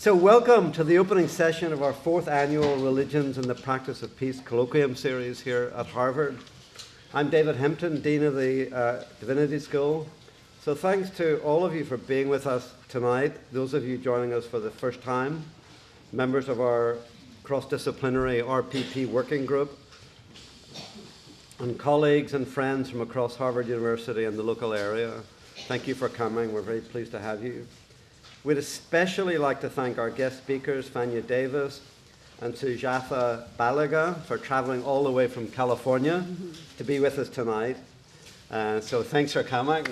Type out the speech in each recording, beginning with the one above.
So welcome to the opening session of our 4th annual Religions and the Practice of Peace Colloquium series here at Harvard. I'm David Hempton, Dean of the Divinity School. So thanks to all of you for being with us tonight, those of you joining us for the first time, members of our cross-disciplinary RPP working group, and colleagues and friends from across Harvard University and the local area. Thank you for coming. We're very pleased to have you. We'd especially like to thank our guest speakers, Fania Davis and Sujatha baliga, for traveling all the way from California to be with us tonight. So thanks for coming.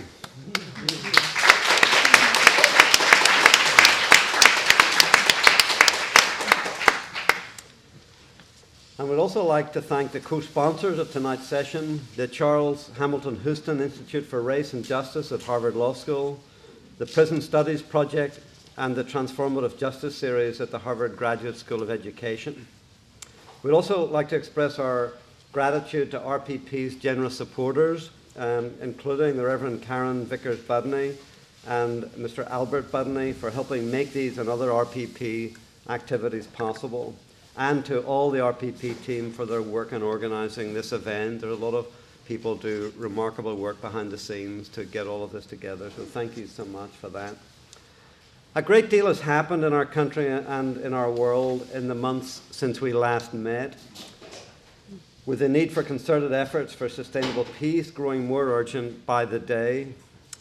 And we'd also like to thank the co-sponsors of tonight's session, the Charles Hamilton Houston Institute for Race and Justice at Harvard Law School, the Prison Studies Project, and the Transformative Justice Series at the Harvard Graduate School of Education. We'd also like to express our gratitude to RPP's generous supporters, including the Reverend Karen Vickers-Budney and Mr. Albert Budney for helping make these and other RPP activities possible, and to all the RPP team for their work in organizing this event. There are a lot of people do remarkable work behind the scenes to get all of this together, so thank you so much for that. A great deal has happened in our country and in our world in the months since we last met, with the need for concerted efforts for sustainable peace growing more urgent by the day.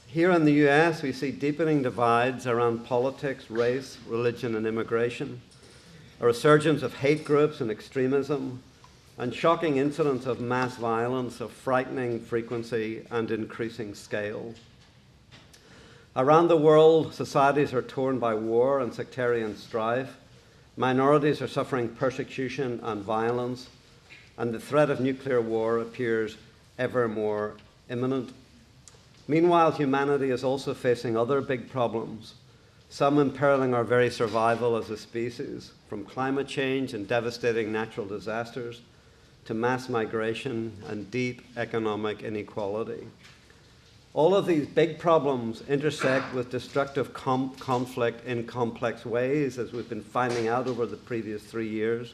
Here in the US, we see deepening divides around politics, race, religion, and immigration, a resurgence of hate groups and extremism, and shocking incidents of mass violence of frightening frequency and increasing scale. Around the world, societies are torn by war and sectarian strife. Minorities are suffering persecution and violence, and the threat of nuclear war appears ever more imminent. Meanwhile, humanity is also facing other big problems, some imperiling our very survival as a species, from climate change and devastating natural disasters to mass migration and deep economic inequality. All of these big problems intersect with destructive conflict in complex ways, as we've been finding out over the previous 3 years.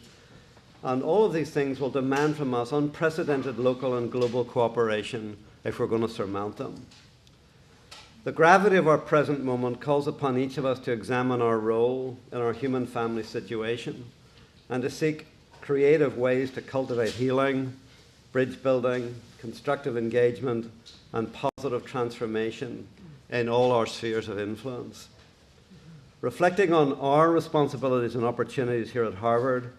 And all of these things will demand from us unprecedented local and global cooperation if we're going to surmount them. The gravity of our present moment calls upon each of us to examine our role in our human family situation and to seek creative ways to cultivate healing, bridge building, constructive engagement, and positive transformation in all our spheres of influence. Reflecting on our responsibilities and opportunities here at Harvard,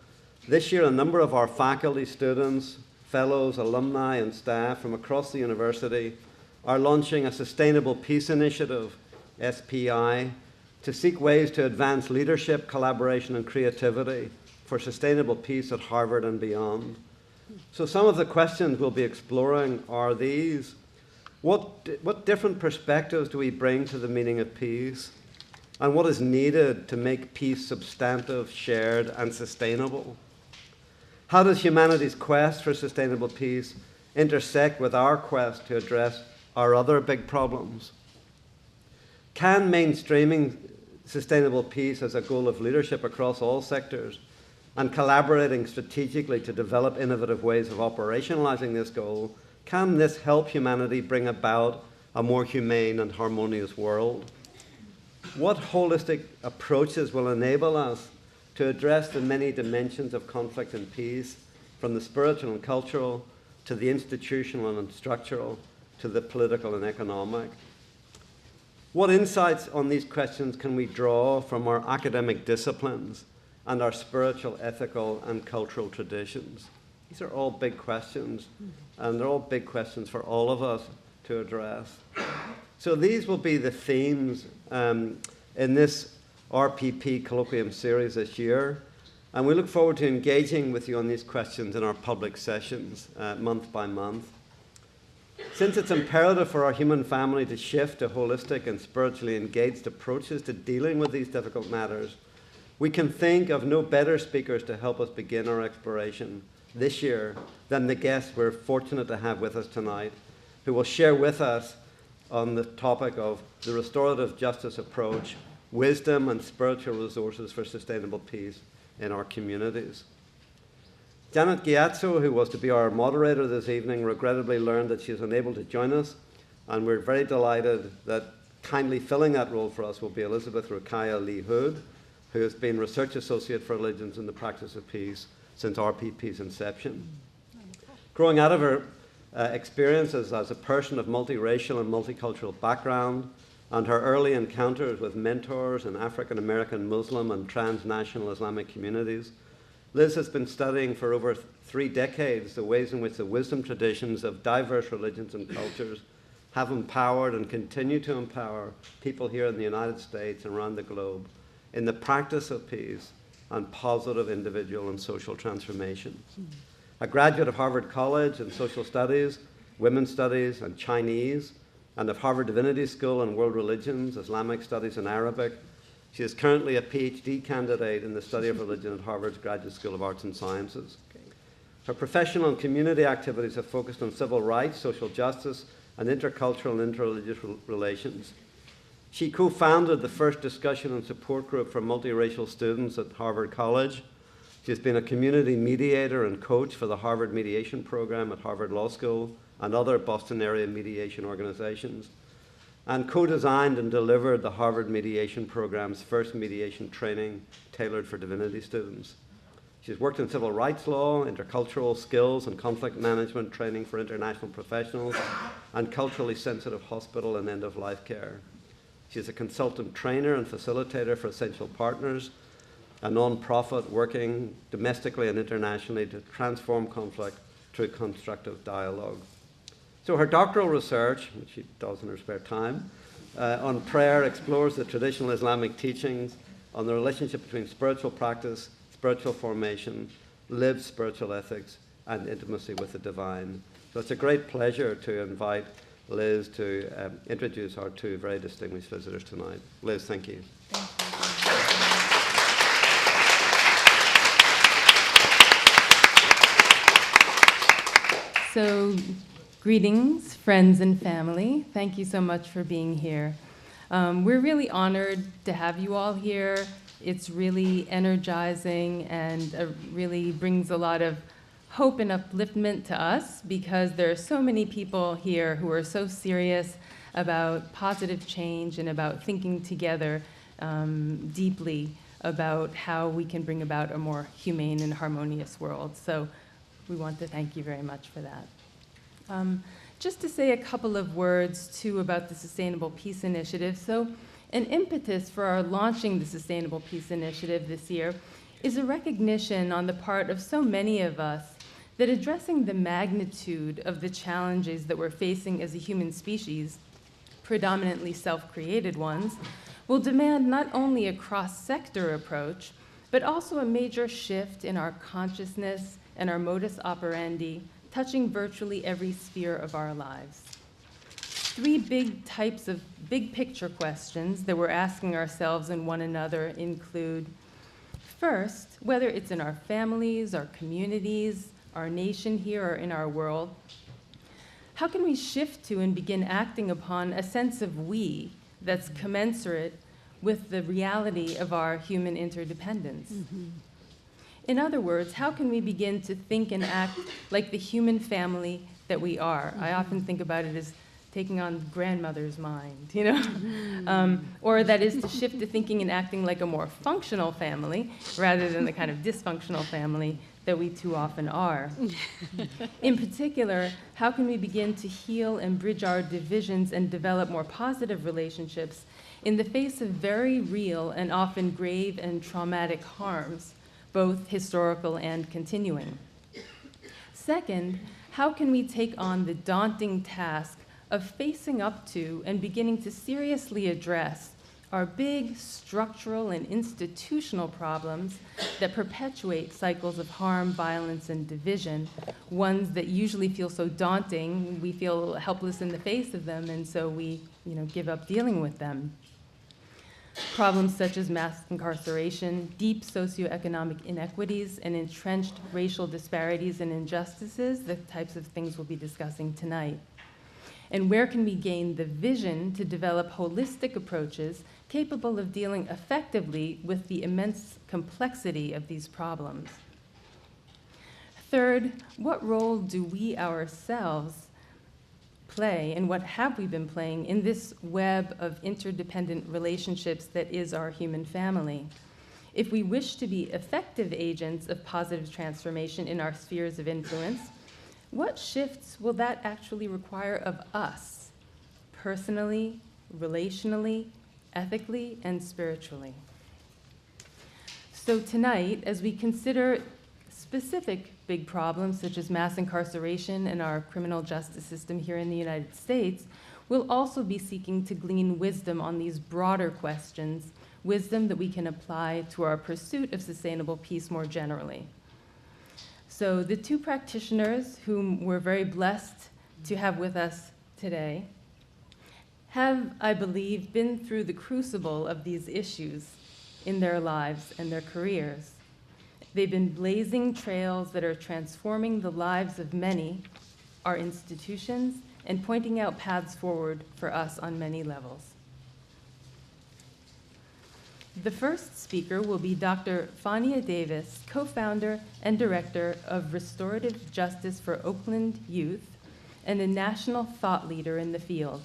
this year a number of our faculty, students, fellows, alumni, and staff from across the university are launching a Sustainable Peace Initiative, SPI, to seek ways to advance leadership, collaboration, and creativity for sustainable peace at Harvard and beyond. So some of the questions we'll be exploring are these. What different perspectives do we bring to the meaning of peace? And what is needed to make peace substantive, shared, and sustainable? How does humanity's quest for sustainable peace intersect with our quest to address our other big problems? Can mainstreaming sustainable peace as a goal of leadership across all sectors and collaborating strategically to develop innovative ways of operationalizing this goal, can this help humanity bring about a more humane and harmonious world? What holistic approaches will enable us to address the many dimensions of conflict and peace, from the spiritual and cultural to the institutional and structural to the political and economic? What insights on these questions can we draw from our academic disciplines and our spiritual, ethical, and cultural traditions? These are all big questions, and they're all big questions for all of us to address. So these will be the themes in this RPP Colloquium series this year, and we look forward to engaging with you on these questions in our public sessions month by month. Since it's imperative for our human family to shift to holistic and spiritually engaged approaches to dealing with these difficult matters, we can think of no better speakers to help us begin our exploration this year than the guests we're fortunate to have with us tonight, who will share with us on the topic of the restorative justice approach, wisdom and spiritual resources for sustainable peace in our communities. Janet Gyatso, who was to be our moderator this evening, regrettably learned that she is unable to join us, and we're very delighted that kindly filling that role for us will be Elizabeth Rukiah Lee Hood, who has been Research Associate for Religions in the Practice of Peace since RPP's inception. Growing out of her experiences as a person of multiracial and multicultural background, and her early encounters with mentors in African American, Muslim, and transnational Islamic communities, Liz has been studying for over 3 decades the ways in which the wisdom traditions of diverse religions and cultures have empowered and continue to empower people here in the United States and around the globe in the practice of peace and positive individual and social transformation. A graduate of Harvard College in Social Studies, Women's Studies, and Chinese, and of Harvard Divinity School in World Religions, Islamic Studies, and Arabic, she is currently a PhD candidate in the study of religion at Harvard's Graduate School of Arts and Sciences. Her professional and community activities have focused on civil rights, social justice, and intercultural and interreligious relations. She co-founded the first discussion and support group for multiracial students at Harvard College. She has been a community mediator and coach for the Harvard Mediation Program at Harvard Law School and other Boston area mediation organizations, and co-designed and delivered the Harvard Mediation Program's first mediation training tailored for Divinity students. She's worked in civil rights law, intercultural skills and conflict management training for international professionals, and culturally sensitive hospital and end-of-life care. She's a consultant trainer and facilitator for Essential Partners, a non-profit working domestically and internationally to transform conflict through constructive dialogue. So her doctoral research, which she does in her spare time, on prayer explores the traditional Islamic teachings on the relationship between spiritual practice, spiritual formation, lived spiritual ethics, and intimacy with the divine. So it's a great pleasure to invite Liz to introduce our 2 very distinguished visitors tonight. Liz, thank you. So, greetings, friends and family. Thank you so much for being here. We're really honored to have you all here. It's really energizing and really brings a lot of hope and upliftment to us because there are so many people here who are so serious about positive change and about thinking together deeply about how we can bring about a more humane and harmonious world. So we want to thank you very much for that. Just to say a couple of words, too, about the Sustainable Peace Initiative. So an impetus for our launching the Sustainable Peace Initiative this year is a recognition on the part of so many of us that addressing the magnitude of the challenges that we're facing as a human species, predominantly self-created ones, will demand not only a cross-sector approach, but also a major shift in our consciousness and our modus operandi, touching virtually every sphere of our lives. 3 big types of big picture questions that we're asking ourselves and one another include, first, whether it's in our families, our communities, our nation here, or in our world, how can we shift to and begin acting upon a sense of we that's commensurate with the reality of our human interdependence? In other words, how can we begin to think and act like the human family that we are? I often think about it as taking on grandmother's mind, you know? Or that is to shift to thinking and acting like a more functional family rather than the kind of dysfunctional family that we too often are. In particular, how can we begin to heal and bridge our divisions and develop more positive relationships in the face of very real and often grave and traumatic harms, both historical and continuing? Second, how can we take on the daunting task of facing up to and beginning to seriously address our big structural and institutional problems that perpetuate cycles of harm, violence, and division, ones that usually feel so daunting, we feel helpless in the face of them, and so we, give up dealing with them. Problems such as mass incarceration, deep socioeconomic inequities, and entrenched racial disparities and injustices, the types of things we'll be discussing tonight. And where can we gain the vision to develop holistic approaches capable of dealing effectively with the immense complexity of these problems? Third, what role do we ourselves play, and what have we been playing in this web of interdependent relationships that is our human family? If we wish to be effective agents of positive transformation in our spheres of influence, what shifts will that actually require of us, personally, relationally, ethically, and spiritually? So tonight, as we consider specific big problems such as mass incarceration and our criminal justice system here in the United States, we'll also be seeking to glean wisdom on these broader questions, wisdom that we can apply to our pursuit of sustainable peace more generally. So the two practitioners whom we're very blessed to have with us today have, I believe, been through the crucible of these issues in their lives and their careers. They've been blazing trails that are transforming the lives of many, our institutions, and pointing out paths forward for us on many levels. The first speaker will be Dr. Fania Davis, co-founder and director of Restorative Justice for Oakland Youth, and a national thought leader in the field.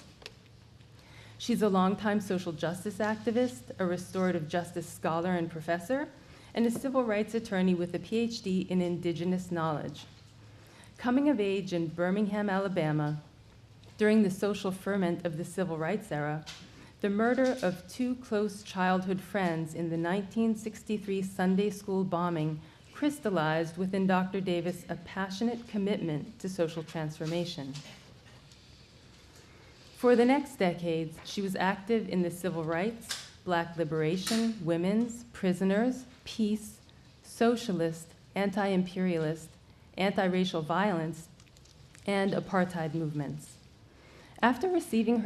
She's a longtime social justice activist, a restorative justice scholar and professor, and a civil rights attorney with a PhD in indigenous knowledge. Coming of age in Birmingham, Alabama, during the social ferment of the civil rights era, the murder of two close childhood friends in the 1963 Sunday school bombing crystallized within Dr. Davis a passionate commitment to social transformation. For the next decades, she was active in the civil rights, Black liberation, women's, prisoners, peace, socialist, anti-imperialist, anti-racial violence, and apartheid movements. After receiving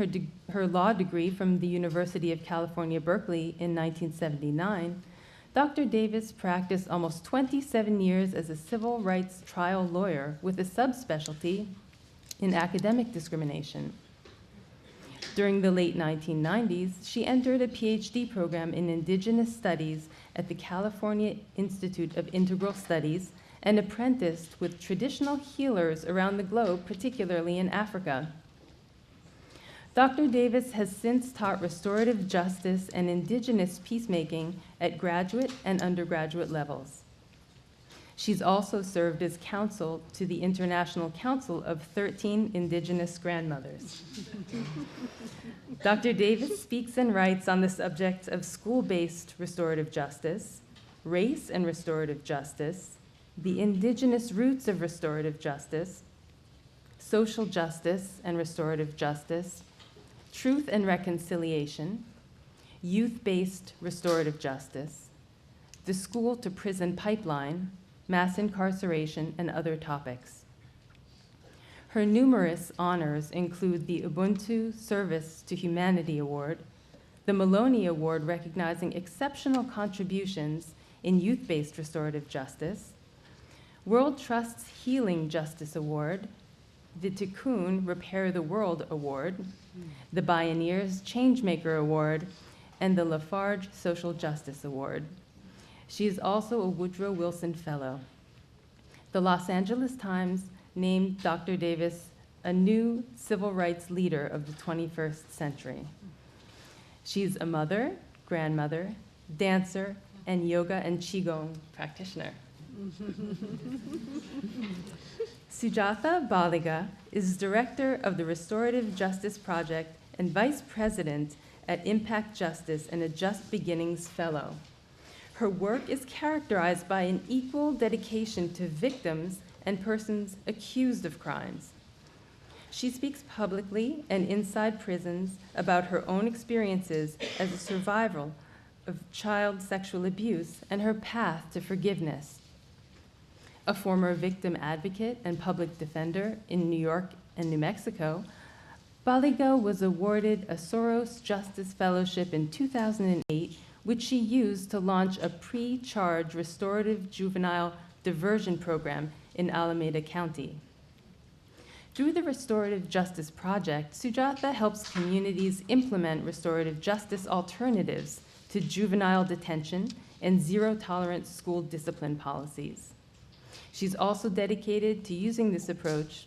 her law degree from the University of California, Berkeley in 1979, Dr. Davis practiced almost 27 years as a civil rights trial lawyer with a subspecialty in academic discrimination. During the late 1990s, she entered a PhD program in Indigenous Studies at the California Institute of Integral Studies and apprenticed with traditional healers around the globe, particularly in Africa. Dr. Davis has since taught restorative justice and indigenous peacemaking at graduate and undergraduate levels. She's also served as counsel to the International Council of 13 Indigenous Grandmothers. Dr. Davis speaks and writes on the subjects of school-based restorative justice, race and restorative justice, the indigenous roots of restorative justice, social justice and restorative justice, truth and reconciliation, youth-based restorative justice, the school-to-prison pipeline, mass incarceration, and other topics. Her numerous honors include the Ubuntu Service to Humanity Award, the Maloney Award recognizing exceptional contributions in youth-based restorative justice, World Trust's Healing Justice Award, the Tikkun Repair the World Award, the Bioneers Changemaker Award, and the Lafarge Social Justice Award. She is also a Woodrow Wilson Fellow. The Los Angeles Times named Dr. Davis a new civil rights leader of the 21st century. She's a mother, grandmother, dancer, and yoga and qigong practitioner. Sujatha Baliga is director of the Restorative Justice Project and vice president at Impact Justice and a Just Beginnings Fellow. Her work is characterized by an equal dedication to victims and persons accused of crimes. She speaks publicly and inside prisons about her own experiences as a survivor of child sexual abuse and her path to forgiveness. A former victim advocate and public defender in New York and New Mexico, Baliga was awarded a Soros Justice Fellowship in 2008, which she used to launch a pre-charge restorative juvenile diversion program in Alameda County. Through the Restorative Justice Project, Sujatha helps communities implement restorative justice alternatives to juvenile detention and zero-tolerance school discipline policies. She's also dedicated to using this approach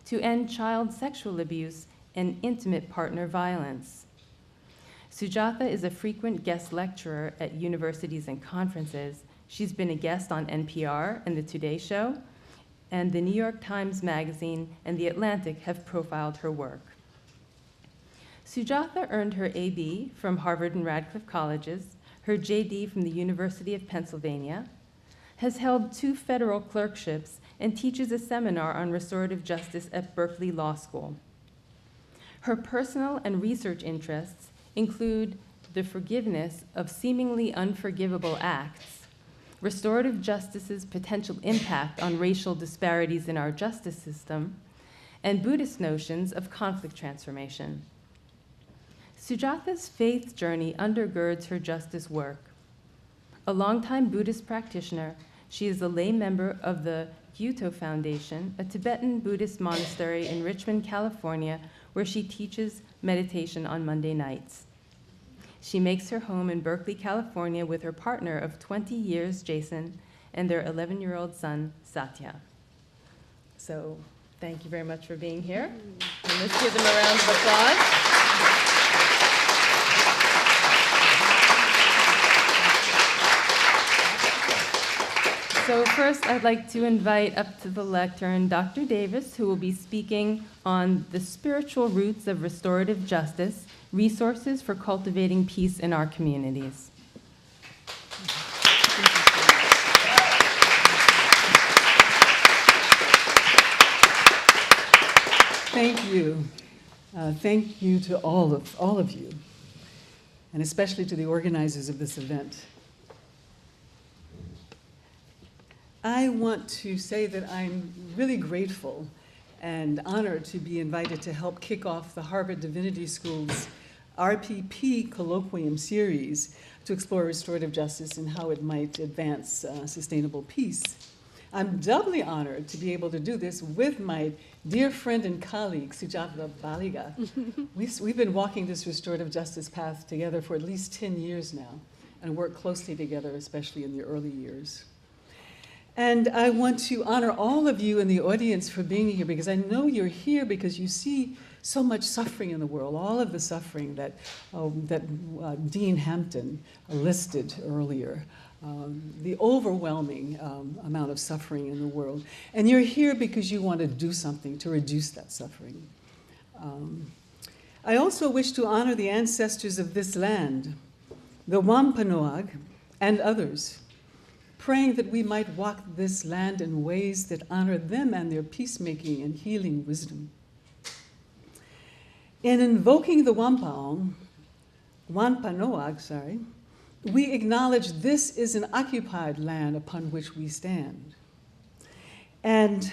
to end child sexual abuse and intimate partner violence. Sujatha is a frequent guest lecturer at universities and conferences. She's been a guest on NPR and The Today Show, and the New York Times Magazine and The Atlantic have profiled her work. Sujatha earned her AB from Harvard and Radcliffe Colleges, her JD from the University of Pennsylvania, has held 2 federal clerkships, and teaches a seminar on restorative justice at Berkeley Law School. Her personal and research interests include the forgiveness of seemingly unforgivable acts, restorative justice's potential impact on racial disparities in our justice system, and Buddhist notions of conflict transformation. Sujatha's faith journey undergirds her justice work. A longtime Buddhist practitioner, she is a lay member of the Gyatso Foundation, a Tibetan Buddhist monastery in Richmond, California, where she teaches meditation on Monday nights. She makes her home in Berkeley, California with her partner of 20 years, Jason, and their 11-year-old son, Satya. So thank you very much for being here. And let's give them a round of applause. So first, I'd like to invite up to the lectern Dr. Davis, who will be speaking on the spiritual roots of restorative justice, resources for cultivating peace in our communities. Thank you. Thank you to all of you, and especially to the organizers of this event. I want to say that I'm really grateful and honored to be invited to help kick off the Harvard Divinity School's RPP Colloquium series to explore restorative justice and how it might advance sustainable peace. I'm doubly honored to be able to do this with my dear friend and colleague, Sujatha Baliga. We've been walking this restorative justice path together for at least 10 years now and work closely together, especially in the early years. And I want to honor all of you in the audience for being here, because I know you're here because you see so much suffering in the world, all of the suffering that Dean Hampton listed earlier, the overwhelming amount of suffering in the world. And you're here because you want to do something to reduce that suffering. I also wish to honor the ancestors of this land, the Wampanoag and others, praying that we might walk this land in ways that honor them and their peacemaking and healing wisdom. In invoking the Wampanoag, we acknowledge this is an occupied land upon which we stand. And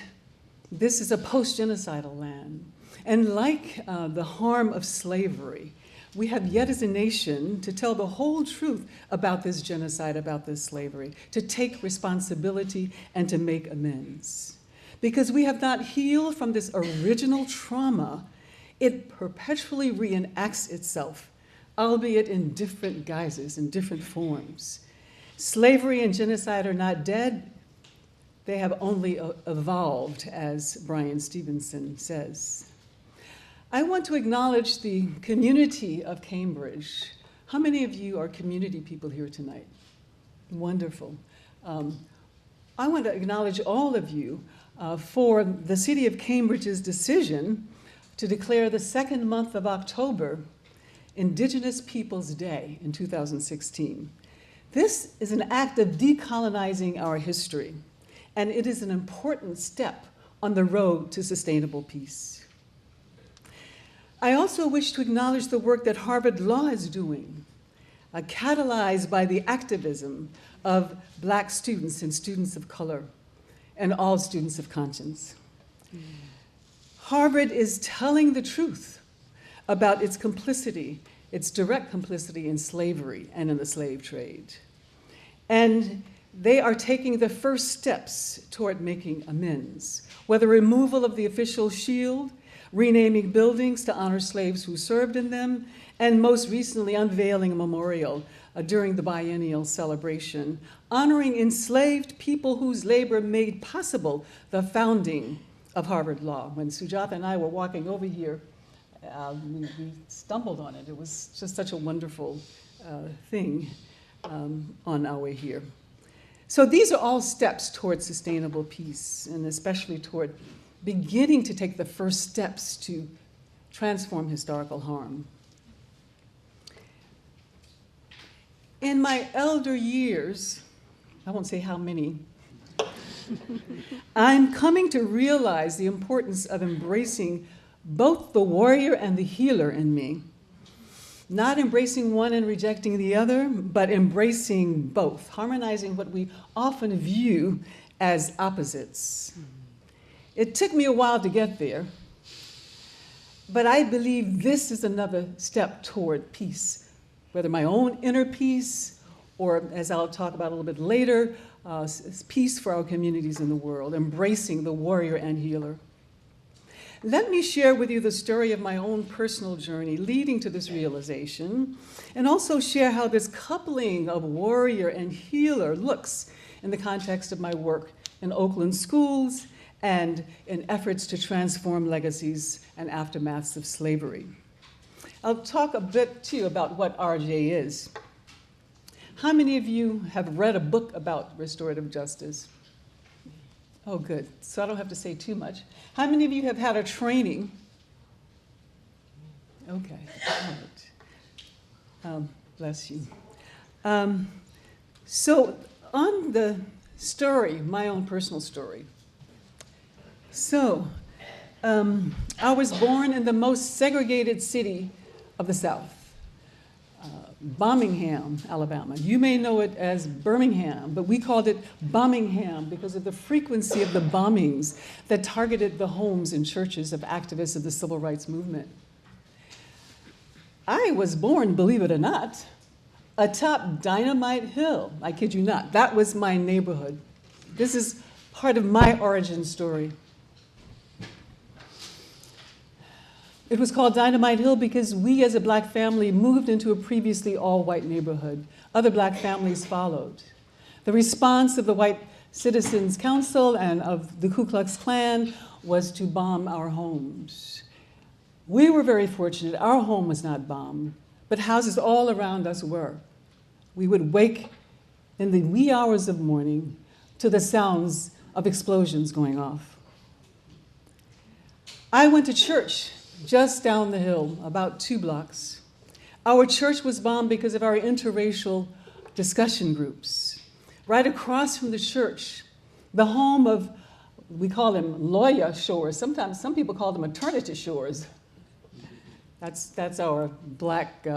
this is a post-genocidal land. And like the harm of slavery, we have yet as a nation to tell the whole truth about this genocide, about this slavery, to take responsibility and to make amends. Because we have not healed from this original trauma, it perpetually reenacts itself, albeit in different guises, in different forms. Slavery and genocide are not dead. They have only evolved, as Brian Stevenson says. I want to acknowledge the community of Cambridge. How many of you are community people here tonight? Wonderful. I want to acknowledge all of you for the city of Cambridge's decision to declare the second month of October Indigenous Peoples Day in 2016. This is an act of decolonizing our history, and it is an important step on the road to sustainable peace. I also wish to acknowledge the work that Harvard Law is doing, catalyzed by the activism of Black students and students of color and all students of conscience. Harvard is telling the truth about its complicity, its direct complicity in slavery and in the slave trade. And they are taking the first steps toward making amends, whether removal of the official shield, renaming buildings to honor slaves who served in them, and most recently unveiling a memorial during the biennial celebration, honoring enslaved people whose labor made possible the founding of Harvard Law. When Sujatha and I were walking over here, we stumbled on it. It was just such a wonderful thing on our way here. So these are all steps toward sustainable peace, and especially toward beginning to take the first steps to transform historical harm. In my elder years, I won't say how many, I'm coming to realize the importance of embracing both the warrior and the healer in me. Not embracing one and rejecting the other, but embracing both, harmonizing what we often view as opposites. It took me a while to get there, but I believe this is another step toward peace, whether my own inner peace or, as I'll talk about a little bit later, peace for our communities in the world, embracing the warrior and healer. Let me share with you the story of my own personal journey leading to this realization, and also share how this coupling of warrior and healer looks in the context of my work in Oakland schools and in efforts to transform legacies and aftermaths of slavery. I'll talk a bit, too, about what RJ is. How many of you have read a book about restorative justice? Oh, good. So I don't have to say too much. How many of you have had a training? Okay. All right. Bless you. So on the story, my own personal story. So I was born in the most segregated city of the South, Birmingham, Alabama. You may know it as Birmingham, but we called it Birmingham because of the frequency of the bombings that targeted the homes and churches of activists of the civil rights movement. I was born, believe it or not, atop Dynamite Hill. I kid you not. That was my neighborhood. This is part of my origin story. It was called Dynamite Hill because we as a black family moved into a previously all-white neighborhood. Other black families followed. The response of the White Citizens Council and of the Ku Klux Klan was to bomb our homes. We were very fortunate. Our home was not bombed, but houses all around us were. We would wake in the wee hours of morning to the sounds of explosions going off. I went to church just down the hill, about 2 blocks. Our church was bombed because of our interracial discussion groups. Right across from the church, the home of, we call them lawyer shores. Sometimes some people call them maternity shores. That's our black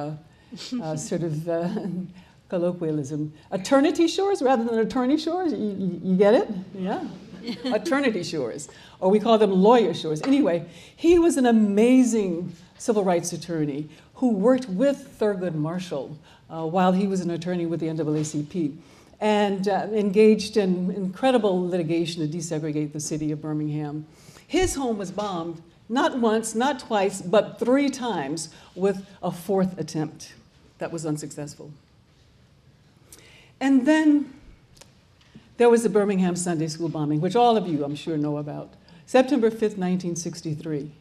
sort of colloquialism. Eternity shores rather than attorney shores? You get it? Yeah. Eternity shores, or we call them lawyer shores. Anyway, he was an amazing civil rights attorney who worked with Thurgood Marshall while he was an attorney with the NAACP and engaged in incredible litigation to desegregate the city of Birmingham. His home was bombed not once, not twice, but 3 times with a 4th attempt that was unsuccessful. And then there was the Birmingham Sunday School bombing, which all of you, I'm sure, know about. September 5th, 1963.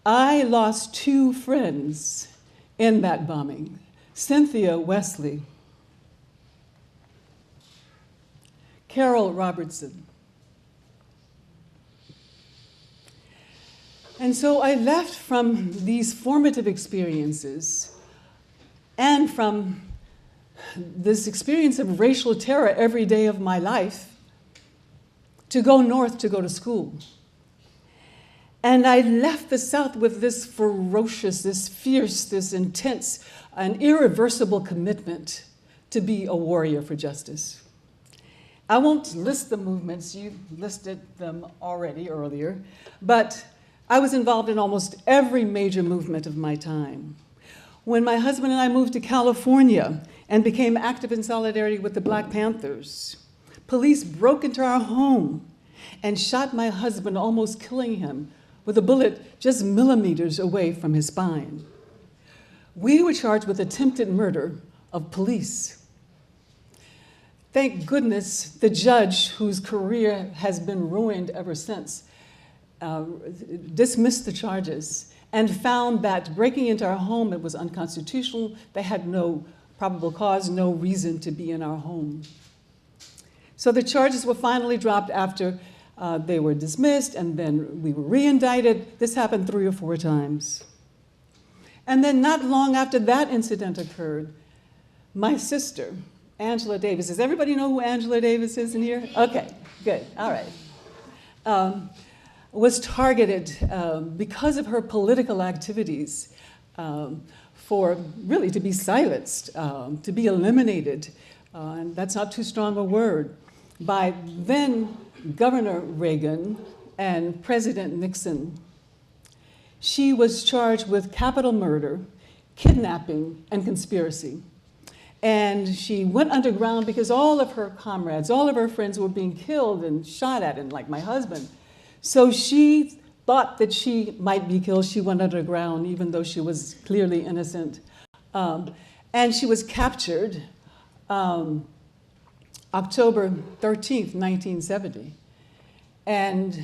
I lost 2 friends in that bombing. Cynthia Wesley, Carol Robertson. And so I left from these formative experiences and from this experience of racial terror every day of my life to go north to go to school. And I left the South with this ferocious, this fierce, this intense, an irreversible commitment to be a warrior for justice. I won't list the movements, you listed them already earlier, but I was involved in almost every major movement of my time. When my husband and I moved to California and became active in solidarity with the Black Panthers. Police broke into our home and shot my husband, almost killing him with a bullet just millimeters away from his spine. We were charged with attempted murder of police. Thank goodness the judge, whose career has been ruined ever since, dismissed the charges and found that breaking into our home, it was unconstitutional. They had no probable cause, no reason to be in our home. So the charges were finally dropped after they were dismissed, and then we were re-indicted. This happened 3 or 4 times. And then not long after that incident occurred, my sister, Angela Davis, does everybody know who Angela Davis is in here? Okay, good, all right. Was targeted because of her political activities for really to be silenced, to be eliminated, and that's not too strong a word, by then Governor Reagan and President Nixon. She was charged with capital murder, kidnapping, and conspiracy. And she went underground because all of her comrades, all of her friends were being killed and shot at, and like my husband. So she thought that she might be killed. She went underground, even though she was clearly innocent. And she was captured October 13th, 1970. And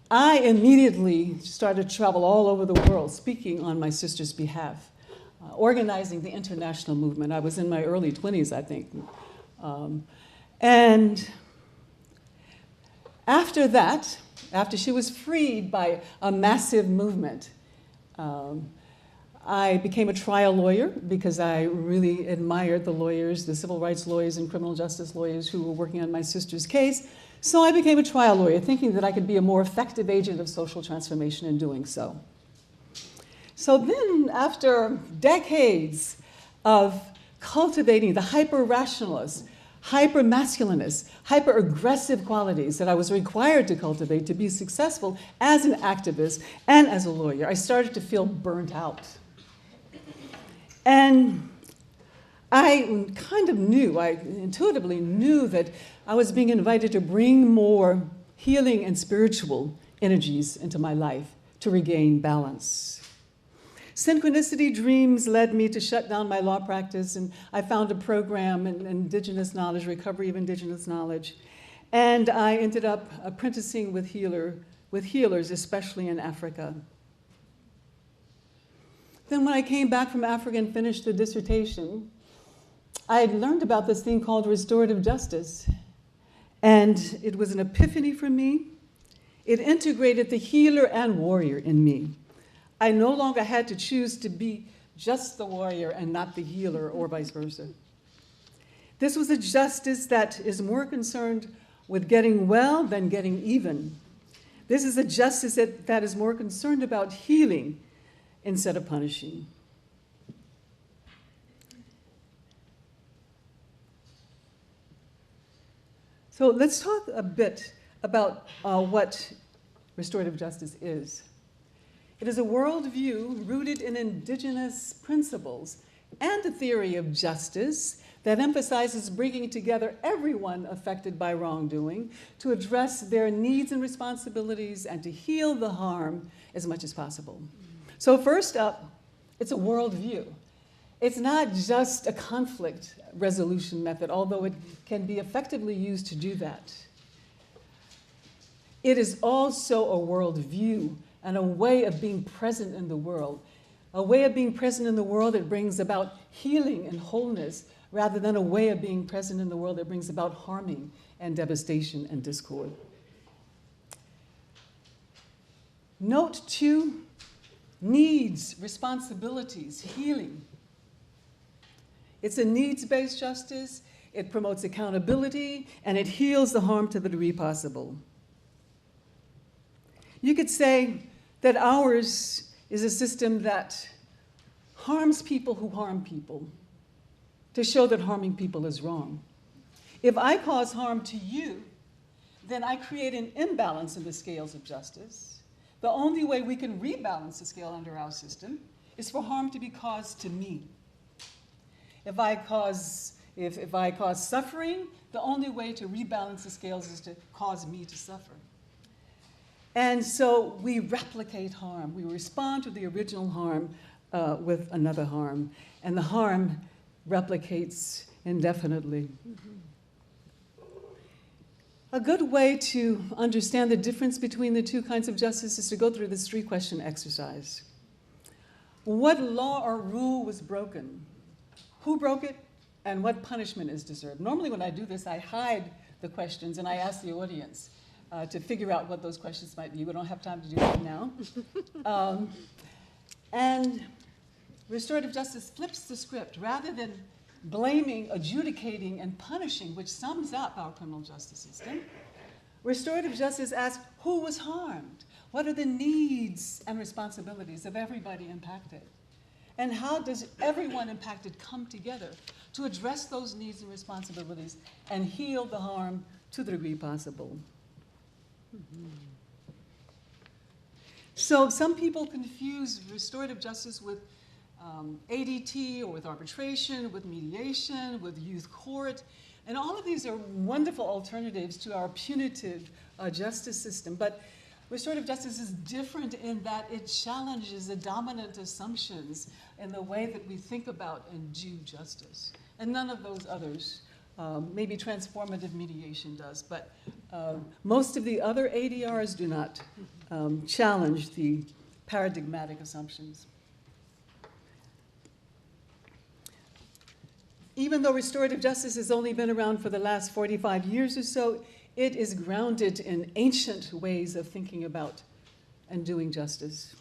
I immediately started to travel all over the world, speaking on my sister's behalf, organizing the international movement. I was in my early 20s, I think. And after that, after she was freed by a massive movement, I became a trial lawyer because I really admired the lawyers, the civil rights lawyers and criminal justice lawyers who were working on my sister's case. So I became a trial lawyer, thinking that I could be a more effective agent of social transformation in doing so. So then, after decades of cultivating the hyper-rationalist, hyper-masculinist, hyper-aggressive qualities that I was required to cultivate to be successful as an activist and as a lawyer, I started to feel burnt out. And I kind of knew, I intuitively knew that I was being invited to bring more healing and spiritual energies into my life to regain balance. Synchronicity dreams led me to shut down my law practice, and I found a program in indigenous knowledge, recovery of indigenous knowledge, and I ended up apprenticing with healers, especially in Africa. Then when I came back from Africa and finished the dissertation, I had learned about this thing called restorative justice, and it was an epiphany for me. It integrated the healer and warrior in me. I no longer had to choose to be just the warrior and not the healer, or vice versa. This was a justice that is more concerned with getting well than getting even. This is a justice that is more concerned about healing instead of punishing. So let's talk a bit about what restorative justice is. It is a worldview rooted in indigenous principles and a theory of justice that emphasizes bringing together everyone affected by wrongdoing to address their needs and responsibilities and to heal the harm as much as possible. So first up, it's a worldview. It's not just a conflict resolution method, although it can be effectively used to do that. It is also a worldview and a way of being present in the world. A way of being present in the world that brings about healing and wholeness, rather than a way of being present in the world that brings about harming and devastation and discord. Note 2, needs, responsibilities, healing. It's a needs-based justice, it promotes accountability, and it heals the harm to the degree possible. You could say that ours is a system that harms people who harm people to show that harming people is wrong. If I cause harm to you, then I create an imbalance in the scales of justice. The only way we can rebalance the scale under our system is for harm to be caused to me. If I cause suffering, the only way to rebalance the scales is to cause me to suffer. And so we replicate harm. We respond to the original harm with another harm. And the harm replicates indefinitely. A good way to understand the difference between the two kinds of justice is to go through this 3-question exercise. What law or rule was broken? Who broke it? And what punishment is deserved? Normally when I do this, I hide the questions and I ask the audience to figure out what those questions might be. We don't have time to do that now. And restorative justice flips the script. Rather than blaming, adjudicating, and punishing, which sums up our criminal justice system, restorative justice asks, who was harmed? What are the needs and responsibilities of everybody impacted? And how does everyone impacted come together to address those needs and responsibilities and heal the harm to the degree possible? So some people confuse restorative justice with ADT, or with arbitration, with mediation, with youth court. And all of these are wonderful alternatives to our punitive justice system. But restorative justice is different in that it challenges the dominant assumptions in the way that we think about and do justice. And none of those others, maybe transformative mediation does, but most of the other ADRs do not challenge the paradigmatic assumptions. Even though restorative justice has only been around for the last 45 years or so, it is grounded in ancient ways of thinking about and doing justice.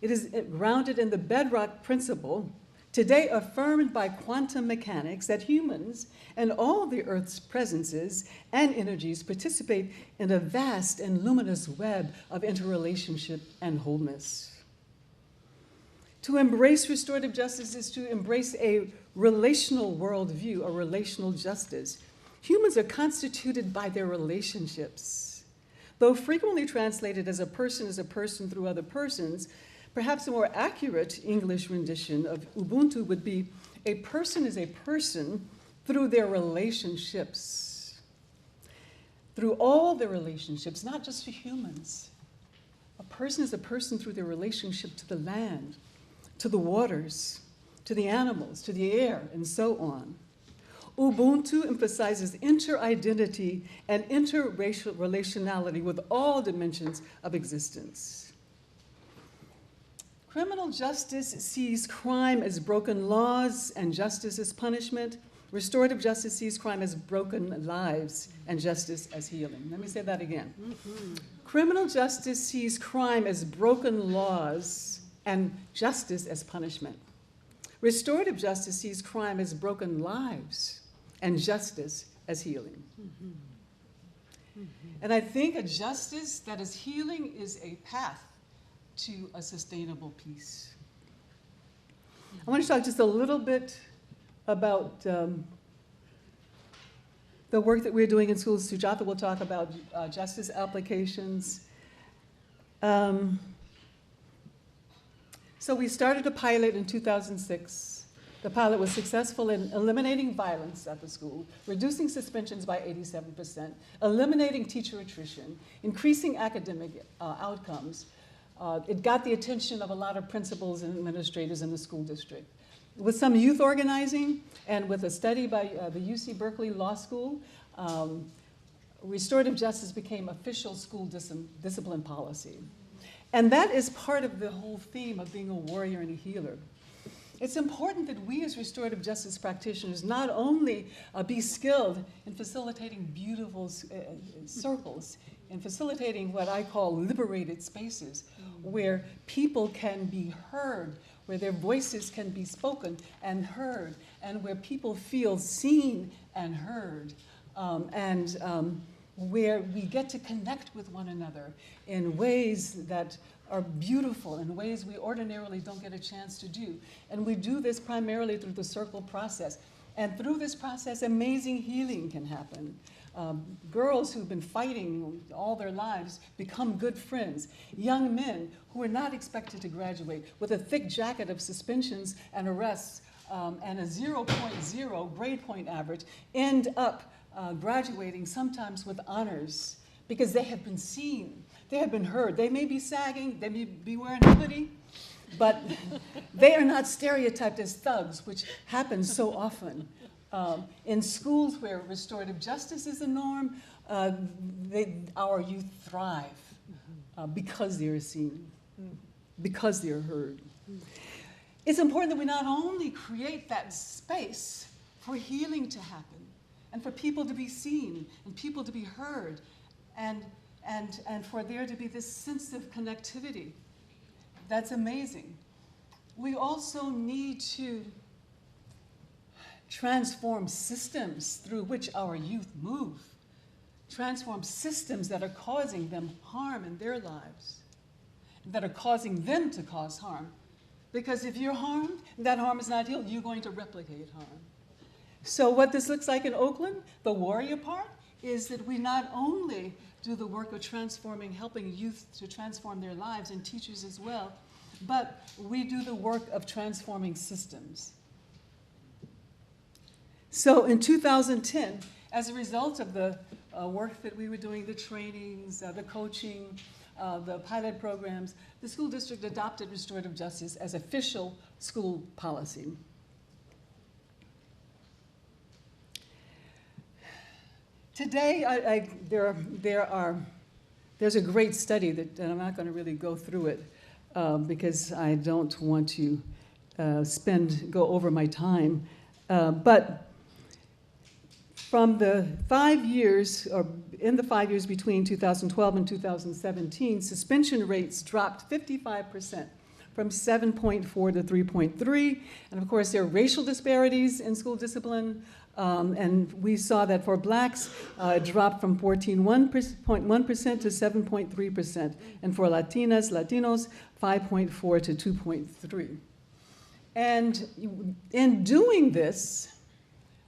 It is grounded in the bedrock principle, today affirmed by quantum mechanics, that humans and all the Earth's presences and energies participate in a vast and luminous web of interrelationship and wholeness. To embrace restorative justice is to embrace a relational worldview, a relational justice. Humans are constituted by their relationships. Though frequently translated as a person through other persons, perhaps a more accurate English rendition of Ubuntu would be a person is a person through their relationships. Through all their relationships, not just for humans. A person is a person through their relationship to the land, to the waters, to the animals, to the air, and so on. Ubuntu emphasizes inter-identity and interracial relationality with all dimensions of existence. Criminal justice sees crime as broken laws and justice as punishment. Restorative justice sees crime as broken lives and justice as healing. Let me say that again. Criminal justice sees crime as broken laws and justice as punishment. Restorative justice sees crime as broken lives and justice as healing. And I think a justice that is healing is a path to a sustainable peace. I want to talk just a little bit about the work that we're doing in schools. Sujatha will talk about justice applications. So we started a pilot in 2006. The pilot was successful in eliminating violence at the school, reducing suspensions by 87%, eliminating teacher attrition, increasing academic outcomes. It got the attention of a lot of principals and administrators in the school district. With some youth organizing and with a study by the UC Berkeley Law School, restorative justice became official school discipline policy. And that is part of the whole theme of being a warrior and a healer. It's important that we as restorative justice practitioners not only be skilled in facilitating beautiful circles, in facilitating what I call liberated spaces, where people can be heard, where their voices can be spoken and heard, and where people feel seen and heard, where we get to connect with one another in ways that are beautiful, in ways we ordinarily don't get a chance to do. And we do this primarily through the circle process. And through this process, amazing healing can happen. Girls who've been fighting all their lives become good friends. Young men who are not expected to graduate with a thick jacket of suspensions and arrests and a 0.0 grade point average end up graduating sometimes with honors because they have been seen, they have been heard. They may be sagging, they may be wearing a hoodie, but they are not stereotyped as thugs, which happens so often. In schools where restorative justice is the norm, our youth thrive because they're seen, because they're heard. It's important that we not only create that space for healing to happen and for people to be seen and people to be heard and for there to be this sense of connectivity. That's amazing. We also need to transform systems through which our youth move, transform systems that are causing them harm in their lives, that are causing them to cause harm. Because if you're harmed, that harm is not healed, you're going to replicate harm. So what this looks like in Oakland, the warrior part, is that we not only do the work of transforming, helping youth to transform their lives, and teachers as well, but we do the work of transforming systems. So in 2010, as a result of the work that we were doing, the trainings, the coaching, the pilot programs, the school district adopted restorative justice as official school policy. Today, there's a great study that, and I'm not going to really go through it because I don't want to go over my time, but from the 5 years, or in the 5 years between 2012 and 2017, suspension rates dropped 55%, from 7.4 to 3.3. And of course, there are racial disparities in school discipline. And we saw that for blacks, it dropped from 14.1% to 7.3%. And for Latinos, 5.4 to 2.3. And in doing this,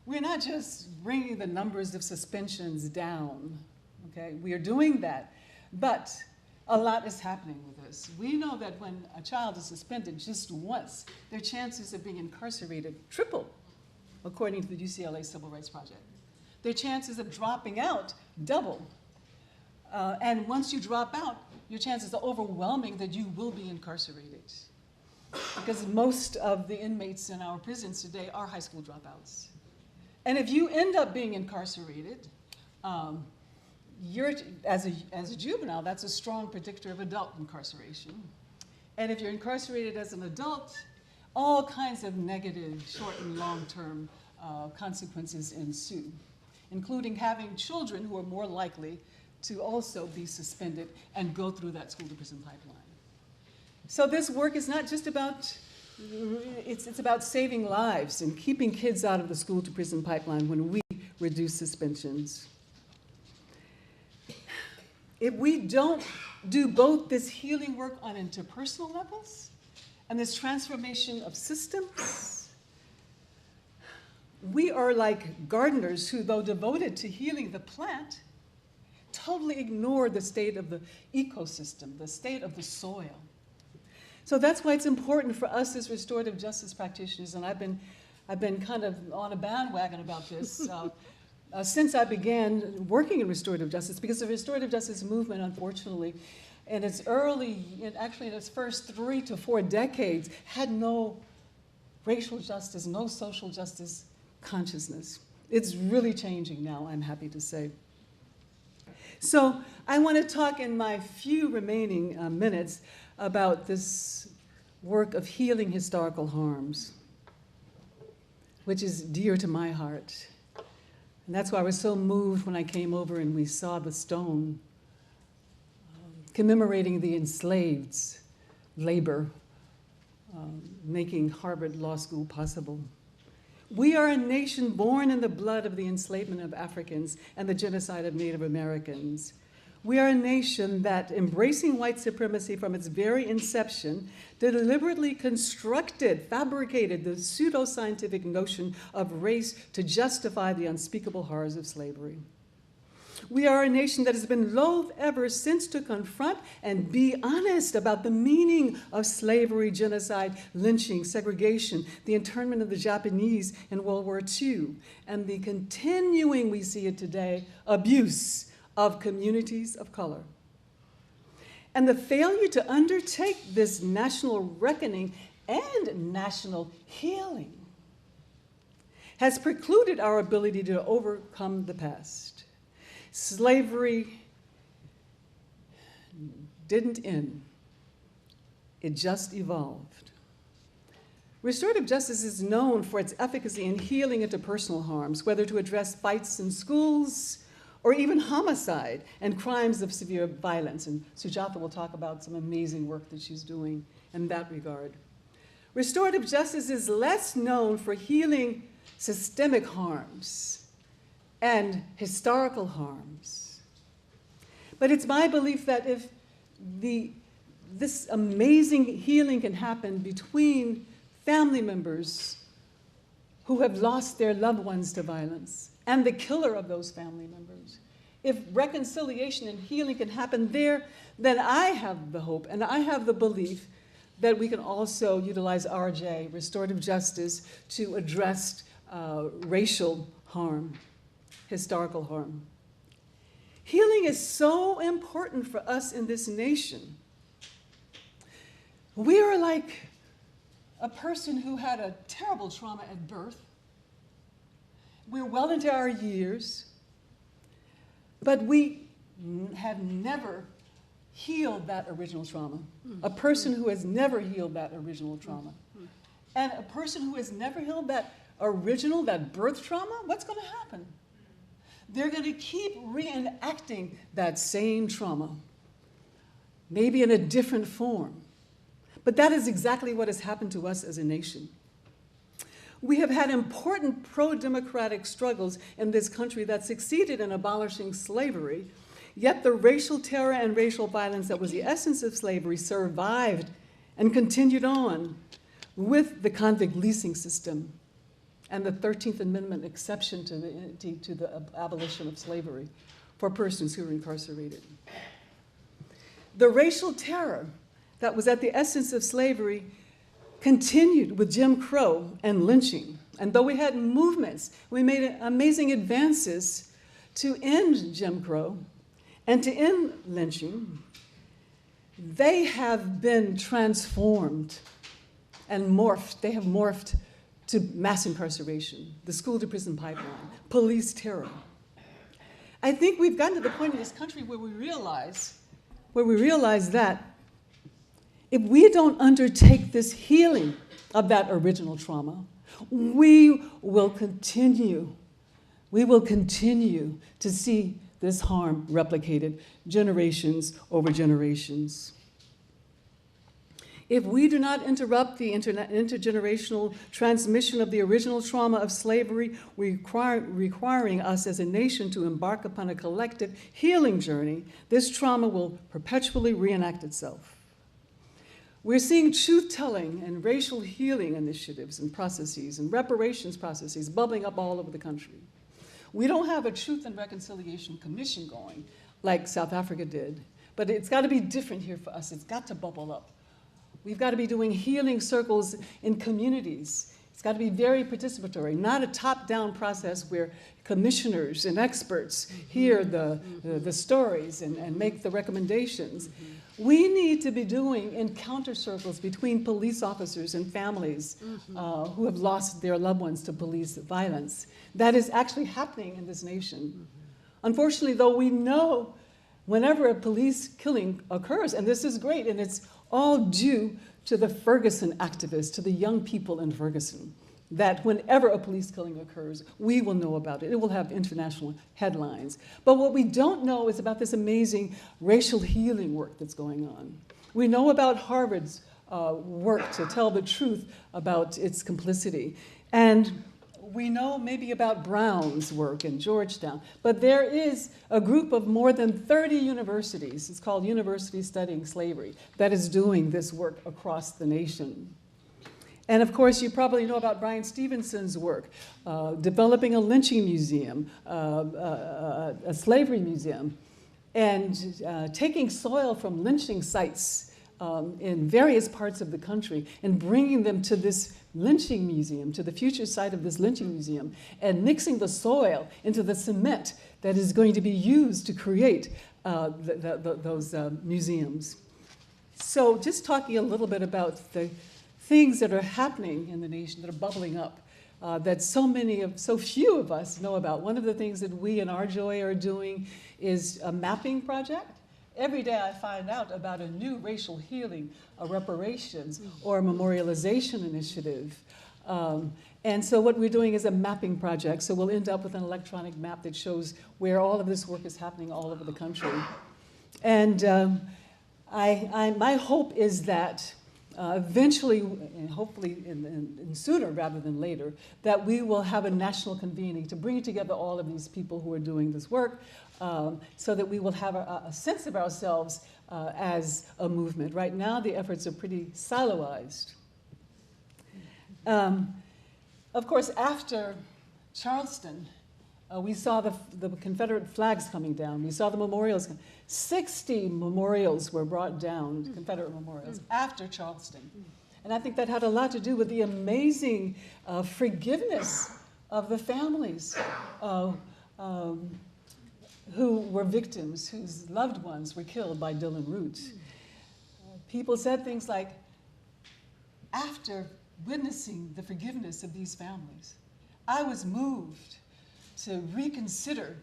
we're not just bringing the numbers of suspensions down, okay? We are doing that, but a lot is happening with this. We know that when a child is suspended just once, their chances of being incarcerated triple, according to the UCLA Civil Rights Project. Their chances of dropping out double. And once you drop out, your chances are overwhelming that you will be incarcerated. Because most of the inmates in our prisons today are high school dropouts. And if you end up being incarcerated, as a juvenile, that's a strong predictor of adult incarceration. And if you're incarcerated as an adult, all kinds of negative short and long-term consequences ensue, including having children who are more likely to also be suspended and go through that school-to-prison pipeline. So this work is not just about it's about saving lives and keeping kids out of the school-to-prison pipeline when we reduce suspensions. If we don't do both this healing work on interpersonal levels and this transformation of systems, we are like gardeners who, though devoted to healing the plant, totally ignore the state of the ecosystem, the state of the soil. So that's why it's important for us as restorative justice practitioners, and I've been kind of on a bandwagon about this since I began working in restorative justice, because the restorative justice movement, unfortunately, in its actually in its first 3 to 4 decades, had no racial justice, no social justice consciousness. It's really changing now, I'm happy to say. So I want to talk in my few remaining minutes about this work of healing historical harms, which is dear to my heart. And that's why I was so moved when I came over and we saw the stone commemorating the enslaved's labor, making Harvard Law School possible. We are a nation born in the blood of the enslavement of Africans and the genocide of Native Americans. We are a nation that, embracing white supremacy from its very inception, deliberately fabricated the pseudoscientific notion of race to justify the unspeakable horrors of slavery. We are a nation that has been loath ever since to confront and be honest about the meaning of slavery, genocide, lynching, segregation, the internment of the Japanese in World War II, and the continuing, we see it today, abuse of communities of color. And the failure to undertake this national reckoning and national healing has precluded our ability to overcome the past. Slavery didn't end. It just evolved. Restorative justice is known for its efficacy in healing interpersonal harms, whether to address fights in schools or even homicide and crimes of severe violence. And Sujatha will talk about some amazing work that she's doing in that regard. Restorative justice is less known for healing systemic harms and historical harms. But it's my belief that if this amazing healing can happen between family members who have lost their loved ones to violence and the killer of those family members, if reconciliation and healing can happen there, then I have the hope and I have the belief that we can also utilize RJ, restorative justice, to address racial harm, historical harm. Healing is so important for us in this nation. We are like a person who had a terrible trauma at birth. We're well into our years, but we have never healed that original trauma. A person who has never healed that original trauma. And a person who has never healed that birth trauma, what's going to happen? They're going to keep reenacting that same trauma, maybe in a different form. But that is exactly what has happened to us as a nation. We have had important pro-democratic struggles in this country that succeeded in abolishing slavery, yet the racial terror and racial violence that was the essence of slavery survived and continued on with the convict leasing system and the 13th Amendment exception to the abolition of slavery for persons who were incarcerated. The racial terror that was at the essence of slavery continued with Jim Crow and lynching. And though we had movements, we made amazing advances to end Jim Crow and to end lynching, they have been transformed and morphed. They have morphed to mass incarceration, the school-to-prison pipeline, police terror. I think we've gotten to the point in this country where we realize that if we don't undertake this healing of that original trauma, we will continue to see this harm replicated generations over generations. If we do not interrupt the intergenerational transmission of the original trauma of slavery, requiring us as a nation to embark upon a collective healing journey, this trauma will perpetually reenact itself. We're seeing truth-telling and racial healing initiatives and processes and reparations processes bubbling up all over the country. We don't have a Truth and Reconciliation Commission going like South Africa did, but it's got to be different here for us. It's got to bubble up. We've got to be doing healing circles in communities. It's got to be very participatory, not a top-down process where commissioners and experts hear the stories and make the recommendations. We need to be doing encounter circles between police officers and families who have lost their loved ones to police violence. That is actually happening in this nation. Unfortunately, though, we know whenever a police killing occurs, and this is great, and it's all due to the Ferguson activists, to the young people in Ferguson, that whenever a police killing occurs, we will know about it. It will have international headlines. But what we don't know is about this amazing racial healing work that's going on. We know about Harvard's work to tell the truth about its complicity. And we know maybe about Brown's work in Georgetown. But there is a group of more than 30 universities, it's called University Studying Slavery, that is doing this work across the nation. And of course, you probably know about Brian Stevenson's work, developing a lynching museum, a slavery museum, and taking soil from lynching sites in various parts of the country and bringing them to this lynching museum, to the future site of this lynching museum, and mixing the soil into the cement that is going to be used to create those museums. So just talking a little bit about the things that are happening in the nation, that are bubbling up, that so few of us know about. One of the things that we in RJOY are doing is a mapping project. Every day I find out about a new racial healing, a reparations, or a memorialization initiative. And so what we're doing is a mapping project. So we'll end up with an electronic map that shows where all of this work is happening all over the country. And my hope is that eventually, and hopefully in sooner rather than later, that we will have a national convening to bring together all of these people who are doing this work, so that we will have a sense of ourselves as a movement. Right now, the efforts are pretty siloized. Of course, after Charleston, we saw the Confederate flags coming down. We saw the memorials. 60 memorials were brought down, Confederate memorials, after Charleston. And I think that had a lot to do with the amazing forgiveness of the families who were victims, whose loved ones were killed by Dylann Roots. People said things like, after witnessing the forgiveness of these families, I was moved to reconsider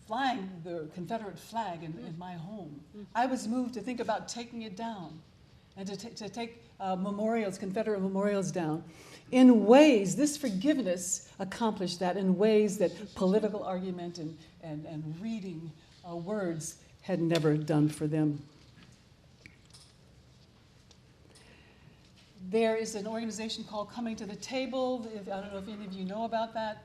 flying the Confederate flag in my home. I was moved to think about taking it down and to take memorials, Confederate memorials down. In ways, this forgiveness accomplished that in ways that political argument and reading words had never done for them. There is an organization called Coming to the Table. I don't know if any of you know about that.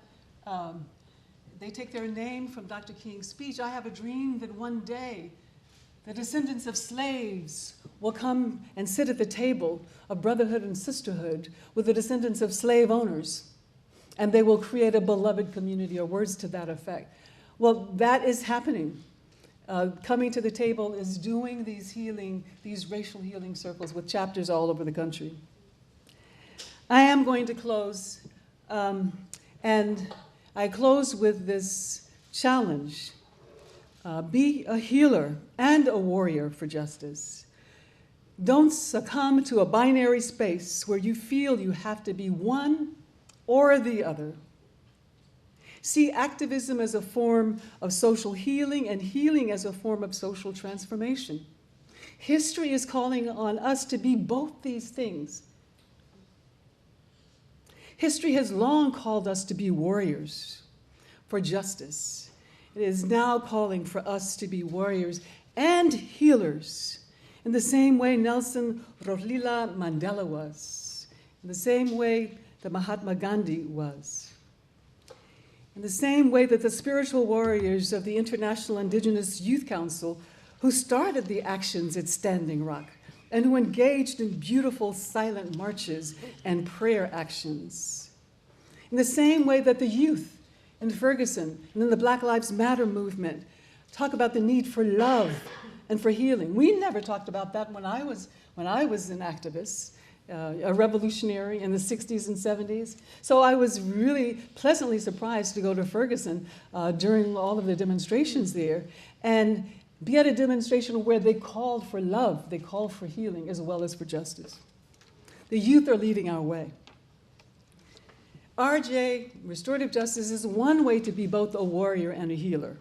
They take their name from Dr. King's speech. I have a dream that one day the descendants of slaves will come and sit at the table of brotherhood and sisterhood with the descendants of slave owners, and they will create a beloved community, or words to that effect. Well, that is happening. Coming to the Table is doing these racial healing circles with chapters all over the country. I am going to close, and I close with this challenge. Be a healer and a warrior for justice. Don't succumb to a binary space where you feel you have to be one or the other. See activism as a form of social healing and healing as a form of social transformation. History is calling on us to be both these things. History has long called us to be warriors for justice. It is now calling for us to be warriors and healers in the same way Nelson Rolihlahla Mandela was, in the same way that Mahatma Gandhi was, in the same way that the spiritual warriors of the International Indigenous Youth Council, who started the actions at Standing Rock and who engaged in beautiful silent marches and prayer actions, in the same way that the youth in Ferguson and in the Black Lives Matter movement talk about the need for love and for healing. We never talked about that when I was an activist, a revolutionary in the 60s and 70s. So I was really pleasantly surprised to go to Ferguson during all of the demonstrations there and be at a demonstration where they called for love, they called for healing as well as for justice. The youth are leading our way. RJ, restorative justice, is one way to be both a warrior and a healer.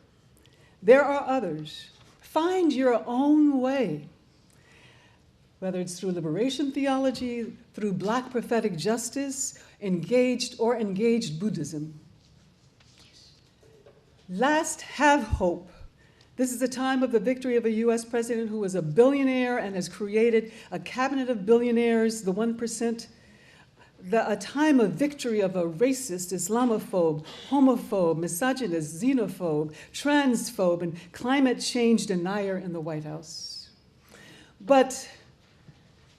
There are others. Find your own way, whether it's through liberation theology, through Black prophetic justice, engaged Buddhism. Last, have hope. This is a time of the victory of a U.S. president who is a billionaire and has created a cabinet of billionaires, the 1%. A time of victory of a racist, Islamophobe, homophobe, misogynist, xenophobe, transphobe, and climate change denier in the White House. But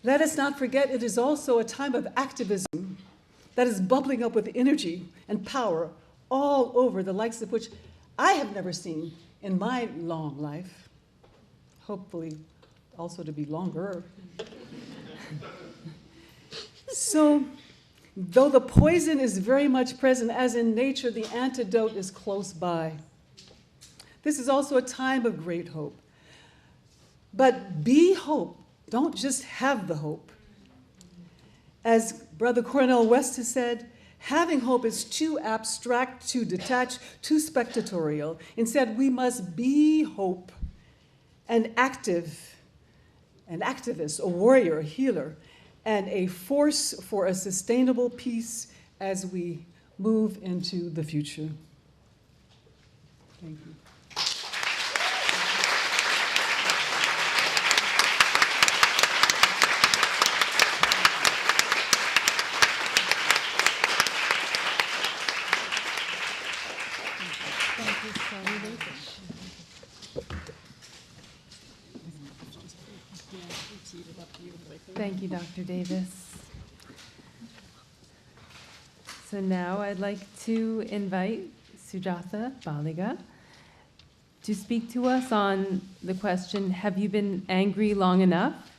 Let us not forget it is also a time of activism that is bubbling up with energy and power all over, the likes of which I have never seen in my long life, hopefully also to be longer. So, though the poison is very much present, as in nature, the antidote is close by. This is also a time of great hope. But be hope. Don't just have the hope. As Brother Cornel West has said, having hope is too abstract, too detached, too spectatorial. Instead, we must be hope, an activist, a warrior, a healer, and a force for a sustainable peace as we move into the future. Thank you. Thank you, Dr. Davis. So now I'd like to invite Sujatha Baliga to speak to us on the question, have you been angry long enough?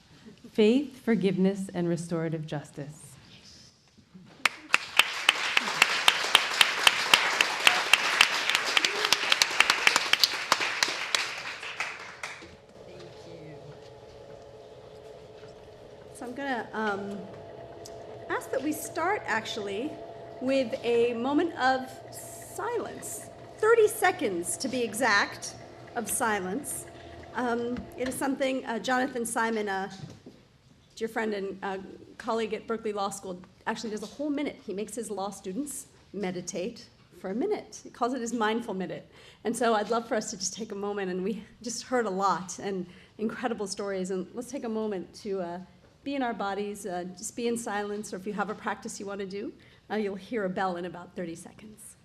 Faith, forgiveness, and restorative justice. So I'm going to ask that we start actually with a moment of silence, 30 seconds to be exact, of silence. It is something Jonathan Simon, dear friend and colleague at Berkeley Law School, actually does a whole minute. He makes his law students meditate for a minute. He calls it his mindful minute. And so I'd love for us to just take a moment, and we just heard a lot and incredible stories, and let's take a moment to be in our bodies, just be in silence, or if you have a practice you want to do, you'll hear a bell in about 30 seconds.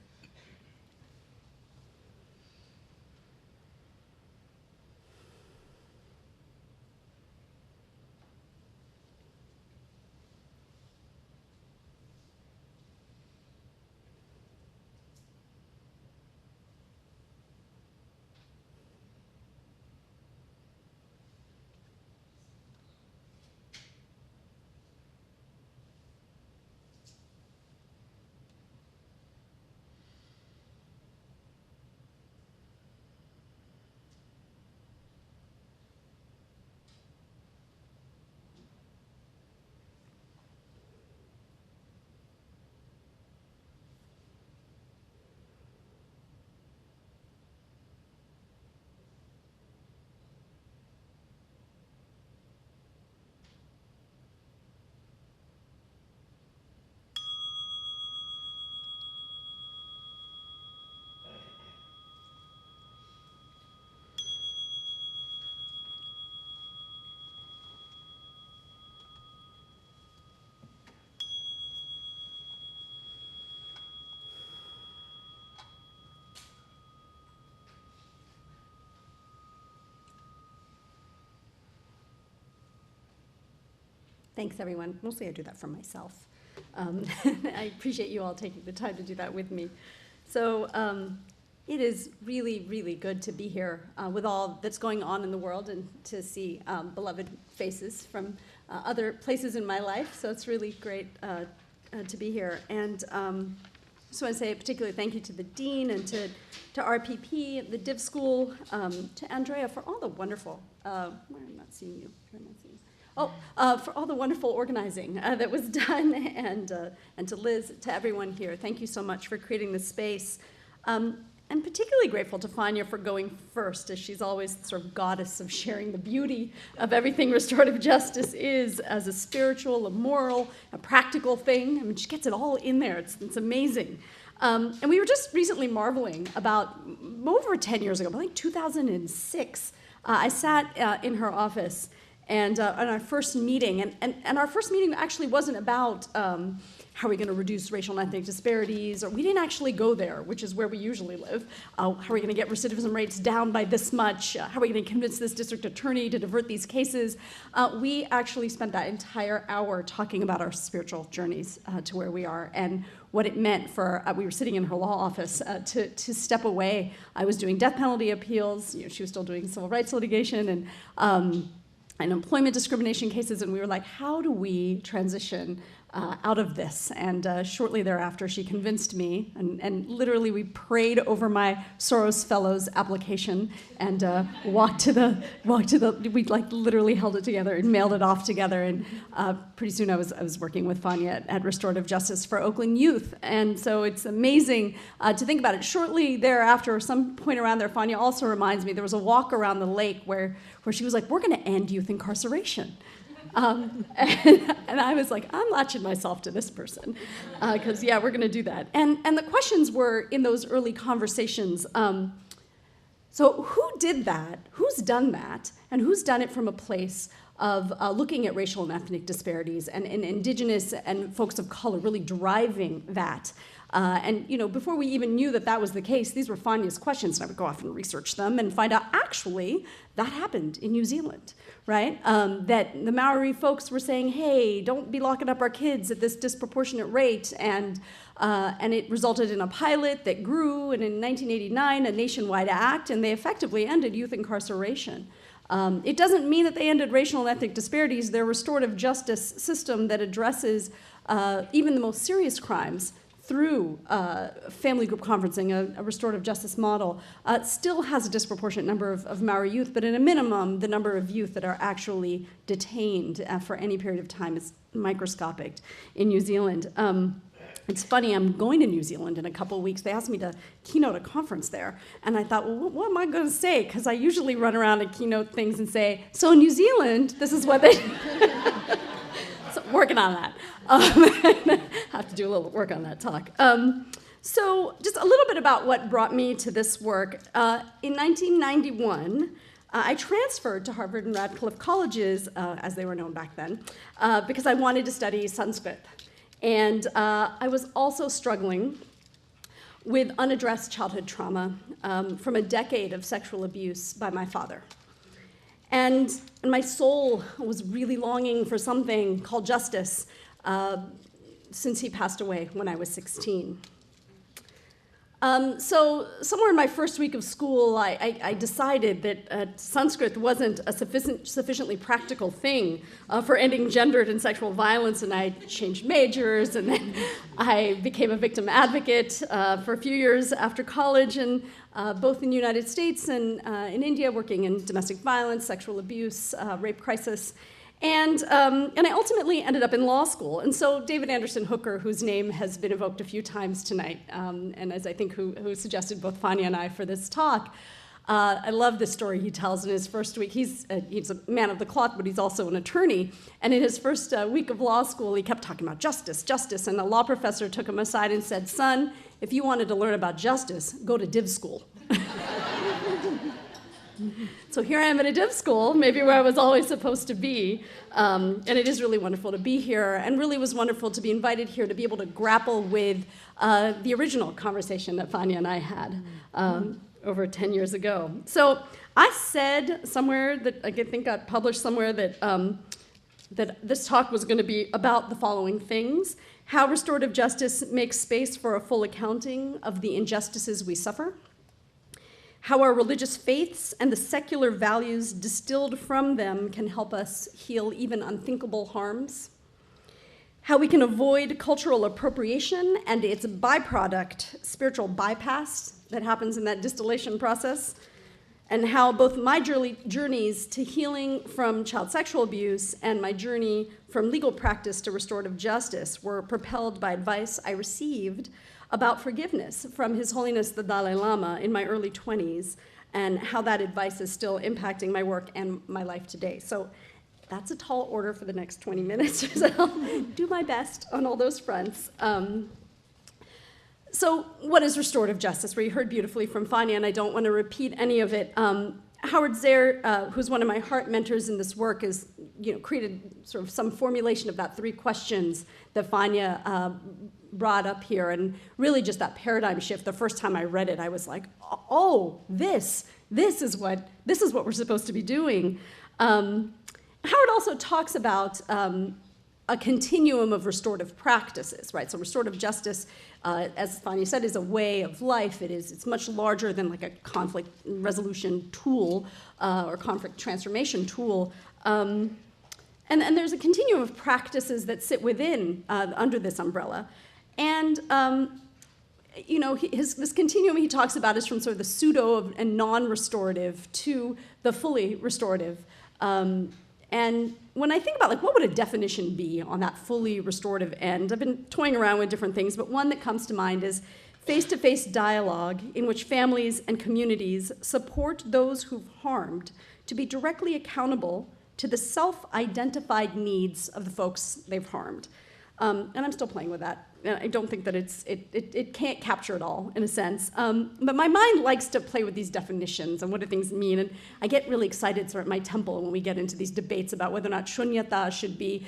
Thanks, everyone. Mostly I do that for myself. I appreciate you all taking the time to do that with me. So it is really, really good to be here with all that's going on in the world and to see beloved faces from other places in my life. So it's really great to be here. And just want to say a particular thank you to the Dean and to RPP, the Div School, to Andrea for all the wonderful, I'm not seeing you. For all the wonderful organizing that was done, and to Liz, to everyone here. Thank you so much for creating this space. I'm particularly grateful to Fania for going first, as she's always sort of goddess of sharing the beauty of everything restorative justice is as a spiritual, a moral, a practical thing. I mean, she gets it all in there. It's amazing. And we were just recently marveling about, over 10 years ago, I think 2006, I sat in her office and on our first meeting, and our first meeting actually wasn't about how are we going to reduce racial and ethnic disparities? Or we didn't actually go there, which is where we usually live. How are we going to get recidivism rates down by this much? How are we going to convince this district attorney to divert these cases? We actually spent that entire hour talking about our spiritual journeys to where we are and what it meant for, we were sitting in her law office, to step away. I was doing death penalty appeals. She was still doing civil rights litigation and employment discrimination cases, and we were like, how do we transition out of this? And shortly thereafter, she convinced me, and literally we prayed over my Soros Fellows application and walked to the, we like literally held it together and mailed it off together. And pretty soon I was working with Fania at Restorative Justice for Oakland Youth. And so it's amazing to think about it. Shortly thereafter, some point around there, Fania also reminds me, there was a walk around the lake where she was like, we're gonna end youth incarceration. And I was like, I'm latching myself to this person, because yeah, we're going to do that. And the questions were in those early conversations. So who did that? Who's done that? And who's done it from a place of looking at racial and ethnic disparities and indigenous and folks of color really driving that? And before we even knew that was the case, these were Fania's questions, and I would go off and research them and find out actually that happened in New Zealand, right? That the Maori folks were saying, hey, don't be locking up our kids at this disproportionate rate, and it resulted in a pilot that grew, and in 1989, a nationwide act, and they effectively ended youth incarceration. It doesn't mean that they ended racial and ethnic disparities. Their restorative justice system that addresses even the most serious crimes through family group conferencing, a restorative justice model, still has a disproportionate number of Maori youth, but at a minimum, the number of youth that are actually detained for any period of time is microscopic in New Zealand. It's funny, I'm going to New Zealand in a couple of weeks. They asked me to keynote a conference there, and I thought, well, what am I going to say? Because I usually run around and keynote things and say, so in New Zealand, this is what they... So working on that. Have to do a little work on that talk. So just a little bit about what brought me to this work. In 1991, I transferred to Harvard and Radcliffe colleges, as they were known back then, because I wanted to study Sanskrit. And I was also struggling with unaddressed childhood trauma from a decade of sexual abuse by my father. And my soul was really longing for something called justice since he passed away when I was 16. So somewhere in my first week of school, I decided that Sanskrit wasn't a sufficiently practical thing for ending gendered and sexual violence, and I changed majors, and then I became a victim advocate for a few years after college, and both in the United States and in India, working in domestic violence, sexual abuse, rape crisis. And I ultimately ended up in law school. And so David Anderson Hooker, whose name has been evoked a few times tonight, and as I think who suggested both Fania and I for this talk, I love this story he tells in his first week. He's a man of the cloth, but he's also an attorney. And in his first week of law school, he kept talking about justice, justice. And the law professor took him aside and said, son, if you wanted to learn about justice, go to div school. So here I am at a div school, maybe where I was always supposed to be, and it is really wonderful to be here, and really was wonderful to be invited here to be able to grapple with the original conversation that Fania and I had over 10 years ago. So I said somewhere that I think got published somewhere that that this talk was going to be about the following things: how restorative justice makes space for a full accounting of the injustices we suffer, how our religious faiths and the secular values distilled from them can help us heal even unthinkable harms, how we can avoid cultural appropriation and its byproduct, spiritual bypass that happens in that distillation process, and how both my journeys to healing from child sexual abuse and my journey from legal practice to restorative justice were propelled by advice I received about forgiveness from His Holiness the Dalai Lama in my early 20s, and how that advice is still impacting my work and my life today. So that's a tall order for the next 20 minutes, so I'll do my best on all those fronts. So what is restorative justice? We heard beautifully from Fania, and I don't want to repeat any of it. Howard Zare, who's one of my heart mentors in this work, has created sort of some formulation of that 3 questions that Fania brought up here, and really just that paradigm shift. The first time I read it, I was like, oh, this is what we're supposed to be doing. Howard also talks about a continuum of restorative practices, right? So restorative justice, as Fania said, is a way of life. It's much larger than like a conflict resolution tool or conflict transformation tool. And there's a continuum of practices that sit within, under this umbrella. And this continuum he talks about is from sort of the pseudo and non-restorative to the fully restorative. And when I think about what would a definition be on that fully restorative end, I've been toying around with different things, but one that comes to mind is face-to-face dialogue in which families and communities support those who've harmed to be directly accountable to the self-identified needs of the folks they've harmed. And I'm still playing with that. I don't think that it can't capture it all, in a sense. But my mind likes to play with these definitions and what do things mean. And I get really excited sort of at my temple when we get into these debates about whether or not shunyata should be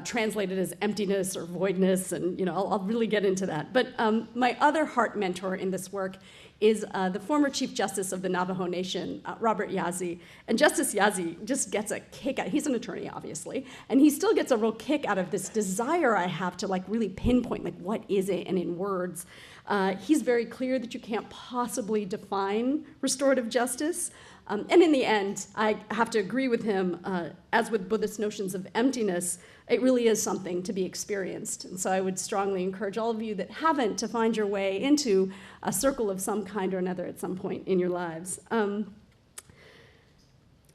translated as emptiness or voidness. And I'll really get into that. But my other heart mentor in this work is the former Chief Justice of the Navajo Nation, Robert Yazzie. And Justice Yazzie just gets a kick out. He's an attorney, obviously, and he still gets a real kick out of this desire I have to really pinpoint, what is it, and in words. He's very clear that you can't possibly define restorative justice. And in the end, I have to agree with him, as with Buddhist notions of emptiness, it really is something to be experienced. And so I would strongly encourage all of you that haven't to find your way into a circle of some kind or another at some point in your lives. So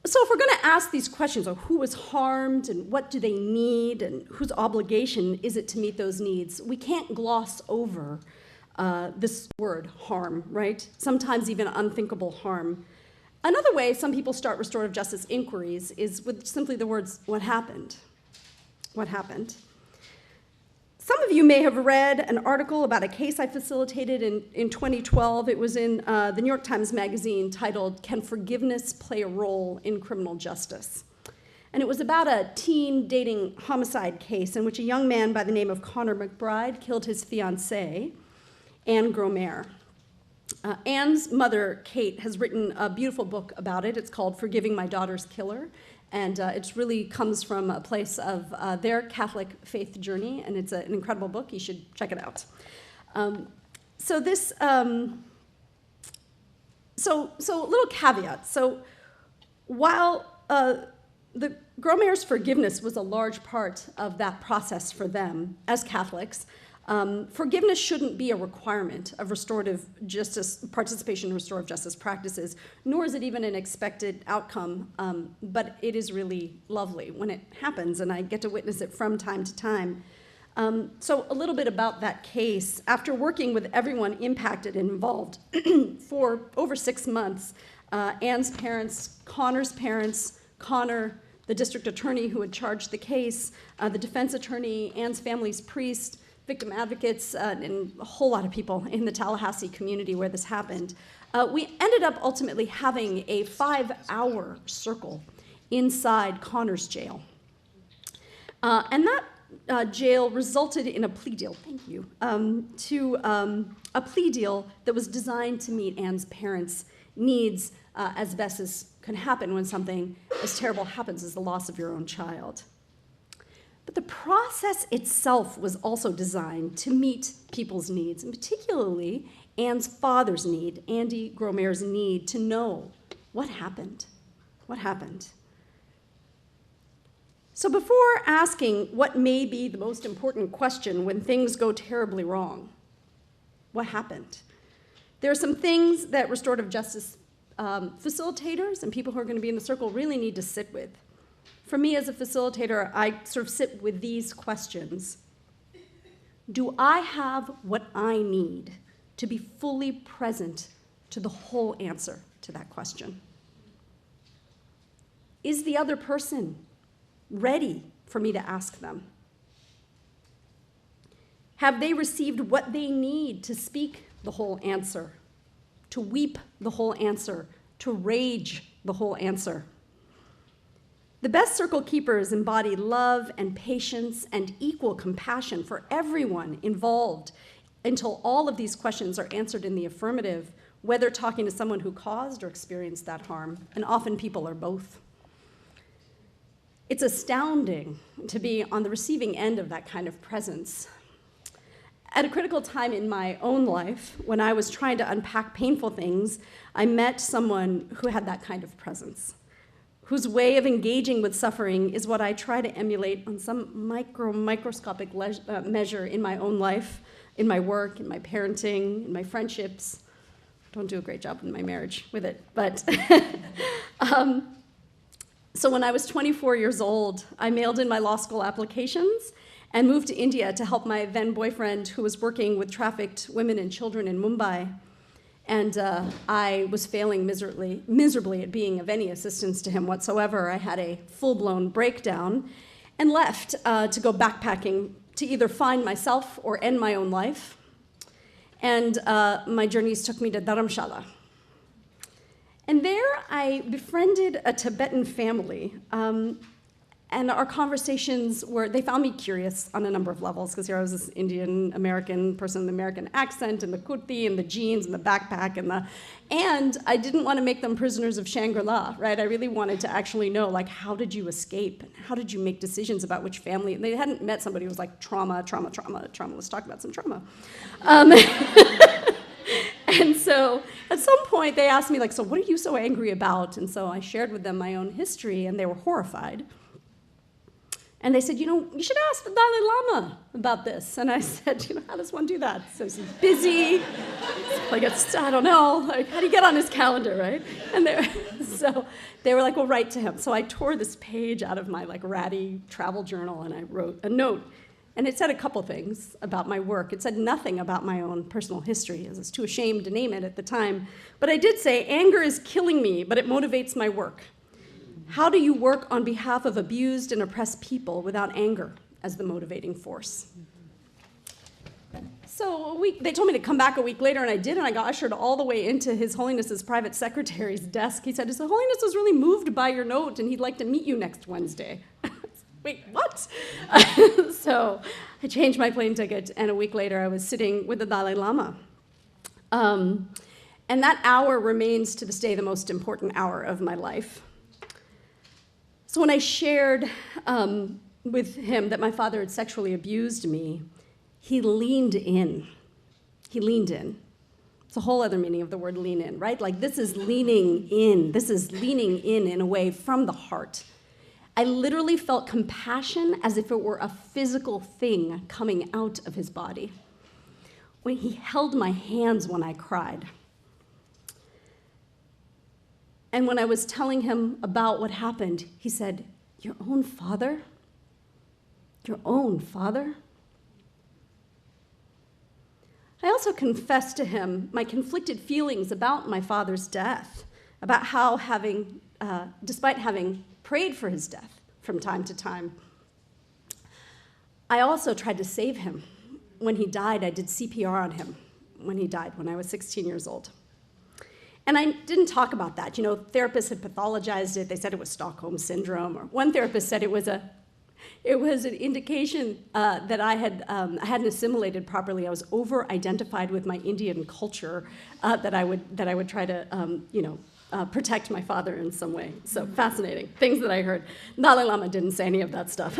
if we're going to ask these questions of who was harmed and what do they need and whose obligation is it to meet those needs, we can't gloss over this word, harm, right? Sometimes even unthinkable harm. Another way some people start restorative justice inquiries is with simply the words, what happened? What happened? Some of you may have read an article about a case I facilitated in 2012. It was in the New York Times Magazine titled, Can Forgiveness Play a Role in Criminal Justice? And it was about a teen dating homicide case in which a young man by the name of Connor McBride killed his fiancée, Anne Gromer. Anne's mother, Kate, has written a beautiful book about it. It's called Forgiving My Daughter's Killer. And it really comes from a place of their Catholic faith journey, and it's an incredible book. You should check it out. So a little caveat. So while the Gromer's forgiveness was a large part of that process for them as Catholics, forgiveness shouldn't be a requirement of restorative justice, participation in restorative justice practices, nor is it even an expected outcome, but it is really lovely when it happens, and I get to witness it from time to time. So a little bit about that case. After working with everyone impacted and involved for over 6 months, Anne's parents, Connor, the district attorney who had charged the case, the defense attorney, Anne's family's priest, victim advocates, and a whole lot of people in the Tallahassee community where this happened. We ended up ultimately having a 5-hour circle inside Connor's jail. And that jail resulted in a plea deal, thank you, to a plea deal that was designed to meet Anne's parents' needs as best as can happen when something as terrible happens as the loss of your own child. But the process itself was also designed to meet people's needs, and particularly Anne's father's need, Andy Gromer's need to know what happened. What happened? So before asking what may be the most important question when things go terribly wrong, what happened? There are some things that restorative justice facilitators and people who are going to be in the circle really need to sit with. For me as a facilitator, I sort of sit with these questions. Do I have what I need to be fully present to the whole answer to that question? Is the other person ready for me to ask them? Have they received what they need to speak the whole answer, to weep the whole answer, to rage the whole answer. The best circle keepers embody love and patience and equal compassion for everyone involved until all of these questions are answered in the affirmative, whether talking to someone who caused or experienced that harm, and often people are both. It's astounding to be on the receiving end of that kind of presence. At a critical time in my own life, when I was trying to unpack painful things, I met someone who had that kind of presence, whose way of engaging with suffering is what I try to emulate on some microscopic measure in my own life, in my work, in my parenting, in my friendships. Don't do a great job in my marriage with it, but so when I was 24 years old, I mailed in my law school applications and moved to India to help my then boyfriend, who was working with trafficked women and children in Mumbai. And I was failing miserably at being of any assistance to him whatsoever. I had a full-blown breakdown and left to go backpacking to either find myself or end my own life. And my journeys took me to Dharamshala. And there I befriended a Tibetan family. And our conversations they found me curious on a number of levels, because here I was this Indian American person with an American accent, and the kurti, and the jeans, and the backpack, and I didn't want to make them prisoners of Shangri-La, right? I really wanted to actually know, like, how did you escape? How did you make decisions about which family? And they hadn't met somebody who was like, trauma. Let's talk about some trauma. And so at some point they asked me, like, so what are you so angry about? And so I shared with them my own history, and they were horrified. And they said, you should ask the Dalai Lama about this. And I said, how does one do that? So he's busy. Like, I don't know. Like, how do you get on his calendar, right? And they were like, well, write to him. So I tore this page out of my, like, ratty travel journal, and I wrote a note. And it said a couple things about my work. It said nothing about my own personal history, as I was too ashamed to name it at the time. But I did say, anger is killing me, but it motivates my work. How do you work on behalf of abused and oppressed people without anger as the motivating force? So they told me to come back a week later, and I did, and I got ushered all the way into His Holiness's private secretary's desk. He said, His Holiness was really moved by your note, and he'd like to meet you next Wednesday. Wait, what? So I changed my plane ticket, and a week later I was sitting with the Dalai Lama. And that hour remains to this day the most important hour of my life. So when I shared with him that my father had sexually abused me, he leaned in. He leaned in. It's a whole other meaning of the word lean in, right? Like, this is leaning in. This is leaning in a way from the heart. I literally felt compassion as if it were a physical thing coming out of his body. When he held my hands when I cried. And when I was telling him about what happened, he said, your own father? Your own father? I also confessed to him my conflicted feelings about my father's death, about how despite having prayed for his death from time to time, I also tried to save him. When he died, I did CPR on him when he died, when I was 16 years old. And I didn't talk about that. Therapists had pathologized it. They said it was Stockholm Syndrome. Or one therapist said it was an indication that I hadn't assimilated properly. I was over-identified with my Indian culture, that I would try to, protect my father in some way. So fascinating things that I heard. Dalai Lama didn't say any of that stuff.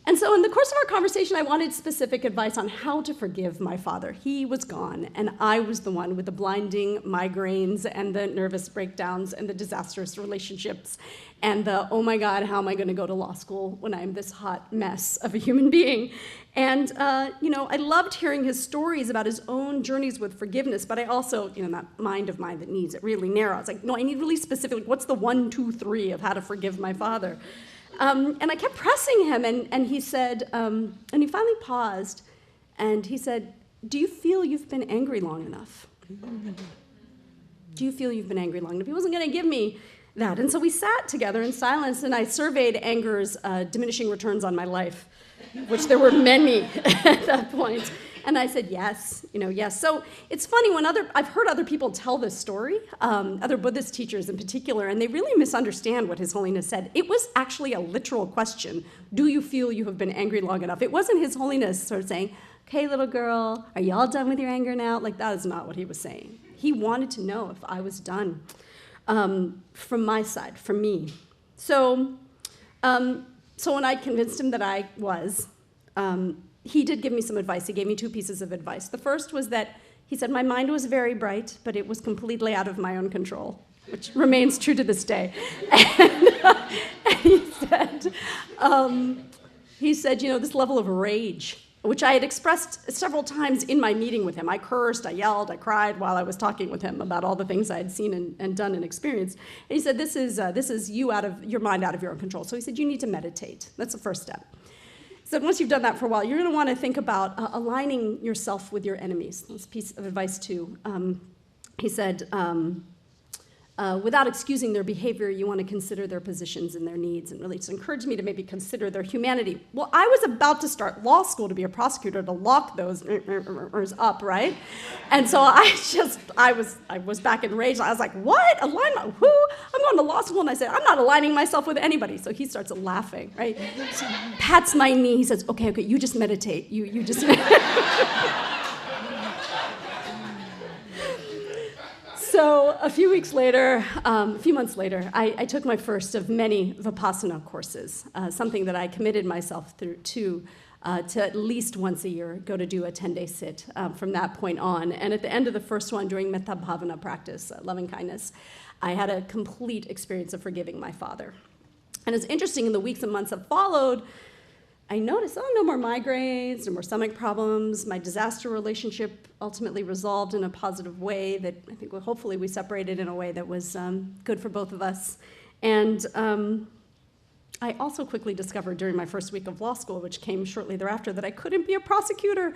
And so in the course of our conversation, I wanted specific advice on how to forgive my father. He was gone, and I was the one with the blinding migraines and the nervous breakdowns and the disastrous relationships and the, oh my God, how am I going to go to law school when I'm this hot mess of a human being? And, I loved hearing his stories about his own journeys with forgiveness, but I also, that mind of mine that needs it really narrow. It's like, no, I need really specific, what's the 1, 2, 3 of how to forgive my father? And I kept pressing him, and he said, and he finally paused, and he said, do you feel you've been angry long enough? Do you feel you've been angry long enough? He wasn't going to give me that. And so we sat together in silence, and I surveyed anger's diminishing returns on my life, which there were many at that point. And I said, yes, yes. So it's funny when I've heard other people tell this story, other Buddhist teachers in particular, and they really misunderstand what His Holiness said. It was actually a literal question. Do you feel you have been angry long enough? It wasn't His Holiness sort of saying, okay, little girl, are you all done with your anger now? Like, that is not what he was saying. He wanted to know if I was done from my side, from me. So when I convinced him that I was, he did give me some advice. He gave me 2 pieces of advice. The first was that he said my mind was very bright, but it was completely out of my own control, which remains true to this day. And he said, this level of rage, which I had expressed several times in my meeting with him. I cursed, I yelled, I cried while I was talking with him about all the things I had seen and done and experienced. And he said, this is you out of your mind, out of your own control. So he said, you need to meditate. That's the first step. He said, once you've done that for a while, you're going to want to think about aligning yourself with your enemies. That's a piece of advice too. He said, without excusing their behavior, you want to consider their positions and their needs, and really just encouraged me to maybe consider their humanity. Well, I was about to start law school to be a prosecutor to lock those up, right? And so I was back in rage. I was like, what? Alignment? Who? I'm going to law school. And I said, I'm not aligning myself with anybody. So he starts laughing, right? Pats my knee. He says, okay, you just meditate. You just So a few months later, I took my first of many Vipassana courses, something that I committed myself to at least once a year, go to do a 10-day sit from that point on. And at the end of the first one, during Metta Bhavana practice, loving kindness, I had a complete experience of forgiving my father. And it's interesting, in the weeks and months that followed, I noticed, no more migraines, no more stomach problems. My disaster relationship ultimately resolved in a positive way that I think hopefully we separated in a way that was good for both of us. And I also quickly discovered during my first week of law school, which came shortly thereafter, that I couldn't be a prosecutor.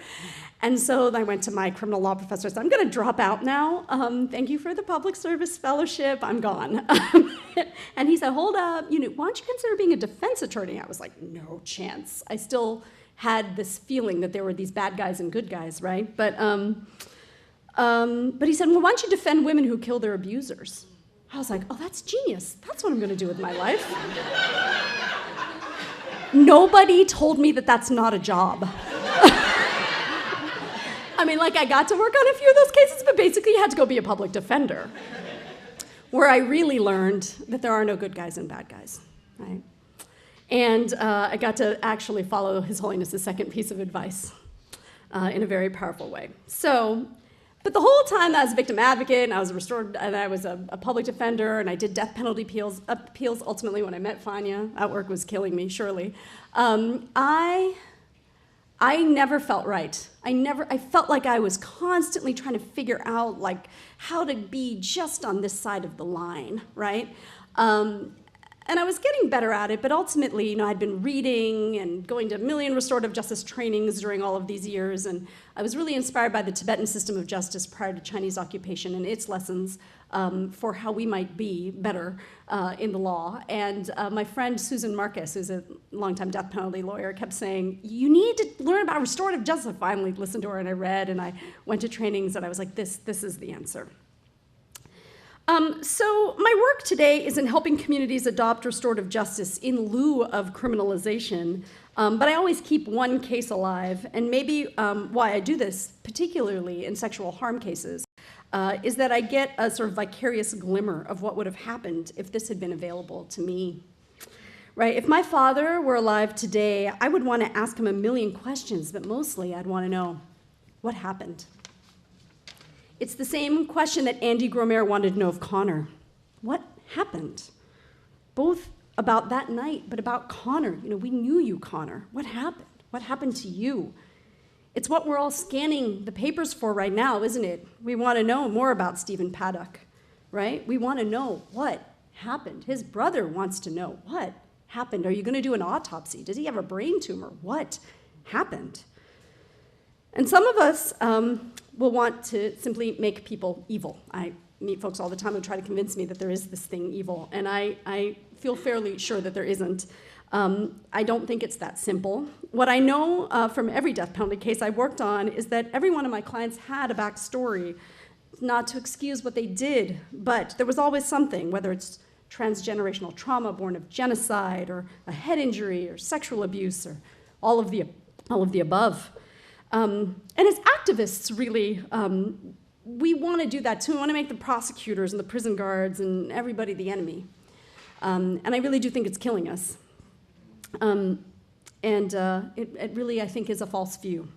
And so I went to my criminal law professor and said, I'm going to drop out now. Thank you for the public service fellowship. I'm gone. And he said, hold up. Why don't you consider being a defense attorney? I was like, no chance. I still had this feeling that there were these bad guys and good guys, right? But he said, well, why don't you defend women who kill their abusers? I was like, oh, that's genius. That's what I'm going to do with my life. Nobody told me that that's not a job. I got to work on a few of those cases, but basically you had to go be a public defender, where I really learned that there are no good guys and bad guys, right? And I got to actually follow His Holiness's second piece of advice in a very powerful way. But the whole time I was a victim advocate, and I was a public defender, and I did death penalty appeals ultimately when I met Fania. That work was killing me, surely. I never felt right. I felt like I was constantly trying to figure out how to be just on this side of the line, right? And I was getting better at it, but ultimately, I'd been reading and going to a million restorative justice trainings during all of these years, and I was really inspired by the Tibetan system of justice prior to Chinese occupation and its lessons for how we might be better in the law. And my friend Susan Marcus, who's a longtime death penalty lawyer, kept saying, you need to learn about restorative justice. I finally listened to her, and I read, and I went to trainings, and I was like, this is the answer. So my work today is in helping communities adopt restorative justice in lieu of criminalization, but I always keep one case alive, and maybe why I do this, particularly in sexual harm cases, is that I get a sort of vicarious glimmer of what would have happened if this had been available to me. Right? If my father were alive today, I would want to ask him a million questions, but mostly I'd want to know what happened. It's the same question that Andy Gromer wanted to know of Connor. What happened? Both about that night, but about Connor. We knew you, Connor. What happened? What happened to you? It's what we're all scanning the papers for right now, isn't it? We want to know more about Stephen Paddock, right? We want to know what happened. His brother wants to know what happened. Are you going to do an autopsy? Does he have a brain tumor? What happened? And some of us will want to simply make people evil. I meet folks all the time who try to convince me that there is this thing evil, and I feel fairly sure that there isn't. I don't think it's that simple. What I know from every death penalty case I worked on is that every one of my clients had a backstory, not to excuse what they did, but there was always something, whether it's transgenerational trauma born of genocide or a head injury or sexual abuse or all of the above. And as activists, really, we want to do that too. We want to make the prosecutors and the prison guards and everybody the enemy. And I really do think it's killing us. It really, I think, is a false view.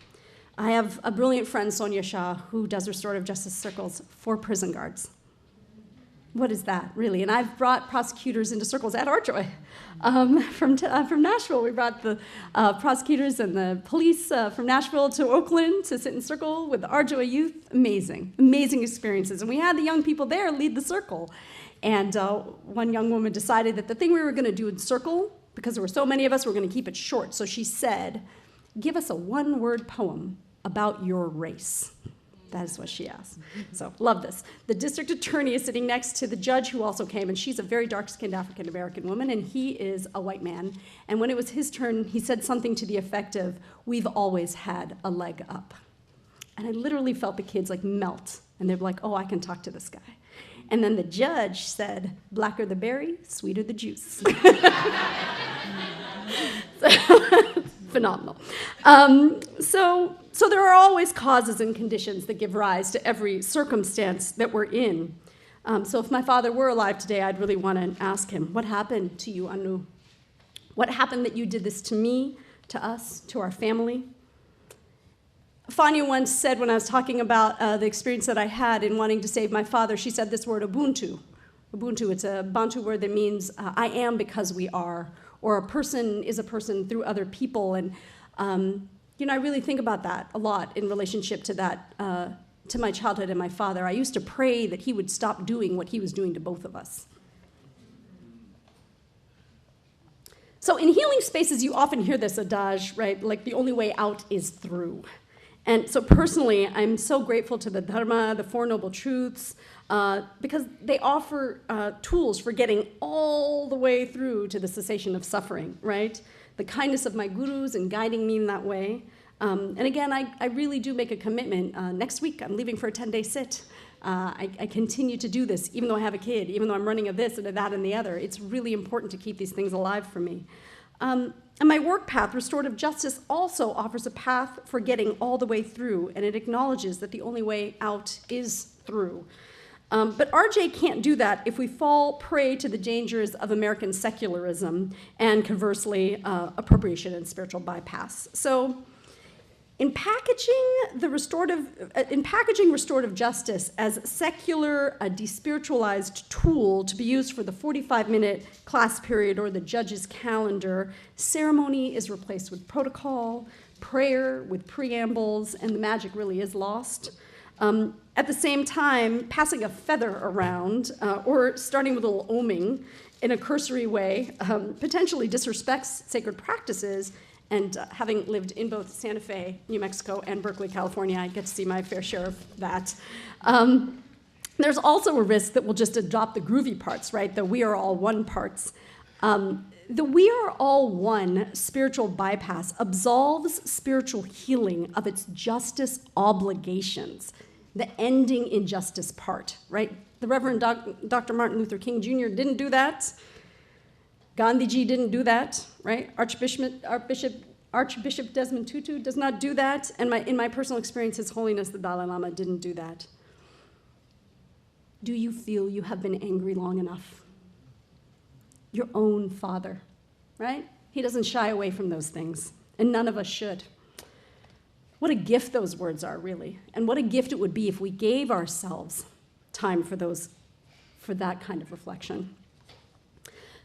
I have a brilliant friend, Sonia Shah, who does restorative justice circles for prison guards. What is that, really? And I've brought prosecutors into circles at RJOY. From Nashville, we brought the prosecutors and the police from Nashville to Oakland to sit in circle with the RJOY Youth. Amazing, amazing experiences. And we had the young people there lead the circle. And one young woman decided that the thing we were going to do in circle, because there were so many of us, we were going to keep it short. So she said, give us a one-word poem about your race. That is what she asked. So, love this. The district attorney is sitting next to the judge who also came, and she's a very dark-skinned African-American woman, and he is a white man. And when it was his turn, he said something to the effect of, we've always had a leg up. And I literally felt the kids like melt, and they're like, oh, I can talk to this guy. And then the judge said, blacker the berry, sweeter the juice. Phenomenal. So there are always causes and conditions that give rise to every circumstance that we're in. So if my father were alive today, I'd really want to ask him, what happened to you, Anu? What happened that you did this to me, to us, to our family? Fania once said when I was talking about the experience that I had in wanting to save my father, she said this word, Ubuntu. Ubuntu, it's a Bantu word that means I am because we are, or a person is a person through other people. And I really think about that a lot in relationship to that, to my childhood and my father. I used to pray that he would stop doing what he was doing to both of us. So in healing spaces, you often hear this adage, right? Like the only way out is through. And so personally, I'm so grateful to the Dharma, the Four Noble Truths, because they offer tools for getting all the way through to the cessation of suffering, right? The kindness of my gurus and guiding me in that way. And again, I really do make a commitment. Next week, I'm leaving for a 10-day sit. I continue to do this, even though I have a kid, even though I'm running a this and a that and the other. It's really important to keep these things alive for me. And my work path, Restorative Justice, also offers a path for getting all the way through, and it acknowledges that the only way out is through. But RJ can't do that if we fall prey to the dangers of American secularism and, conversely, appropriation and spiritual bypass. So in packaging restorative justice as a secular, despiritualized tool to be used for the 45-minute class period or the judge's calendar, ceremony is replaced with protocol, prayer with preambles, and the magic really is lost. At the same time, passing a feather around or starting with a little oming in a cursory way potentially disrespects sacred practices. And having lived in both Santa Fe, New Mexico, and Berkeley, California, I get to see my fair share of that. There's also a risk that we'll just adopt the groovy parts, right? The we are all one parts. The we are all one spiritual bypass absolves spiritual healing of its justice obligations, the ending injustice part, right? The Reverend Dr. Martin Luther King Jr. didn't do that. Gandhiji didn't do that, right? Archbishop Desmond Tutu does not do that. And in my personal experience, His Holiness the Dalai Lama didn't do that. Do you feel you have been angry long enough? Your own father, right? He doesn't shy away from those things, and none of us should. What a gift those words are, really. And what a gift it would be if we gave ourselves time for that kind of reflection.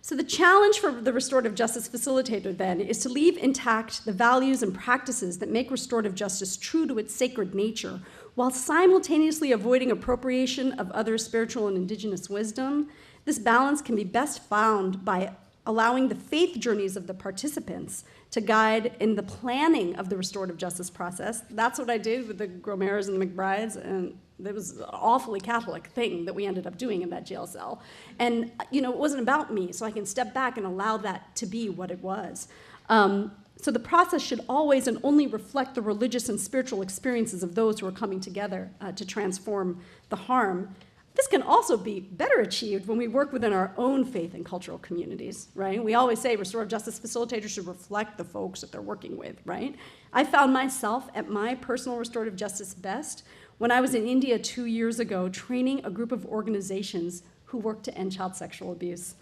So the challenge for the restorative justice facilitator, then, is to leave intact the values and practices that make restorative justice true to its sacred nature, while simultaneously avoiding appropriation of other spiritual and indigenous wisdom. This balance can be best found by allowing the faith journeys of the participants to guide in the planning of the restorative justice process. That's what I did with the Gromeras and the McBrides, and That was an awfully Catholic thing that we ended up doing in that jail cell. And, it wasn't about me, so I can step back and allow that to be what it was. So the process should always and only reflect the religious and spiritual experiences of those who are coming together to transform the harm. This can also be better achieved when we work within our own faith and cultural communities, right? We always say restorative justice facilitators should reflect the folks that they're working with, right? I found myself at my personal restorative justice best when I was in India 2 years ago training a group of organizations who work to end child sexual abuse.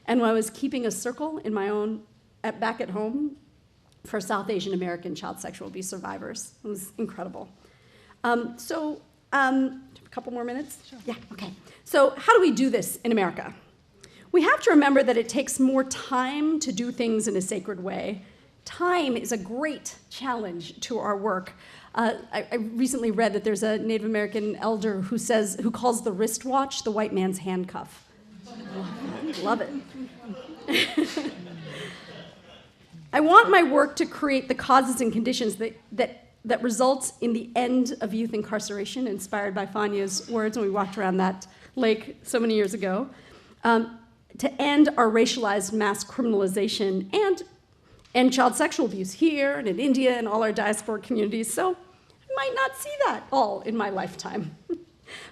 And when I was keeping a circle in my own, back at home for South Asian American child sexual abuse survivors. It was incredible. A couple more minutes? Sure. Yeah, okay. So how do we do this in America? We have to remember that it takes more time to do things in a sacred way. Time is a great challenge to our work. I recently read that there's a Native American elder who calls the wristwatch the white man's handcuff. Love it. I want my work to create the causes and conditions that results in the end of youth incarceration, inspired by Fania's words when we walked around that lake so many years ago, to end our racialized mass criminalization and end child sexual abuse here and in India and all our diaspora communities. So I might not see that all in my lifetime.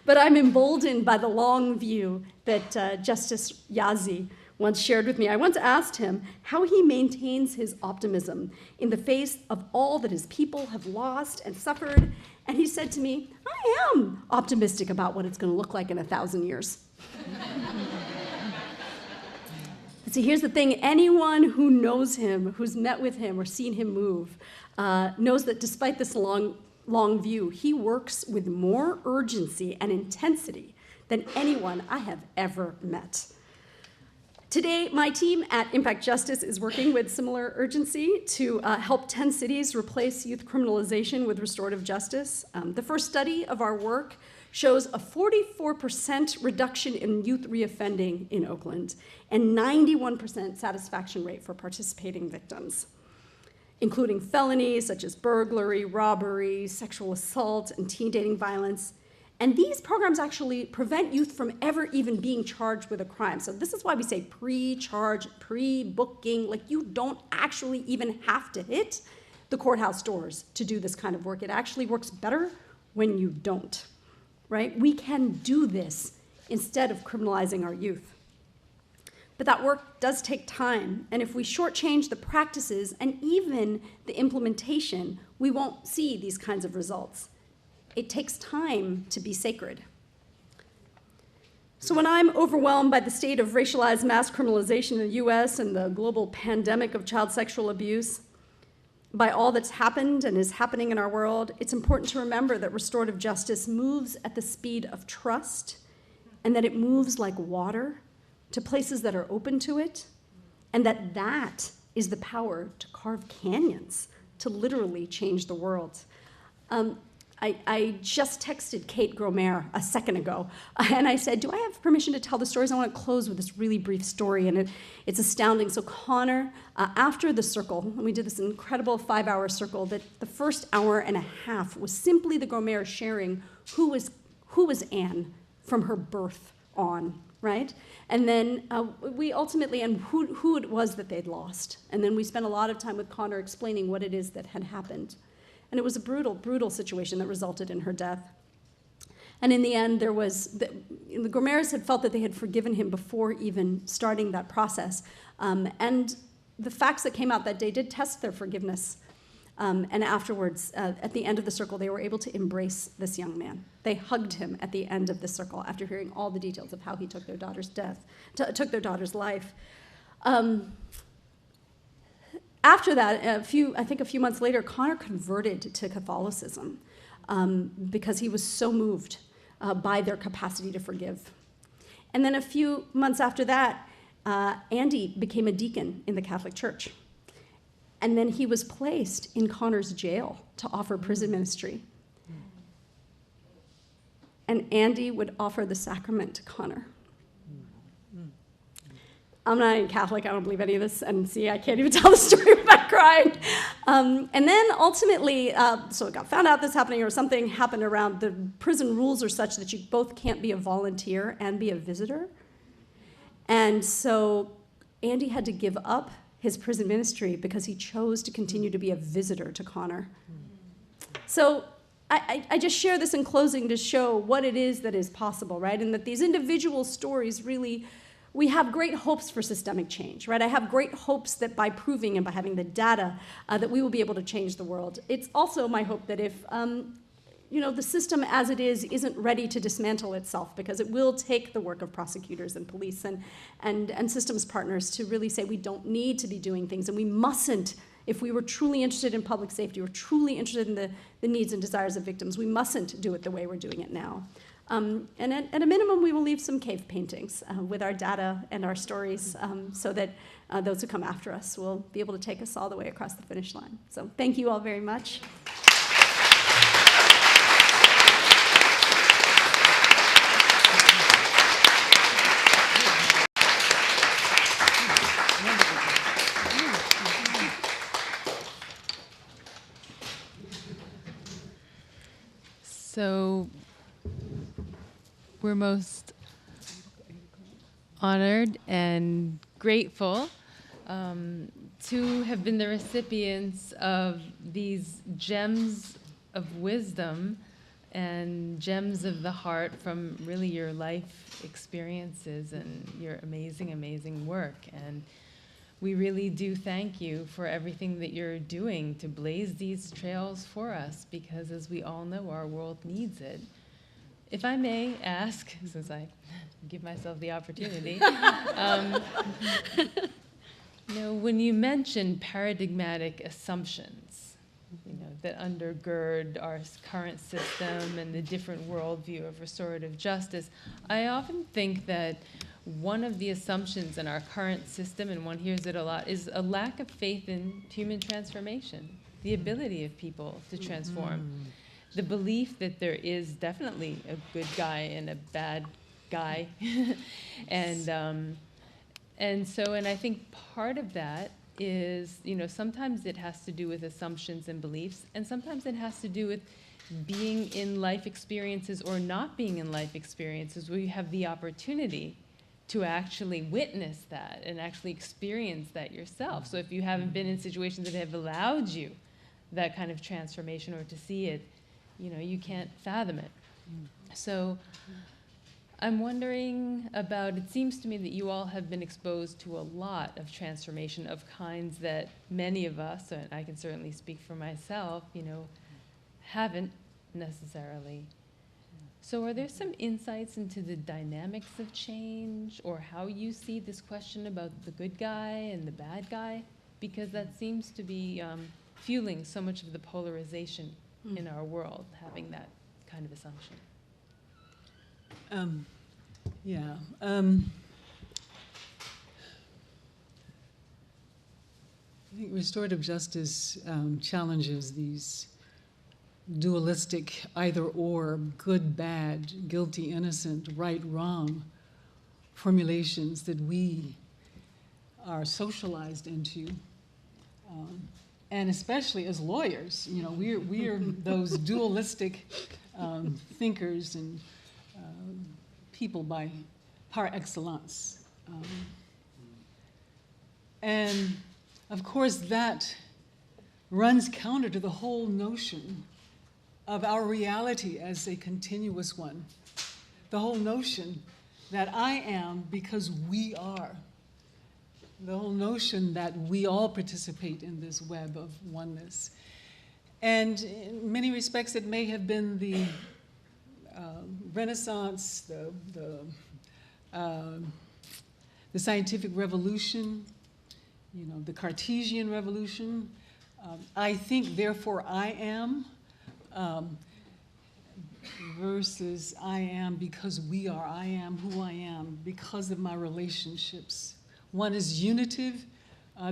But I'm emboldened by the long view that Justice Yazzie once shared with me. I once asked him how he maintains his optimism in the face of all that his people have lost and suffered, and he said to me, I am optimistic about what it's going to look like in 1,000 years. See, here's the thing. Anyone who knows him, who's met with him or seen him move, knows that despite this long view, he works with more urgency and intensity than anyone I have ever met. Today, my team at Impact Justice is working with similar urgency to help 10 cities replace youth criminalization with restorative justice. The first study of our work shows a 44% reduction in youth reoffending in Oakland and 91% satisfaction rate for participating victims, including felonies such as burglary, robbery, sexual assault, and teen dating violence. And these programs actually prevent youth from ever even being charged with a crime. So this is why we say pre-charge, pre-booking, like you don't actually even have to hit the courthouse doors to do this kind of work. It actually works better when you don't, right? We can do this instead of criminalizing our youth. But that work does take time, and if we shortchange the practices and even the implementation, we won't see these kinds of results. It takes time to be sacred. So when I'm overwhelmed by the state of racialized mass criminalization in the US and the global pandemic of child sexual abuse, by all that's happened and is happening in our world, it's important to remember that restorative justice moves at the speed of trust and that it moves like water to places that are open to it, and that is the power to carve canyons, to literally change the world. I just texted Kate Gromer a second ago, and I said, do I have permission to tell the stories? I want to close with this really brief story, and it's astounding. So Connor, after the circle, and we did this incredible 5-hour circle, that the first hour and a half was simply the Gromer sharing who was Anne from her birth on, right? And then we ultimately, and who it was that they'd lost. And then we spent a lot of time with Connor explaining what it is that had happened. And it was a brutal, brutal situation that resulted in her death. And in the end, the Gromers had felt that they had forgiven him before even starting that process. And the facts that came out that day did test their forgiveness. And afterwards, at the end of the circle, they were able to embrace this young man. They hugged him at the end of the circle after hearing all the details of how he took their daughter's took their daughter's life. After that, a few months later, Connor converted to Catholicism because he was so moved by their capacity to forgive. And then a few months after that, Andy became a deacon in the Catholic Church. And then he was placed in Connor's jail to offer prison ministry. And Andy would offer the sacrament to Connor. I'm not even Catholic, I don't believe any of this, and see, I can't even tell the story without crying. And then ultimately, so it got found out this happening, or something happened around the prison rules are such that you both can't be a volunteer and be a visitor. And so Andy had to give up his prison ministry because he chose to continue to be a visitor to Connor. So I just share this in closing to show what it is that is possible, right? And that these individual stories really, we have great hopes for systemic change, right? I have great hopes that by proving and by having the data that we will be able to change the world. It's also my hope that if the system as it is isn't ready to dismantle itself, because it will take the work of prosecutors and police and systems partners to really say we don't need to be doing things, and we mustn't. If we were truly interested in public safety, we're truly interested in the needs and desires of victims, we mustn't do it the way we're doing it now. And at a minimum, we will leave some cave paintings with our data and our stories so that those who come after us will be able to take us all the way across the finish line. So thank you all very much. So we're most honored and grateful to have been the recipients of these gems of wisdom and gems of the heart from really your life experiences and your amazing, amazing work. And we really do thank you for everything that you're doing to blaze these trails for us, because as we all know, our world needs it. If I may ask, since I give myself the opportunity, when you mention paradigmatic assumptions, that undergird our current system and the different worldview of restorative justice, I often think that one of the assumptions in our current system, and one hears it a lot, is a lack of faith in human transformation, the ability of people to transform. The belief that there is definitely a good guy and a bad guy. And I think part of that is, sometimes it has to do with assumptions and beliefs, and sometimes it has to do with being in life experiences or not being in life experiences where you have the opportunity to actually witness that and actually experience that yourself. So if you haven't been in situations that have allowed you that kind of transformation or to see it, you can't fathom it. So I'm wondering about, it seems to me that you all have been exposed to a lot of transformation of kinds that many of us, and I can certainly speak for myself, haven't necessarily. So are there some insights into the dynamics of change, or how you see this question about the good guy and the bad guy? Because that seems to be fueling so much of the polarization in our world, having that kind of assumption. I think restorative justice challenges these dualistic either-or, good, bad, guilty, innocent, right, wrong formulations that we are socialized into. And especially as lawyers, we're those dualistic thinkers and people by par excellence. And of course that runs counter to the whole notion of our reality as a continuous one. The whole notion that I am because we are. The whole notion that we all participate in this web of oneness. And in many respects, it may have been the Renaissance, the scientific revolution, the Cartesian revolution. I think, therefore I am, versus I am because we are. I am who I am because of my relationships. One is unitive,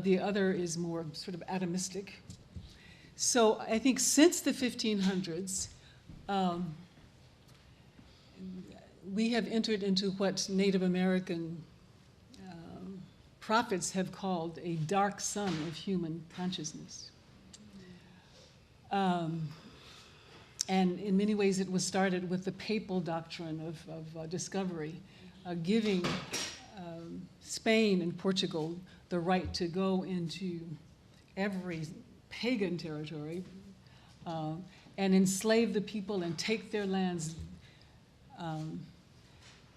the other is more sort of atomistic. So I think since the 1500s, we have entered into what Native American prophets have called a dark sun of human consciousness. And in many ways, it was started with the papal doctrine of discovery, giving Spain and Portugal the right to go into every pagan territory and enslave the people and take their lands.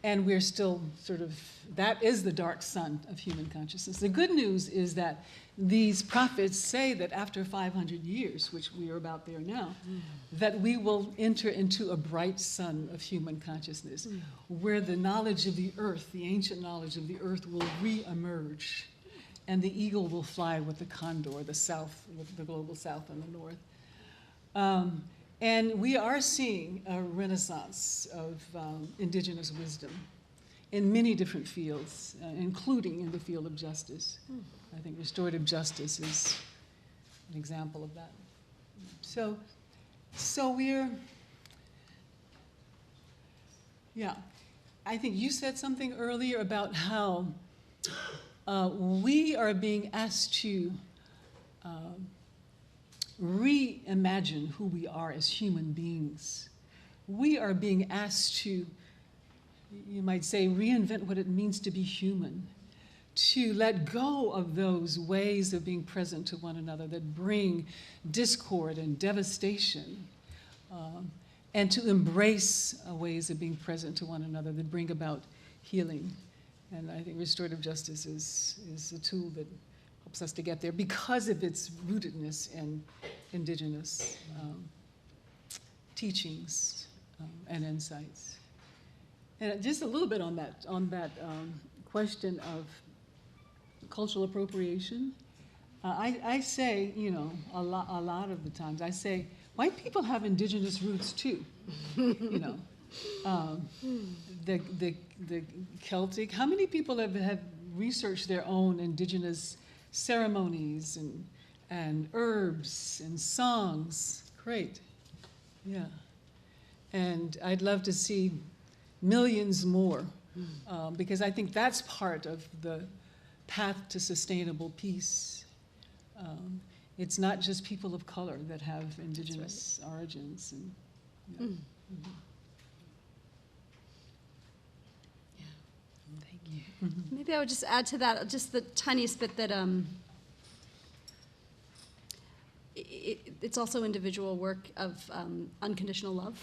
And we're still sort of, that is the dark sun of human consciousness. The good news is that these prophets say that after 500 years, which we are about there now, that we will enter into a bright sun of human consciousness, where the knowledge of the earth, the ancient knowledge of the earth, will re-emerge, and the eagle will fly with the condor, the south, with the global south and the north. And we are seeing a renaissance of indigenous wisdom in many different fields, including in the field of justice. I think restorative justice is an example of that. So we're, yeah. I think you said something earlier about how we are being asked to reimagine who we are as human beings. We are being asked to, you might say, reinvent what it means to be human, to let go of those ways of being present to one another that bring discord and devastation, and to embrace ways of being present to one another that bring about healing. And I think restorative justice is a tool that helps us to get there because of its rootedness in indigenous teachings and insights. And just a little bit on that question of cultural appropriation. I say, you know, a lot of the times, I say, white people have indigenous roots too, you know. The Celtic, how many people have researched their own indigenous ceremonies and herbs and songs? Great, yeah. And I'd love to see millions more, because I think that's part of the path to sustainable peace. It's not just people of color that have indigenous origins. And, yeah. Thank you. Maybe I would just add to that just the tiniest bit that it's also individual work of unconditional love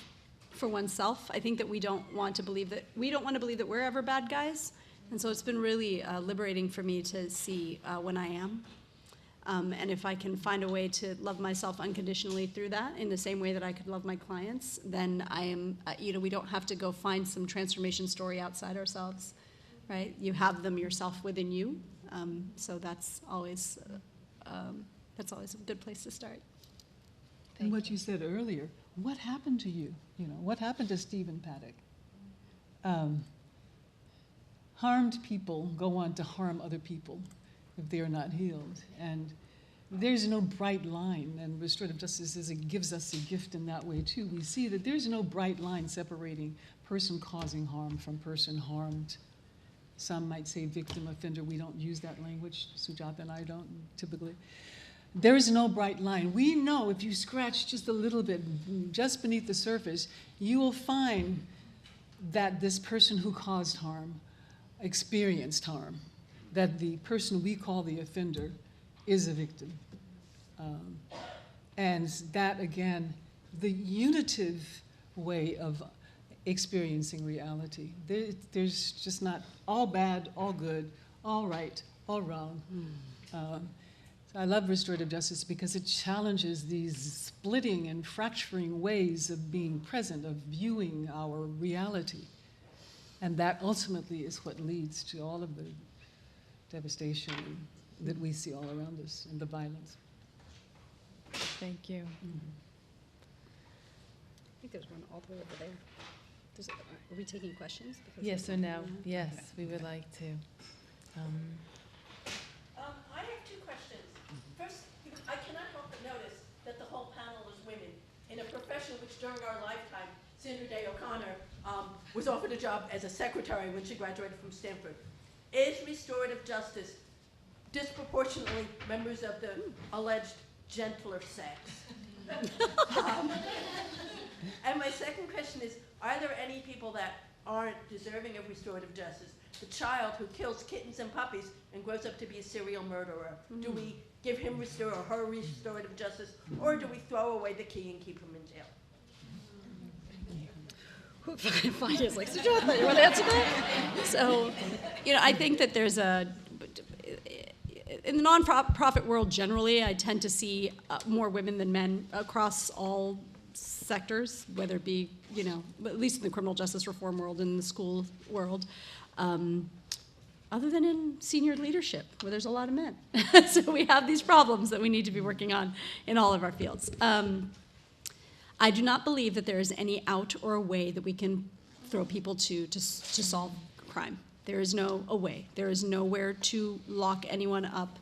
for oneself. I think that we don't want to believe that we're ever bad guys, and so it's been really liberating for me to see when I am, and if I can find a way to love myself unconditionally through that, in the same way that I could love my clients, then I am. We don't have to go find some transformation story outside ourselves, right? You have them yourself within you, so that's always a good place to start. And what you said earlier, what happened to you? You know, what happened to Stephen Paddock? Harmed people go on to harm other people if they are not healed. And there's no bright line, and restorative justice gives us a gift in that way too. We see that there's no bright line separating person causing harm from person harmed. Some might say victim, offender. We don't use that language. Sujatha and I don't typically. There is no bright line. We know if you scratch just a little bit, just beneath the surface, you will find that this person who caused harm experienced harm, that the person we call the offender is a victim. And that, again, the unitive way of experiencing reality. There's just not all bad, all good, all right, all wrong. I love restorative justice because it challenges these splitting and fracturing ways of being present, of viewing our reality. And that ultimately is what leads to all of the devastation that we see all around us and the violence. Thank you. I think there's one all the way over there. Are we taking questions? Yes, so now, yes, we would like to. I have two questions. First, I cannot help but notice that the whole panel is women in a profession which during our lifetime, Sandra Day O'Connor was offered a job as a secretary when she graduated from Stanford. Is restorative justice disproportionately members of the alleged gentler sex. And my second question is, are there any people that aren't deserving of restorative justice? The child who kills kittens and puppies and grows up to be a serial murderer. Do we give him her restorative justice, or do we throw away the key and keep him in jail? Fania's like, sujatha, you want to answer that? So, I think that there's in the nonprofit world generally, I tend to see more women than men across all sectors, whether it be, at least in the criminal justice reform world and the school world, other than in senior leadership, where there's a lot of men. So we have these problems that we need to be working on in all of our fields. I do not believe that there is any out or a way that we can throw people to solve crime. There is no a way. There is nowhere to lock anyone up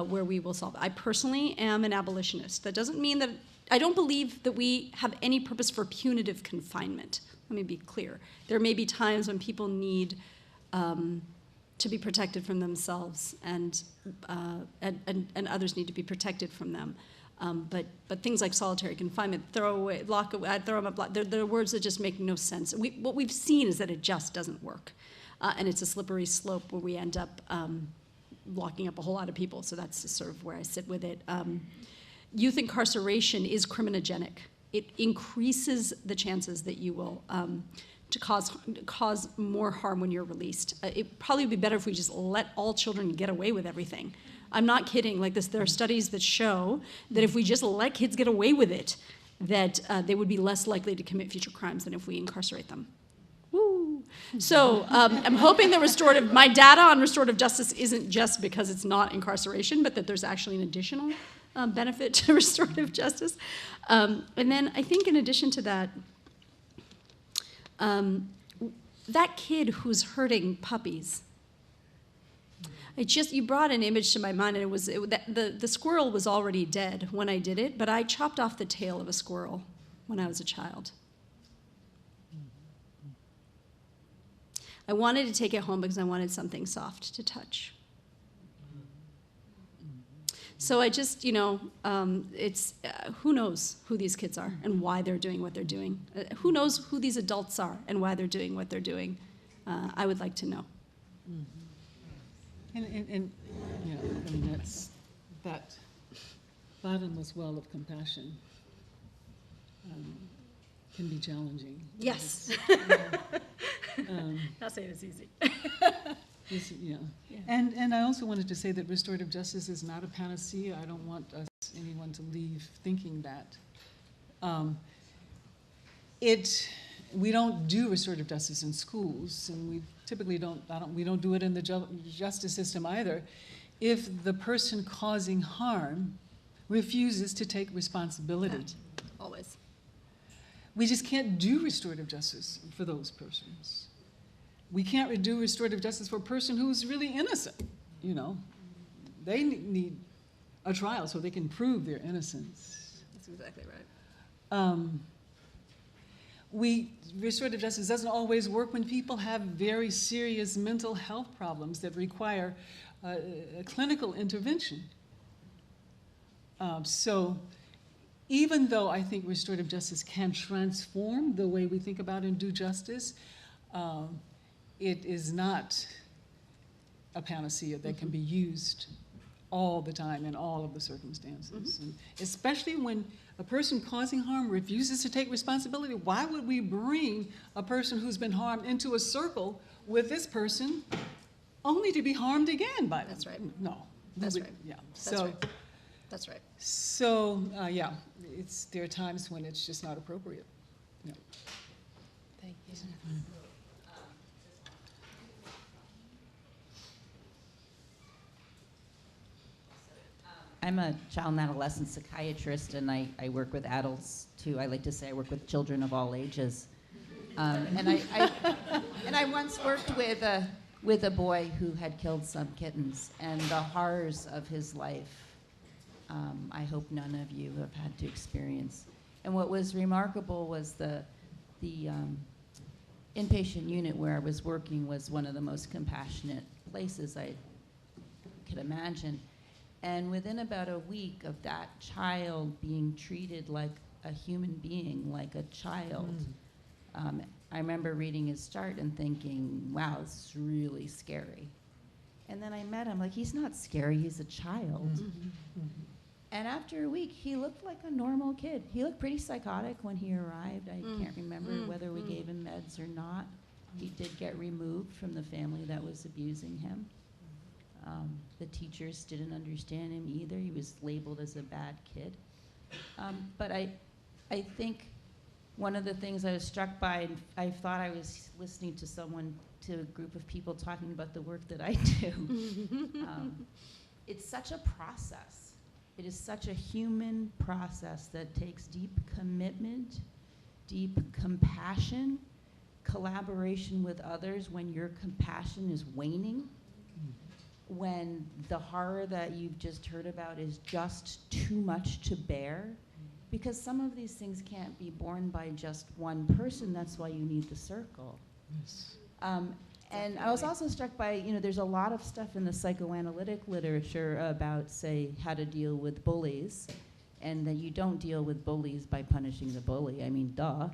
where we will solve it. I personally am an abolitionist. That doesn't mean that I don't believe that we have any purpose for punitive confinement. Let me be clear. There may be times when people need to be protected from themselves, and others need to be protected from them. But things like solitary confinement, throw away, lock away, throw them up, they're words that just make no sense. What we've seen is that it just doesn't work. And it's a slippery slope where we end up locking up a whole lot of people. So that's sort of where I sit with it. Youth incarceration is criminogenic. It increases the chances that you will to cause more harm when you're released. It'd probably be better if we just let all children get away with everything. I'm not kidding. Like this, there are studies that show that if we just let kids get away with it, that they would be less likely to commit future crimes than if we incarcerate them. Woo! So I'm hoping that my data on restorative justice isn't just because it's not incarceration, but that there's actually an additional benefit to restorative justice. And then I think in addition to that, that kid who's hurting puppies, you brought an image to my mind, and the squirrel was already dead when I did it, but I chopped off the tail of a squirrel when I was a child. I wanted to take it home because I wanted something soft to touch. So I just, it's who knows who these kids are and why they're doing what they're doing. Who knows who these adults are and why they're doing what they're doing. I would like to know. And I mean, that's that bottomless well of compassion can be challenging. Yes. Not saying it's easy. Yeah. And I also wanted to say that restorative justice is not a panacea. I don't want anyone to leave thinking that. We don't do restorative justice in schools, and we typically we don't do it in the justice system either, if the person causing harm refuses to take responsibility. Always. We just can't do restorative justice for those persons. We can't do restorative justice for a person who's really innocent, They need a trial so they can prove their innocence. That's exactly right. Restorative justice doesn't always work when people have very serious mental health problems that require a clinical intervention. So even though I think restorative justice can transform the way we think about and do justice, it is not a panacea that can be used all the time in all of the circumstances. And especially when a person causing harm refuses to take responsibility. Why would we bring a person who's been harmed into a circle with this person only to be harmed again by them? That's right. No. That's right. Yeah. That's right. That's right. So, there are times when it's just not appropriate. Yeah. Thank you. I'm a child and adolescent psychiatrist, and I work with adults too. I like to say I work with children of all ages. And I once worked with a boy who had killed some kittens, and the horrors of his life, I hope none of you have had to experience. And what was remarkable was the inpatient unit where I was working was one of the most compassionate places I'd could imagine. And within about a week of that child being treated like a human being, like a child, I remember reading his chart and thinking, wow, this is really scary. And then I met him, like, he's not scary, he's a child. And after a week, he looked like a normal kid. He looked pretty psychotic when he arrived. I can't remember whether we gave him meds or not. He did get removed from the family that was abusing him. The teachers didn't understand him either. He was labeled as a bad kid. But I think one of the things I was struck by, and I thought I was listening to a group of people talking about the work that I do. It's such a process. It is such a human process that takes deep commitment, deep compassion, collaboration with others when your compassion is waning, when the horror that you've just heard about is just too much to bear, because some of these things can't be borne by just one person. That's why you need the circle. Yes. And I was also struck by, there's a lot of stuff in the psychoanalytic literature about, say, how to deal with bullies, and that you don't deal with bullies by punishing the bully. I mean, duh.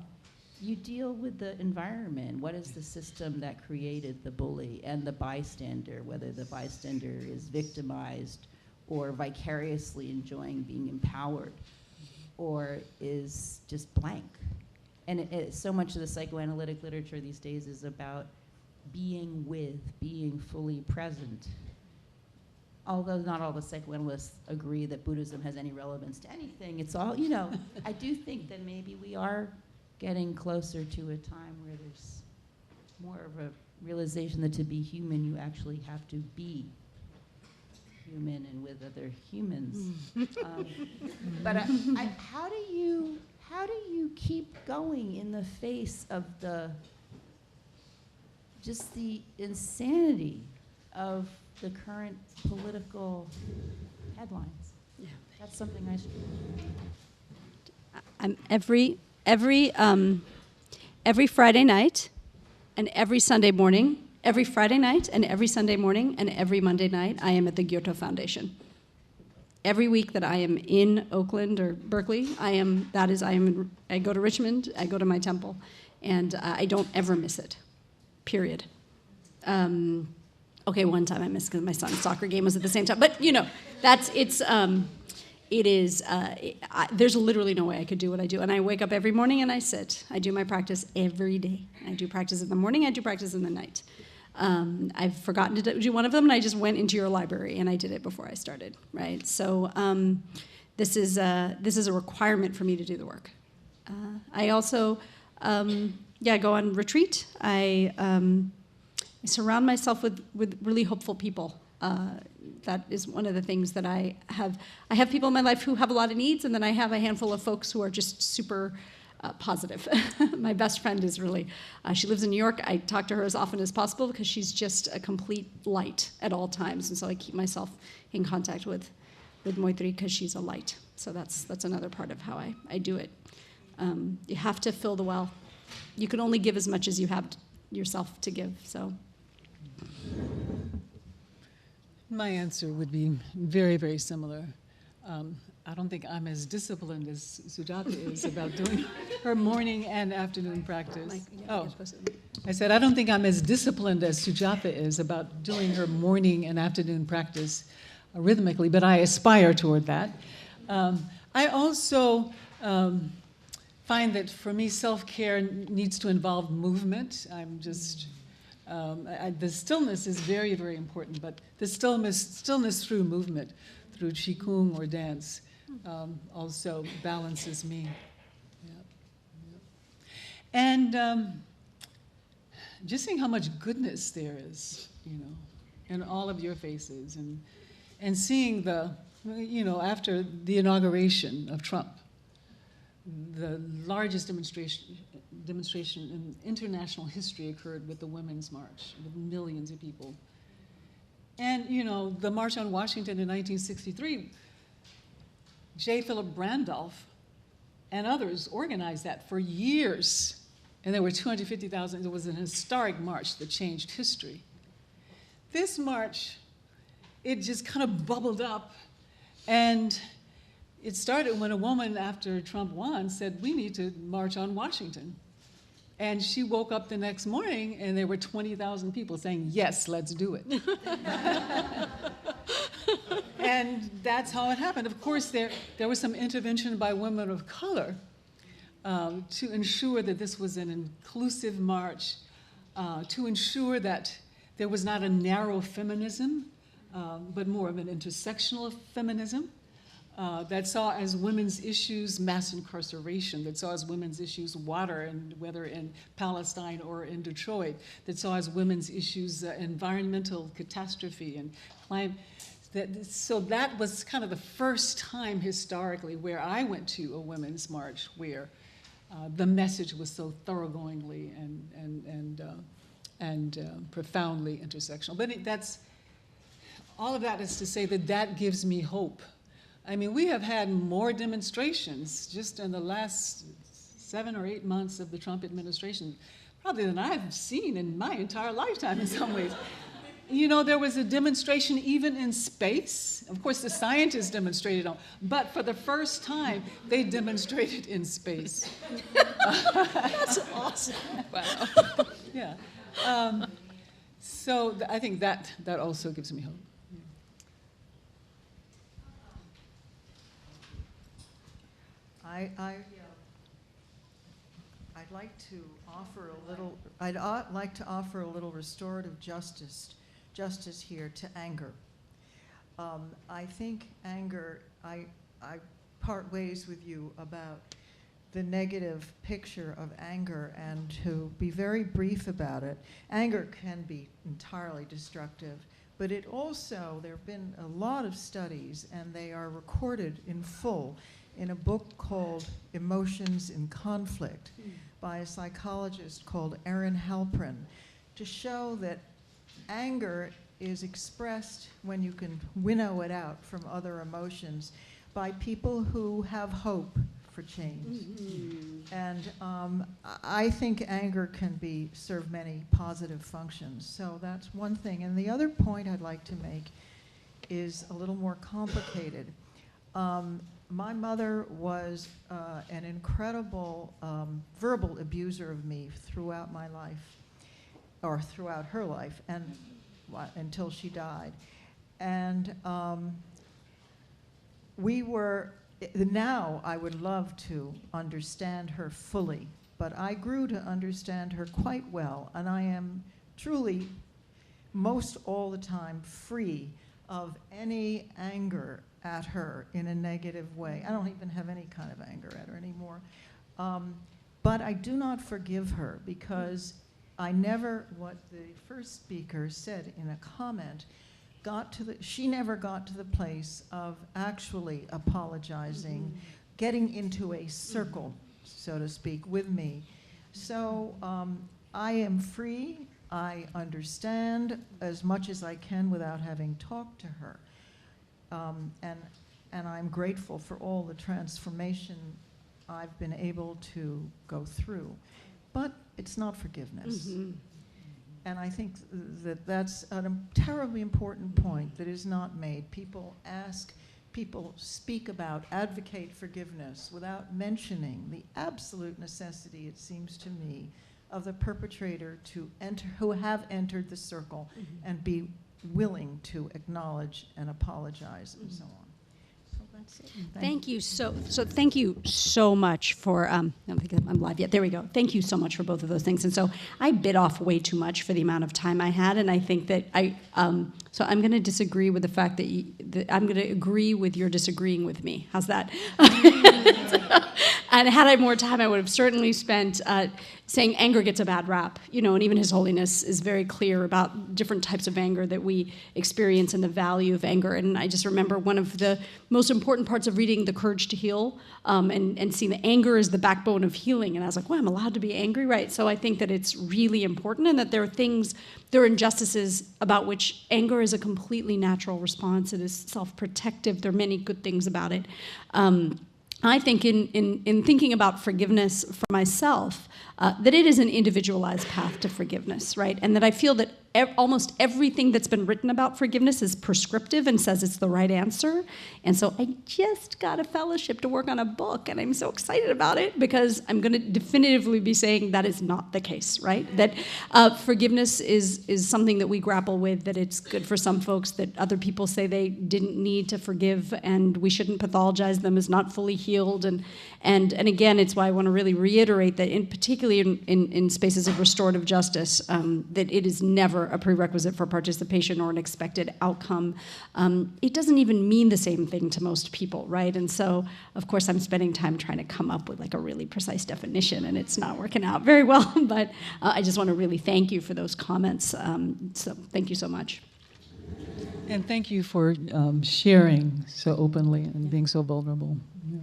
You deal with the environment. What is the system that created the bully and the bystander, whether the bystander is victimized or vicariously enjoying being empowered or is just blank. And so much of the psychoanalytic literature these days is about being with, being fully present. Although not all the psychoanalysts agree that Buddhism has any relevance to anything, it's all, I do think that maybe we are getting closer to a time where there's more of a realization that to be human, you actually have to be human and with other humans. But how do you keep going in the face of just the insanity of the current political headlines? Yeah. That's something I struggle with. Every Friday night and every Sunday morning, every Friday night and every Sunday morning and every Monday night, I am at the Gyatso Foundation. Every week that I am in Oakland or Berkeley, I go to Richmond, I go to my temple, and I don't ever miss it, period. Okay, one time I missed because my son's soccer game was at the same time, but there's literally no way I could do what I do. And I wake up every morning and I sit. I do my practice every day. I do practice in the morning, I do practice in the night. I've forgotten to do one of them, and I just went into your library and I did it before I started, right? So this is a requirement for me to do the work. I also, go on retreat. I surround myself with really hopeful people. That is one of the things that I have. I have people in my life who have a lot of needs, and then I have a handful of folks who are just super positive. My best friend is really, she lives in New York. I talk to her as often as possible because she's just a complete light at all times, and so I keep myself in contact with Moitri because she's a light. So that's another part of how I do it. You have to fill the well. You can only give as much as you have yourself to give, so. My answer would be very, very similar. I don't think I'm as disciplined as Sujatha is about doing her morning and afternoon practice. I said I don't think I'm as disciplined as Sujatha is about doing her morning and afternoon practice rhythmically, but I aspire toward that. I also find that for me, self-care needs to involve movement. The stillness is very, very important, but the stillness through movement, through qigong or dance, also balances me. And just seeing how much goodness there is, in all of your faces, and seeing after the inauguration of Trump, the largest demonstration in international history occurred with the Women's March, with millions of people. And, the March on Washington in 1963, J. Philip Randolph and others organized that for years. And there were 250,000. It was an historic march that changed history. This march it just kind of bubbled up. And it started when a woman, after Trump won, said, we need to march on Washington. And she woke up the next morning and there were 20,000 people saying, yes, let's do it. And that's how it happened. Of course, there was some intervention by women of color to ensure that this was an inclusive march, to ensure that there was not a narrow feminism, but more of an intersectional feminism. That saw as women's issues mass incarceration, that saw as women's issues water, and whether in Palestine or in Detroit, that saw as women's issues environmental catastrophe and climate. So that was kind of the first time historically where I went to a women's march where the message was so thoroughgoingly and profoundly intersectional. But all of that is to say that gives me hope. I mean, we have had more demonstrations just in the last 7 or 8 months of the Trump administration, probably than I've seen in my entire lifetime in some ways. You know, there was a demonstration even in space. Of course, the scientists demonstrated on, but for the first time, they demonstrated in space. That's awesome. Wow. Yeah. So I think that also gives me hope. I'd like to offer a little. Like to offer a little restorative justice here to anger. I think anger. I part ways with you about the negative picture of anger, and to be very brief about it. Anger can be entirely destructive, but it also, there have been a lot of studies, and they are recorded in full in a book called Emotions in Conflict by a psychologist called Erin Halprin, to show that anger is expressed, when you can winnow it out from other emotions, by people who have hope for change. And I think anger can serve many positive functions. So that's one thing. And the other point I'd like to make is a little more complicated. My mother was an incredible verbal abuser of me throughout my life, or throughout her life, and until she died. And now I would love to understand her fully, but I grew to understand her quite well, and I am truly, most all the time, free of any anger at her in a negative way. I don't even have any kind of anger at her anymore. But I do not forgive her, because what the first speaker said in a comment, she never got to the place of actually apologizing, getting into a circle, so to speak, with me. So I am free. I understand as much as I can without having talked to her. And I'm grateful for all the transformation I've been able to go through. But it's not forgiveness. And I think that's a terribly important point that is not made. People speak about, advocate forgiveness without mentioning the absolute necessity, it seems to me, of the perpetrator who have entered the circle and be willing to acknowledge and apologize and so on. So that's it. Thank you thank you so much for, I don't think I'm live yet. There we go. Thank you so much for both of those things. And so I bit off way too much for the amount of time I had, and I think that so I'm going to disagree with the fact that I'm going to agree with your disagreeing with me. How's that? And had I more time, I would have certainly spent saying anger gets a bad rap, and even His Holiness is very clear about different types of anger that we experience and the value of anger. And I just remember one of the most important parts of reading The Courage to Heal, and seeing that anger is the backbone of healing. And I was like, well, I'm allowed to be angry, right? So I think that it's really important, and that there are injustices about which anger is a completely natural response. It is self-protective. There are many good things about it. I think in thinking about forgiveness for myself, that it is an individualized path to forgiveness, right? And that I feel that almost everything that's been written about forgiveness is prescriptive and says it's the right answer. And so I just got a fellowship to work on a book, and I'm so excited about it because I'm going to definitively be saying that is not the case, right? That forgiveness is something that we grapple with, that it's good for some folks, that other people say they didn't need to forgive, and we shouldn't pathologize them as not fully healed. And again, it's why I want to really reiterate that, particularly in spaces of restorative justice, that it is never a prerequisite for participation or an expected outcome. It doesn't even mean the same thing to most people, right? And so, of course, I'm spending time trying to come up with like a really precise definition, and it's not working out very well, but I just want to really thank you for those comments. So thank you so much. And thank you for sharing so openly and being so vulnerable. Yeah.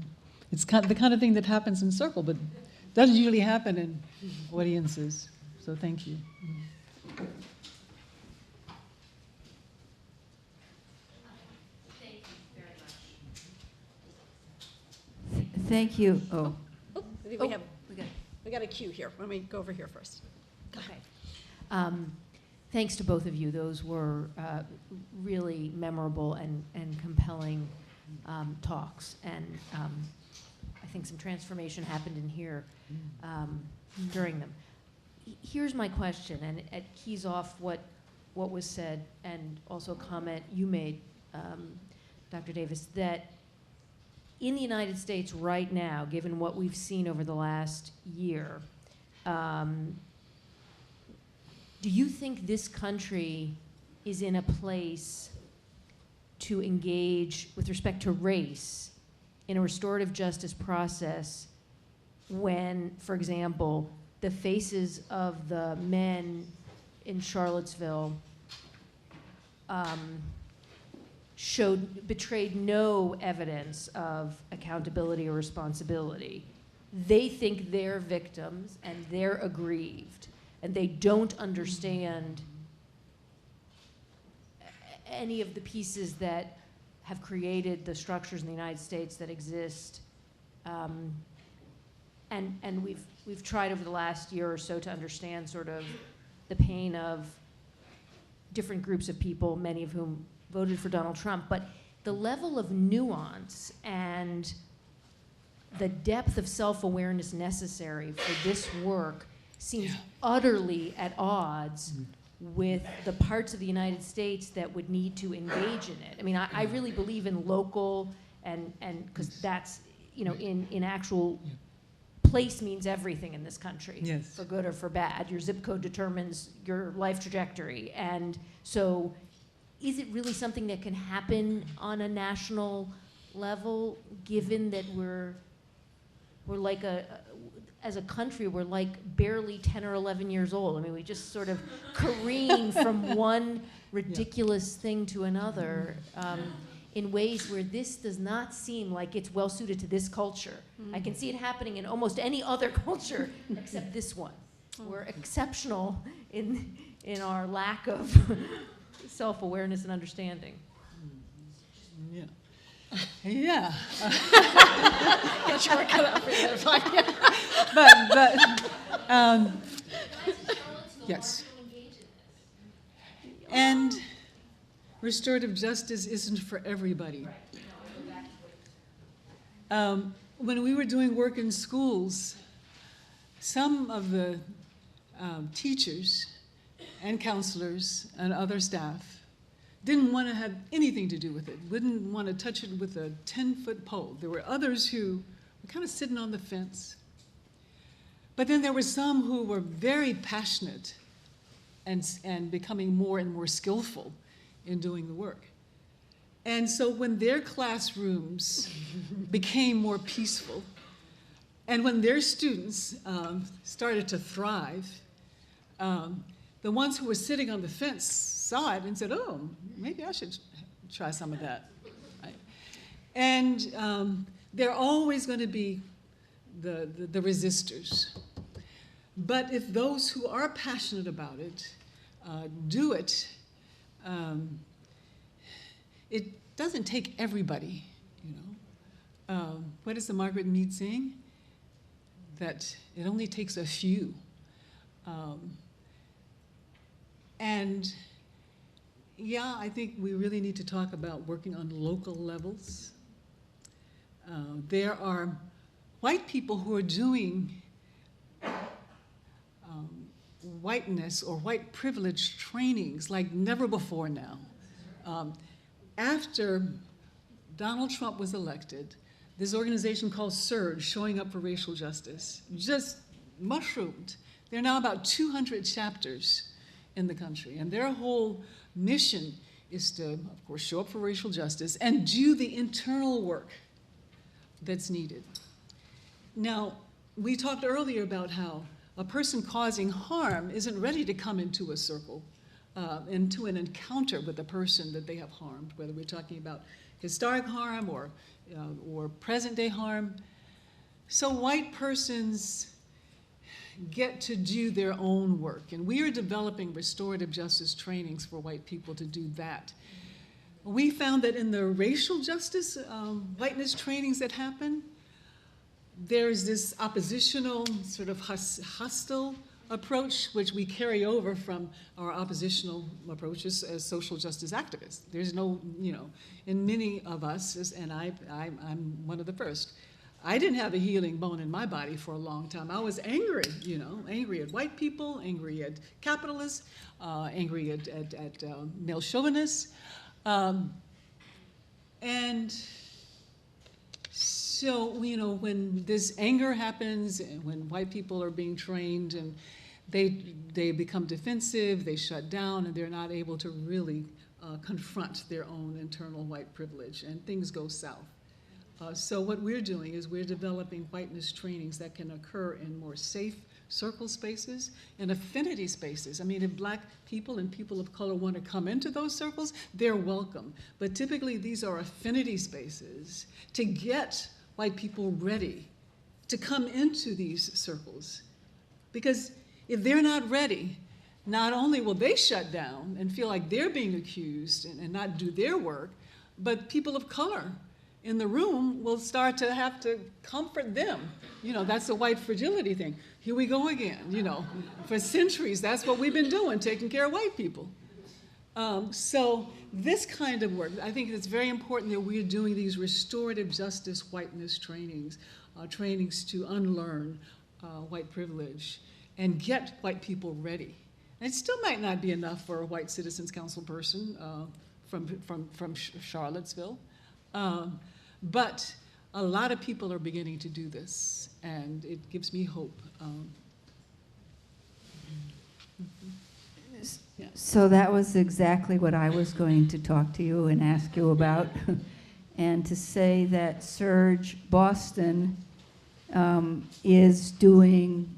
It's the kind of thing that happens in circle, but doesn't usually happen in audiences. So thank you. Thank you. Oh. We got a cue here. Let me go over here first. Okay. Thanks to both of you. Those were really memorable and compelling talks. And I think some transformation happened in here during them. Here's my question, and it keys off what was said, and also a comment you made, Dr. Davis, that in the United States right now, given what we've seen over the last year, do you think this country is in a place to engage with respect to race in a restorative justice process when, for example, the faces of the men in Charlottesville betrayed no evidence of accountability or responsibility? They think they're victims and they're aggrieved, and they don't understand any of the pieces that have created the structures in the United States that exist. And we've tried over the last year or so to understand sort of the pain of different groups of people, many of whom voted for Donald Trump. But the level of nuance and the depth of self-awareness necessary for this work seems utterly at odds with the parts of the United States that would need to engage in it. I mean, I really believe in local, and because that's, you know, in actual place means everything in this country, Yes. for good or for bad. Your zip code determines your life trajectory. And so is it really something that can happen on a national level, given that we're like as a country, we're like barely 10 or 11 years old. I mean, we just sort of careen from one ridiculous thing to another in ways where this does not seem like it's well suited to this culture. I can see it happening in almost any other culture except this one. We're exceptional in our lack of self-awareness and understanding. Yeah. Yeah. Get your work cut out for you. but yes. And restorative justice isn't for everybody. When we were doing work in schools, some of the teachers and counselors and other staff didn't want to have anything to do with it, wouldn't want to touch it with a 10-foot pole. There were others who were kind of sitting on the fence. But then there were some who were very passionate and becoming more and more skillful in doing the work. And so when their classrooms became more peaceful, and when their students started to thrive, the ones who were sitting on the fence saw it and said, oh, maybe I should try some of that. Right? And there are always going to be the resistors. But if those who are passionate about it do it, it doesn't take everybody, you know. What is the Margaret Mead saying? That it only takes a few. And yeah, I think we really need to talk about working on local levels. There are white people who are doing whiteness or white privilege trainings like never before now. After Donald Trump was elected, this organization called SURGE, Showing Up for Racial Justice, just mushroomed. There are now about 200 chapters in the country, and their whole mission is to, of course, show up for racial justice and do the internal work that's needed. Now, we talked earlier about how a person causing harm isn't ready to come into a circle, into an encounter with the person that they have harmed, whether we're talking about historic harm or present-day harm. So white persons get to do their own work, and we are developing restorative justice trainings for white people to do that. We found that in the racial justice whiteness trainings that happen, there's this oppositional, sort of hostile approach, which we carry over from our oppositional approaches as social justice activists. There's no, in many of us, and I'm one of the first, I didn't have a healing bone in my body for a long time. I was angry, angry at white people, angry at capitalists, angry at male chauvinists. And so, when this anger happens, and when white people are being trained and they become defensive, they shut down, and they're not able to really confront their own internal white privilege, and things go south. So what we're doing is we're developing whiteness trainings that can occur in more safe circle spaces and affinity spaces. I mean, if black people and people of color want to come into those circles, they're welcome. But typically these are affinity spaces to get white people ready to come into these circles. Because if they're not ready, not only will they shut down and feel like they're being accused and not do their work, but people of color in the room will start to have to comfort them. That's the white fragility thing. Here we go again, For centuries, that's what we've been doing, taking care of white people. So this kind of work, I think it's very important that we're doing these restorative justice whiteness trainings, trainings to unlearn white privilege and get white people ready. And it still might not be enough for a white Citizens Council person from Charlottesville. But a lot of people are beginning to do this, and it gives me hope. So that was exactly what I was going to talk to you and ask you about, and to say that Surge Boston is doing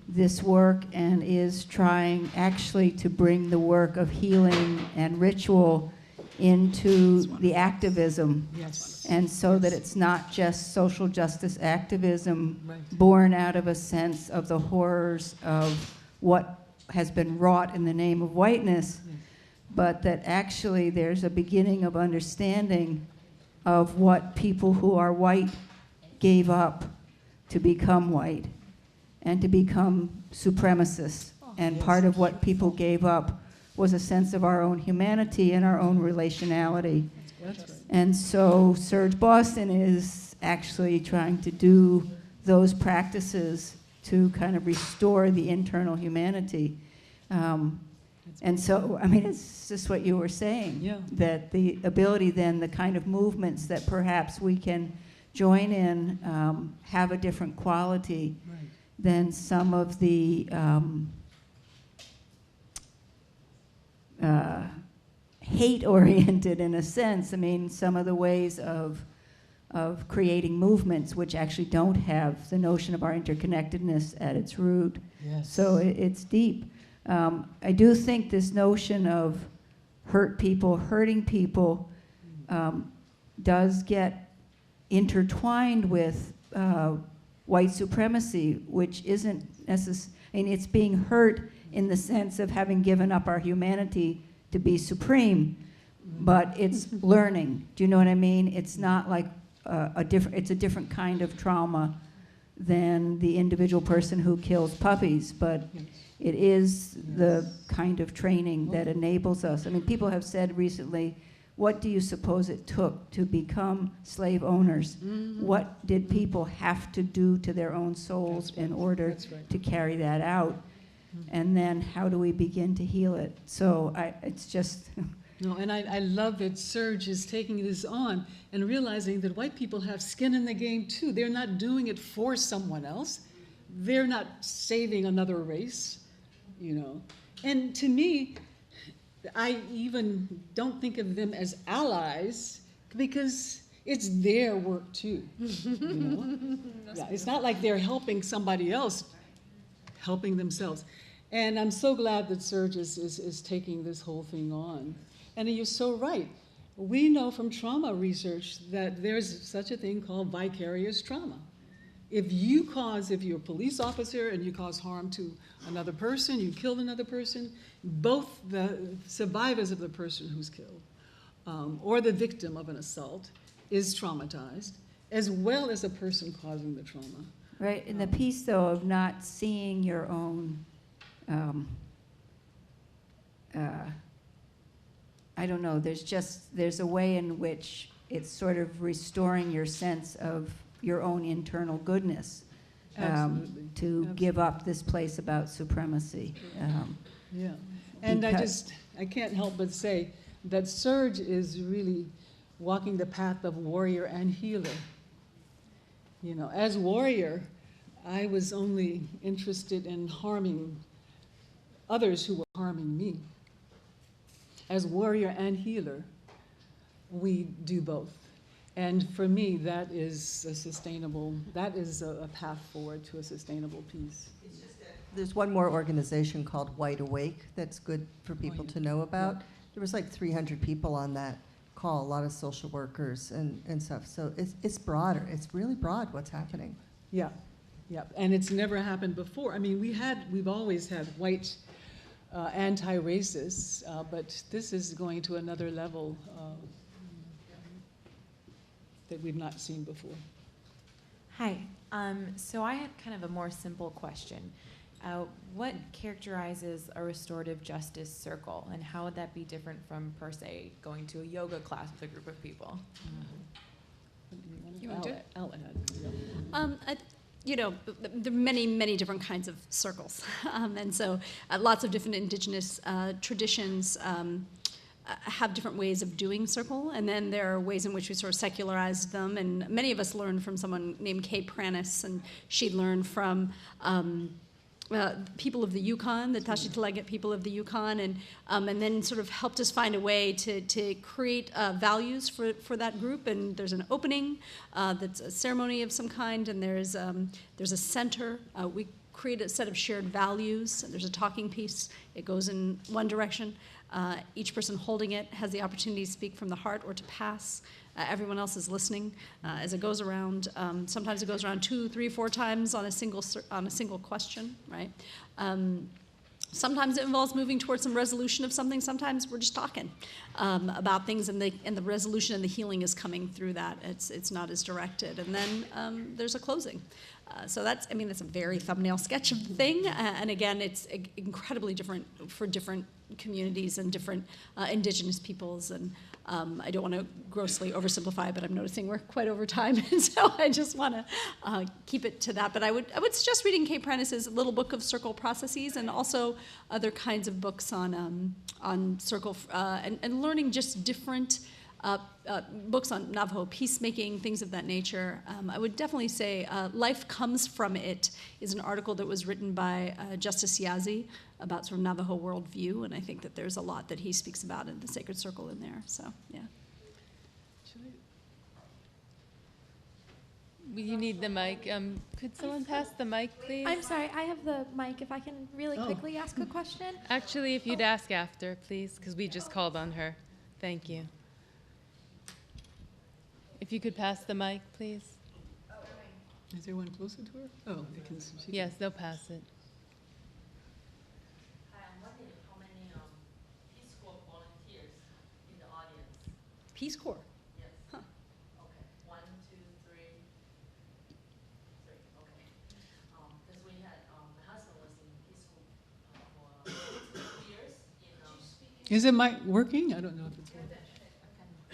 this work and is trying actually to bring the work of healing and ritual into the activism. Yes. And so that it's not just social justice activism Right. born out of a sense of the horrors of what has been wrought in the name of whiteness, but that actually there's a beginning of understanding of what people who are white gave up to become white and to become supremacists. And part of what people gave up was a sense of our own humanity and our own relationality. That's right. And so Surge Boston is actually trying to do those practices to kind of restore the internal humanity. And so, I mean, it's just what you were saying, Yeah. that the ability then, the kind of movements that perhaps we can join in have a different quality Right. than some of the hate-oriented, in a sense. I mean, some of the ways of creating movements which actually don't have the notion of our interconnectedness at its root. Yes. So it's deep. I do think this notion of hurting people does get intertwined with white supremacy, which isn't necessarily, I mean, it's being hurt in the sense of having given up our humanity to be supreme, but it's learning. Do you know what I mean? It's not like it's a different kind of trauma than the individual person who kills puppies, but it is the kind of training that enables us. I mean, people have said recently, what do you suppose it took to become slave owners? What did people have to do to their own souls in order to carry that out? And then how do we begin to heal it? So it's just... No, and I love that Serge is taking this on and realizing that white people have skin in the game too. They're not doing it for someone else. They're not saving another race, you know. And to me, I even don't think of them as allies because it's their work too, you know. Yeah, it's not like they're helping somebody else, helping themselves. And I'm so glad that Serge is taking this whole thing on. And you're so right. We know from trauma research that there's such a thing called vicarious trauma. If you're a police officer and you cause harm to another person, you killed another person, both the survivors of the person who's killed or the victim of an assault is traumatized, as well as the person causing the trauma. Right, in the piece, though, of not seeing your own, I don't know, there's a way in which it's sort of restoring your sense of your own internal goodness to give up this place about supremacy. Yeah, and I can't help but say that Serge is really walking the path of warrior and healer. You know, as warrior, I was only interested in harming others who were harming me. As warrior and healer, we do both. And for me, that is a path forward to a sustainable peace. It's just that there's one more organization called Wide Awake that's good for people to know about. Yeah. There was like 300 people on that call, a lot of social workers and stuff. So it's broader. It's really broad what's happening. Yeah, yeah, and it's never happened before. I mean, we've always had white anti-racists, but this is going to another level that we've not seen before. Hi, so I had kind of a more simple question. What characterizes a restorative justice circle, and how would that be different from, per se, going to a yoga class with a group of people? You want to do it? I'll add. You know, there are many, many different kinds of circles. And so lots of different indigenous traditions have different ways of doing circle, and then there are ways in which we sort of secularized them, and many of us learned from someone named Kay Pranis, and she learned from people of the Yukon, the Tashitilegit people of the Yukon, and then sort of helped us find a way to create values for that group. And there's an opening that's a ceremony of some kind, and there's a center. We create a set of shared values. There's a talking piece. It goes in one direction. Each person holding it has the opportunity to speak from the heart or to pass. Everyone else is listening as it goes around. Sometimes it goes around 2, 3, 4 times on a single question, right? Sometimes it involves moving towards some resolution of something. Sometimes we're just talking about things, and the resolution and the healing is coming through that. It's not as directed. And then there's a closing. So that's a very thumbnail sketch of the thing. And again, it's incredibly different for different communities and different indigenous peoples. And I don't want to grossly oversimplify, but I'm noticing we're quite over time. And so I just want to keep it to that. But I would suggest reading Kay Pranis's little book of circle processes, and also other kinds of books on circle and learning just different books on Navajo peacemaking, things of that nature. I would definitely say Life Comes From It is an article that was written by Justice Yazzie about sort of Navajo worldview, and I think that there's a lot that he speaks about in the Sacred Circle in there, so yeah. You need the mic. Could someone pass the mic, please? I'm sorry, I have the mic. If I can really quickly ask a question. Actually, if you'd ask after, please, because we just called on her. Thank you. If you could pass the mic, please. Is there one closer to her? Oh, they can. Yes, they'll pass it. Hi, I'm wondering how many Peace Corps volunteers in the audience? Peace Corps? Yes. Huh. Okay. 1, 2, 3. 3. Okay. Is it mic working? I don't know if it's working.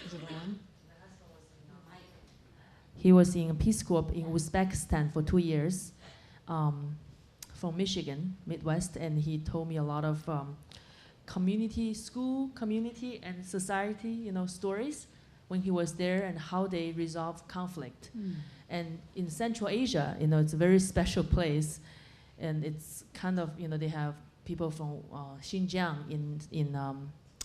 Is it on? He was in Peace Corps in Uzbekistan for 2 years, from Michigan, Midwest, and he told me a lot of school community and society, stories when he was there and how they resolve conflict. And in Central Asia, it's a very special place, and it's kind of, they have people from Xinjiang in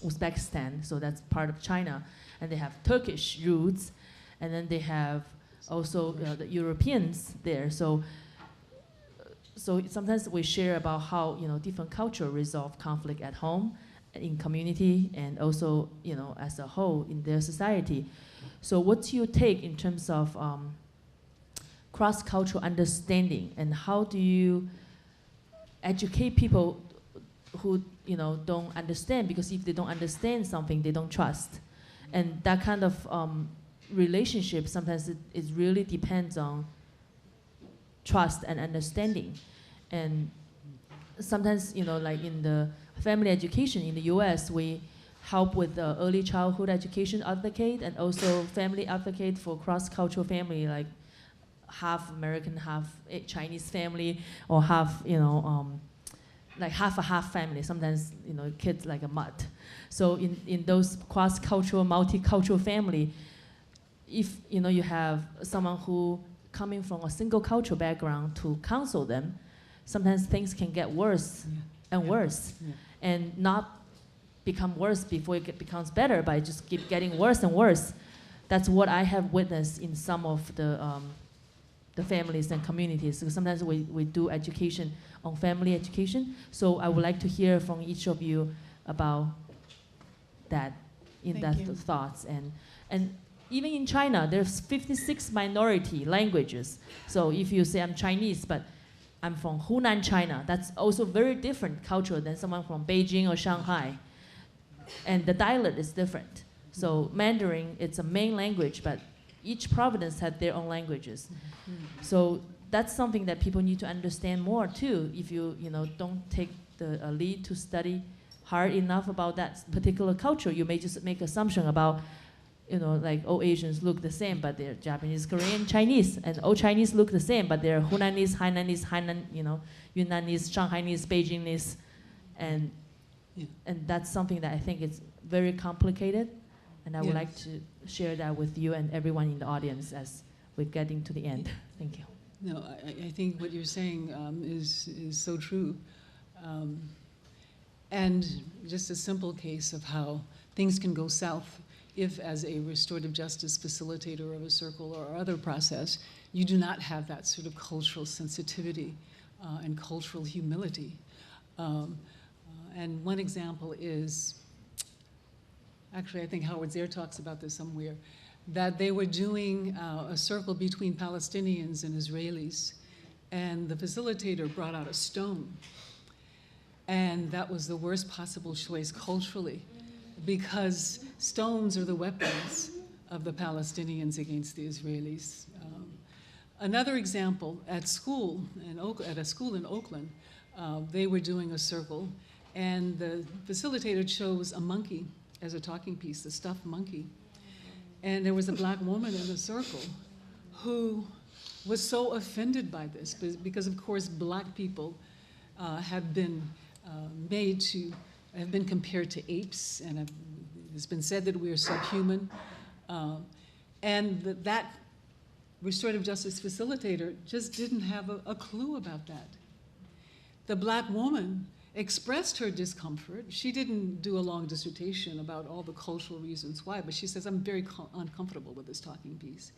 Uzbekistan, so that's part of China, and they have Turkish roots, and then they have also the Europeans there. So sometimes we share about how different cultures resolve conflict at home, in community, and also as a whole in their society. So what's your take in terms of cross-cultural understanding, and how do you educate people who don't understand? Because if they don't understand something, they don't trust, and that kind of relationship sometimes it really depends on trust and understanding. And sometimes like in the family education in the US, we help with the early childhood education advocate and also family advocate for cross-cultural family, like half American, half Chinese family, or half like half a half family. Sometimes kids like a mutt. So in those cross-cultural, multicultural family, if you have someone who coming from a single cultural background to counsel them, sometimes things can get worse and worse, and not become worse before it becomes better, but it just keep getting worse and worse. That's what I have witnessed in some of the families and communities. So sometimes we do education on family education. So I would like to hear from each of you about that, thoughts. And even in China, there's 56 minority languages. So if you say I'm Chinese, but I'm from Hunan, China, that's also very different culture than someone from Beijing or Shanghai. And the dialect is different. So Mandarin, it's a main language, but each province had their own languages. So that's something that people need to understand more too. If you don't take the lead to study hard enough about that particular culture, you may just make assumption about like all Asians look the same, but they're Japanese, Korean, Chinese, and all Chinese look the same, but they're Hunanese, Hainanese, Yunnanese, Shanghainese, Beijingese, and that's something that I think is very complicated, and I would like to share that with you and everyone in the audience as we're getting to the end. Thank you. No, I think what you're saying is so true, and just a simple case of how things can go south if, as a restorative justice facilitator of a circle or other process, you do not have that sort of cultural sensitivity and cultural humility. And one example is, actually I think Howard Zehr talks about this somewhere, that they were doing a circle between Palestinians and Israelis, and the facilitator brought out a stone. And that was the worst possible choice culturally, because stones are the weapons of the Palestinians against the Israelis. Another example, at a school in Oakland, they were doing a circle, and the facilitator chose a monkey as a talking piece, the stuffed monkey. And there was a black woman in the circle who was so offended by this, because of course black people have been have been compared to apes, and it's been said that we are subhuman. And that restorative justice facilitator just didn't have a clue about that. The black woman expressed her discomfort. She didn't do a long dissertation about all the cultural reasons why, but she says, I'm very uncomfortable with this talking piece.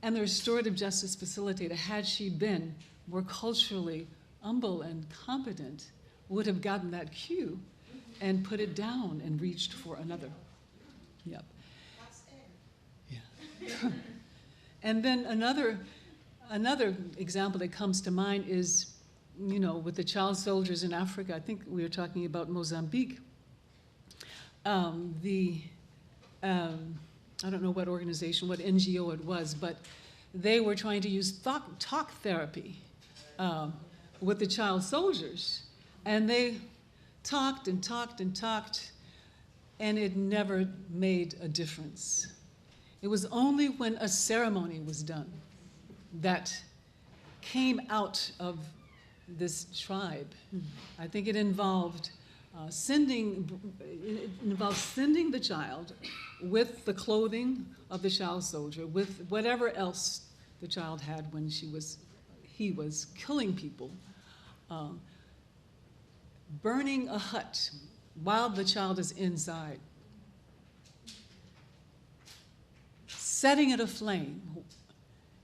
And the restorative justice facilitator, had she been more culturally humble and competent, would have gotten that cue and put it down and reached for another. Yep. Yeah. And then another example that comes to mind is, with the child soldiers in Africa. I think we were talking about Mozambique. I don't know what organization, what NGO it was, but they were trying to use talk therapy with the child soldiers. And they talked and talked and talked, and it never made a difference. It was only when a ceremony was done that came out of this tribe. I think it involved sending the child with the clothing of the child soldier, with whatever else the child had when he was killing people, burning a hut while the child is inside, setting it aflame,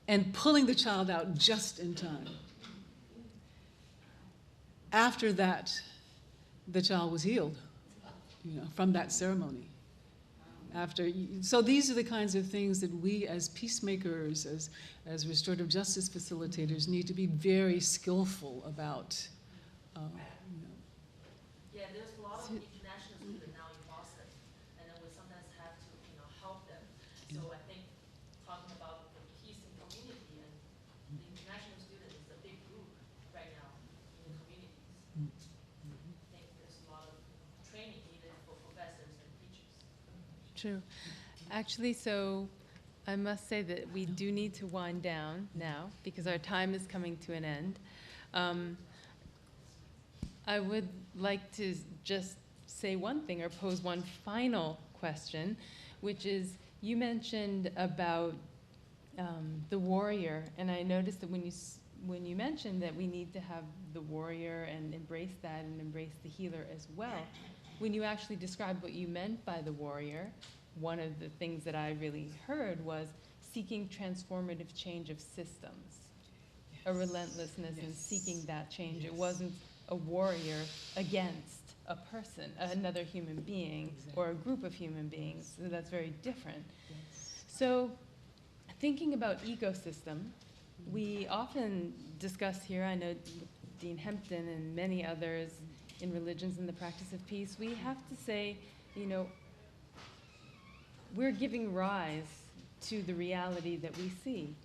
and pulling the child out just in time. After that, the child was healed, from that ceremony. So these are the kinds of things that we as peacemakers, as restorative justice facilitators, need to be very skillful about. Yeah, there's a lot of international students now in Boston, and then we sometimes have to, help them. So I think talking about the peace and community, and the international students is a big group right now in the communities. I think there's a lot of training needed for professors and teachers. True. Actually, so I must say that we do need to wind down now because our time is coming to an end. I would like to just say one thing or pose one final question, which is you mentioned about the warrior, and I noticed that when you mentioned that we need to have the warrior and embrace that and embrace the healer as well, when you actually described what you meant by the warrior, one of the things that I really heard was seeking transformative change of systems, a relentlessness in seeking that change. It wasn't a warrior against a person, another human being, or a group of human beings. So that's very different. So thinking about ecosystem, we often discuss here, I know Dean Hempton and many others in Religions and the Practice of Peace, we have to say, we're giving rise to the reality that we see.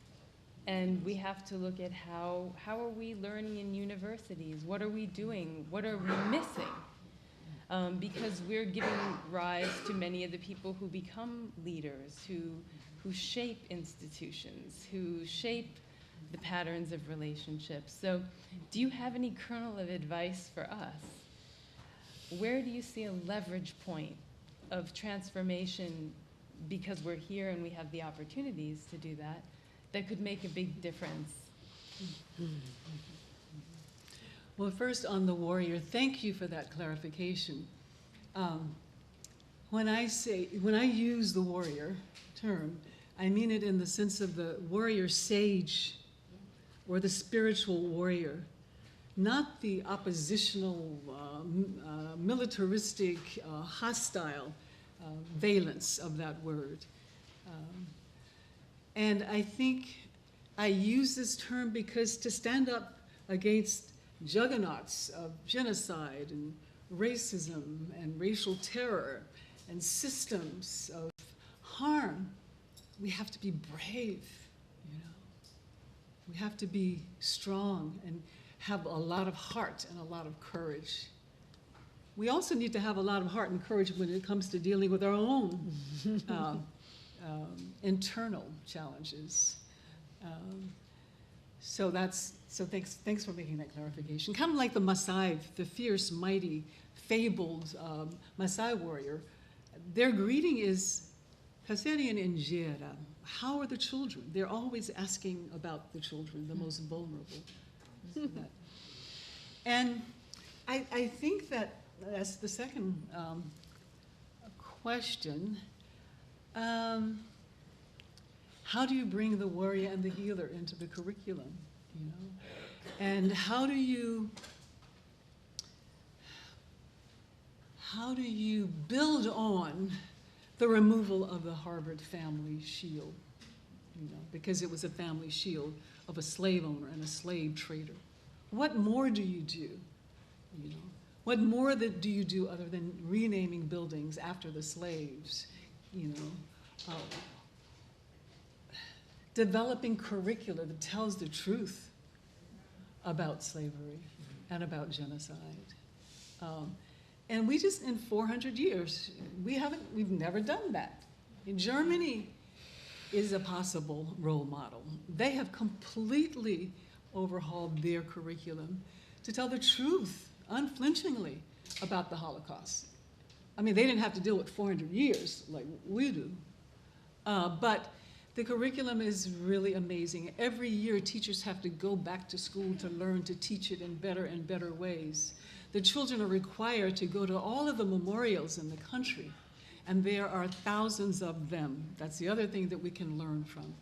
And we have to look at how are we learning in universities? What are we doing? What are we missing? Because we're giving rise to many of the people who become leaders, who shape institutions, who shape the patterns of relationships. So do you have any kernel of advice for us? Where do you see a leverage point of transformation, because we're here and we have the opportunities to do that, that could make a big difference? Well, first on the warrior, thank you for that clarification. When I use the warrior term, I mean it in the sense of the warrior sage or the spiritual warrior, not the oppositional, militaristic, hostile valence of that word. And I think I use this term because to stand up against juggernauts of genocide and racism and racial terror and systems of harm, we have to be brave, We have to be strong and have a lot of heart and a lot of courage. We also need to have a lot of heart and courage when it comes to dealing with our own internal challenges. So thanks for making that clarification. Kind of like the Maasai, the fierce, mighty, fabled Maasai warrior. Their greeting is Kaseri and Njera. How are the children? They're always asking about the children, the most vulnerable. And I think that's the second question. How do you bring the warrior and the healer into the curriculum? And how do you build on the removal of the Harvard family shield? Because it was a family shield of a slave owner and a slave trader. What more do you do? What more do you do other than renaming buildings after the slaves? Developing curricula that tells the truth about slavery and about genocide. And we just, in 400 years, we've never done that. In Germany is a possible role model. They have completely overhauled their curriculum to tell the truth, unflinchingly, about the Holocaust. I mean, they didn't have to deal with 400 years like we do. But the curriculum is really amazing. Every year, teachers have to go back to school to learn to teach it in better and better ways. The children are required to go to all of the memorials in the country, and there are thousands of them. That's the other thing that we can learn from.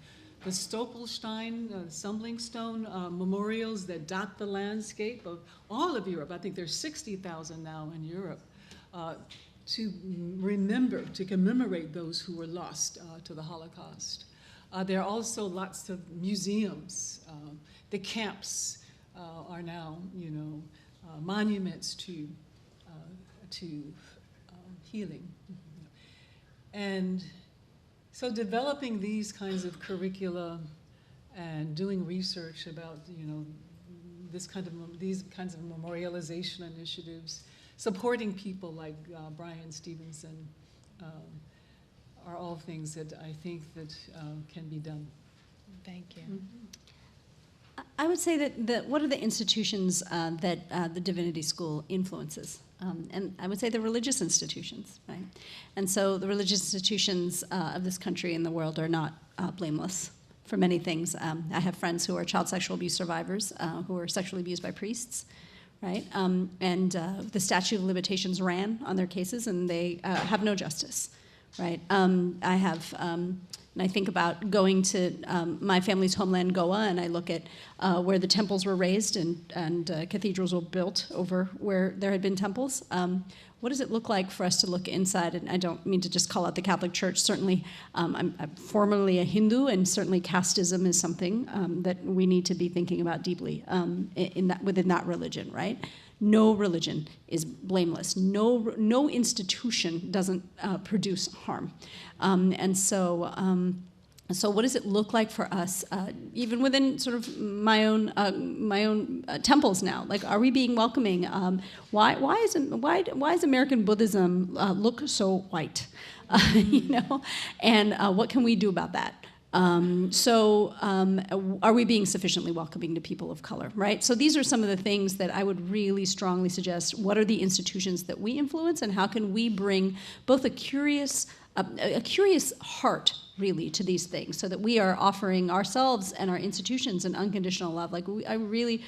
The Stoppelstein, stumbling stone memorials that dot the landscape of all of Europe. I think there's 60,000 now in Europe. To remember, to commemorate those who were lost to the Holocaust. There are also lots of museums. The camps are now, monuments to healing. And so developing these kinds of curricula and doing research about, these kinds of memorialization initiatives, supporting people like Brian Stevenson are all things that I think that can be done. Thank you. Mm-hmm. I would say that what are the institutions that the Divinity School influences? And I would say the religious institutions, right? And so the religious institutions of this country and the world are not blameless for many things. I have friends who are child sexual abuse survivors who were sexually abused by priests, right? And the statute of limitations ran on their cases, and they have no justice, right? I have, and I think about going to my family's homeland, Goa, and I look at where the temples were raised and cathedrals were built over where there had been temples. What does it look like for us to look inside? And I don't mean to just call out the Catholic Church. Certainly, I'm formerly a Hindu, and certainly casteism is something that we need to be thinking about deeply within that religion, right? No religion is blameless. No institution doesn't produce harm. So what does it look like for us, even within sort of my own temples now? Like, are we being welcoming? Why is American Buddhism look so white? And what can we do about that? Are we being sufficiently welcoming to people of color, right? So these are some of the things that I would really strongly suggest. What are the institutions that we influence, and how can we bring both a curious heart, really, to these things, so that we are offering ourselves and our institutions an unconditional love. Like, I really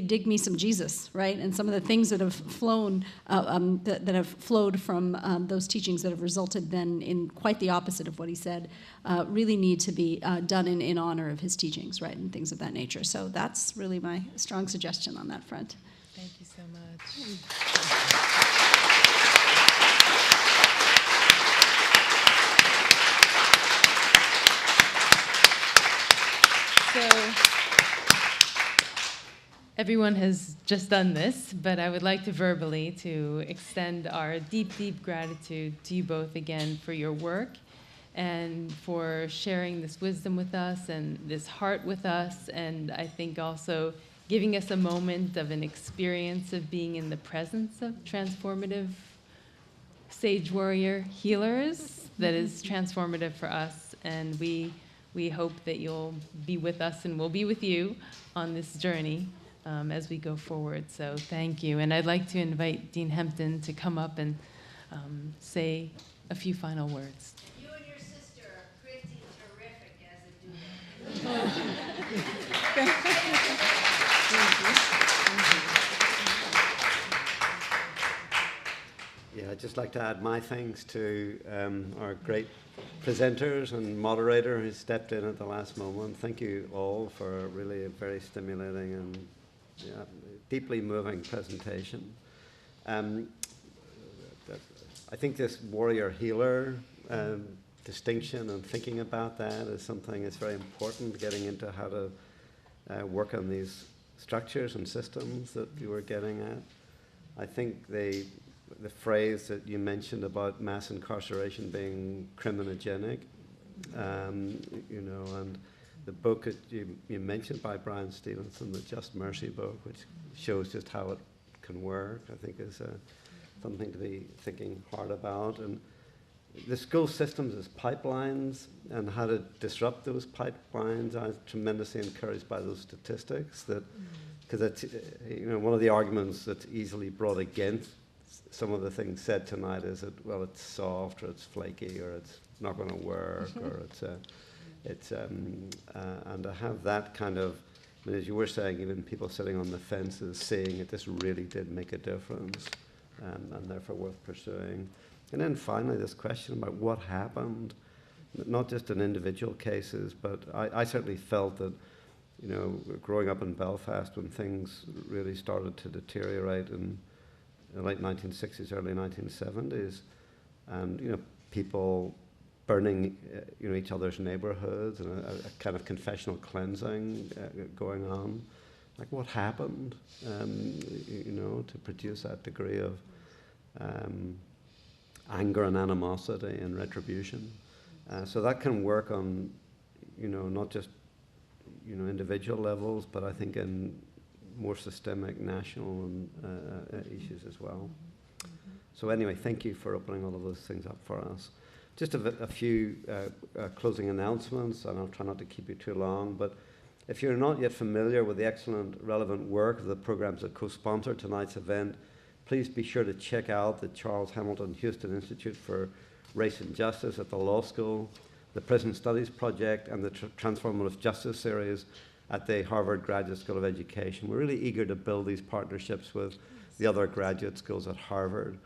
dig me some Jesus, right? And some of the things that have flown, that have flowed from those teachings that have resulted then in quite the opposite of what he said, really need to be done in honor of his teachings, right? And things of that nature. So that's really my strong suggestion on that front. Thank you so much. So everyone has just done this, but I would like to verbally to extend our deep, deep gratitude to you both again for your work and for sharing this wisdom with us and this heart with us, and I think also giving us a moment of an experience of being in the presence of transformative sage warrior healers that is transformative for us, and we hope that you'll be with us and we'll be with you on this journey as we go forward. So thank you. And I'd like to invite Dean Hempton to come up and say a few final words. You and your sister are pretty terrific as a duo. Yeah, I'd just like to add my thanks to our great presenters and moderator who stepped in at the last moment. Thank you all for really a very stimulating and deeply moving presentation. I think this warrior healer distinction and thinking about that is something that's very important, getting into how to work on these structures and systems that you were getting at. I think the phrase that you mentioned about mass incarceration being criminogenic, and the book that you mentioned by Brian Stevenson, the Just Mercy book, which shows just how it can work, I think is something to be thinking hard about. And the school systems as pipelines and how to disrupt those pipelines. I'm tremendously encouraged by those statistics that, because it's, one of the arguments that's easily brought against some of the things said tonight is that, well, it's soft or it's flaky or it's not going to work or and to have that kind of, I mean, as you were saying, even people sitting on the fences seeing it, this really did make a difference and therefore worth pursuing. And then finally, this question about what happened, not just in individual cases, but I certainly felt that, growing up in Belfast when things really started to deteriorate in the late 1960s, early 1970s, and, people burning, each other's neighborhoods and a kind of confessional cleansing going on. Like, what happened, to produce that degree of anger and animosity and retribution. So that can work on, not just, individual levels, but I think in more systemic national and, issues as well. So anyway, thank you for opening all of those things up for us. Just a few closing announcements, and I'll try not to keep you too long, but if you're not yet familiar with the excellent relevant work of the programs that co-sponsor tonight's event, please be sure to check out the Charles Hamilton Houston Institute for Race and Justice at the Law School, the Prison Studies Project, and the Transformative Justice Series at the Harvard Graduate School of Education. We're really eager to build these partnerships with the other graduate schools at Harvard.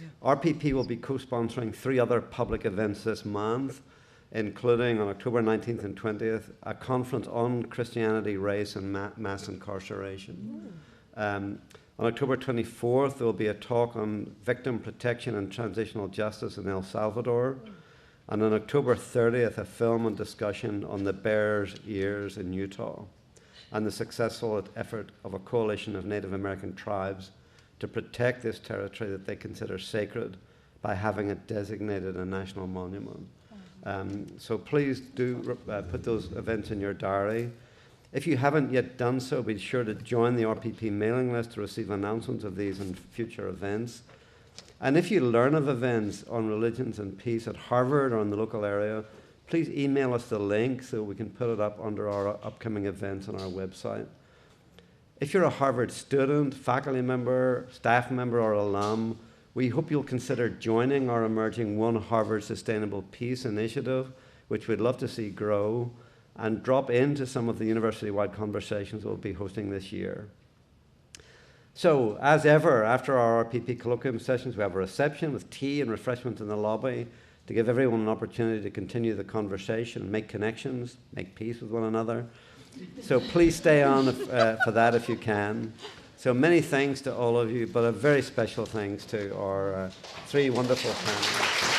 Yeah. RPP will be co-sponsoring 3 other public events this month, including on October 19th and 20th, a conference on Christianity, race, and mass incarceration. On October 24th, there will be a talk on victim protection and transitional justice in El Salvador. And on October 30th, a film and discussion on the Bears' Ears in Utah and the successful effort of a coalition of Native American tribes to protect this territory that they consider sacred by having it designated a national monument. So please do put those events in your diary. If you haven't yet done so, be sure to join the RPP mailing list to receive announcements of these and future events. And if you learn of events on religions and peace at Harvard or in the local area, please email us the link so we can put it up under our upcoming events on our website. If you're a Harvard student, faculty member, staff member, or alum, we hope you'll consider joining our emerging One Harvard Sustainable Peace initiative, which we'd love to see grow, and drop into some of the university-wide conversations we'll be hosting this year. So, as ever, after our RPP Colloquium sessions, we have a reception with tea and refreshments in the lobby to give everyone an opportunity to continue the conversation, make connections, make peace with one another. So please stay on for that if you can. So many thanks to all of you, but a very special thanks to our 3 wonderful panelists.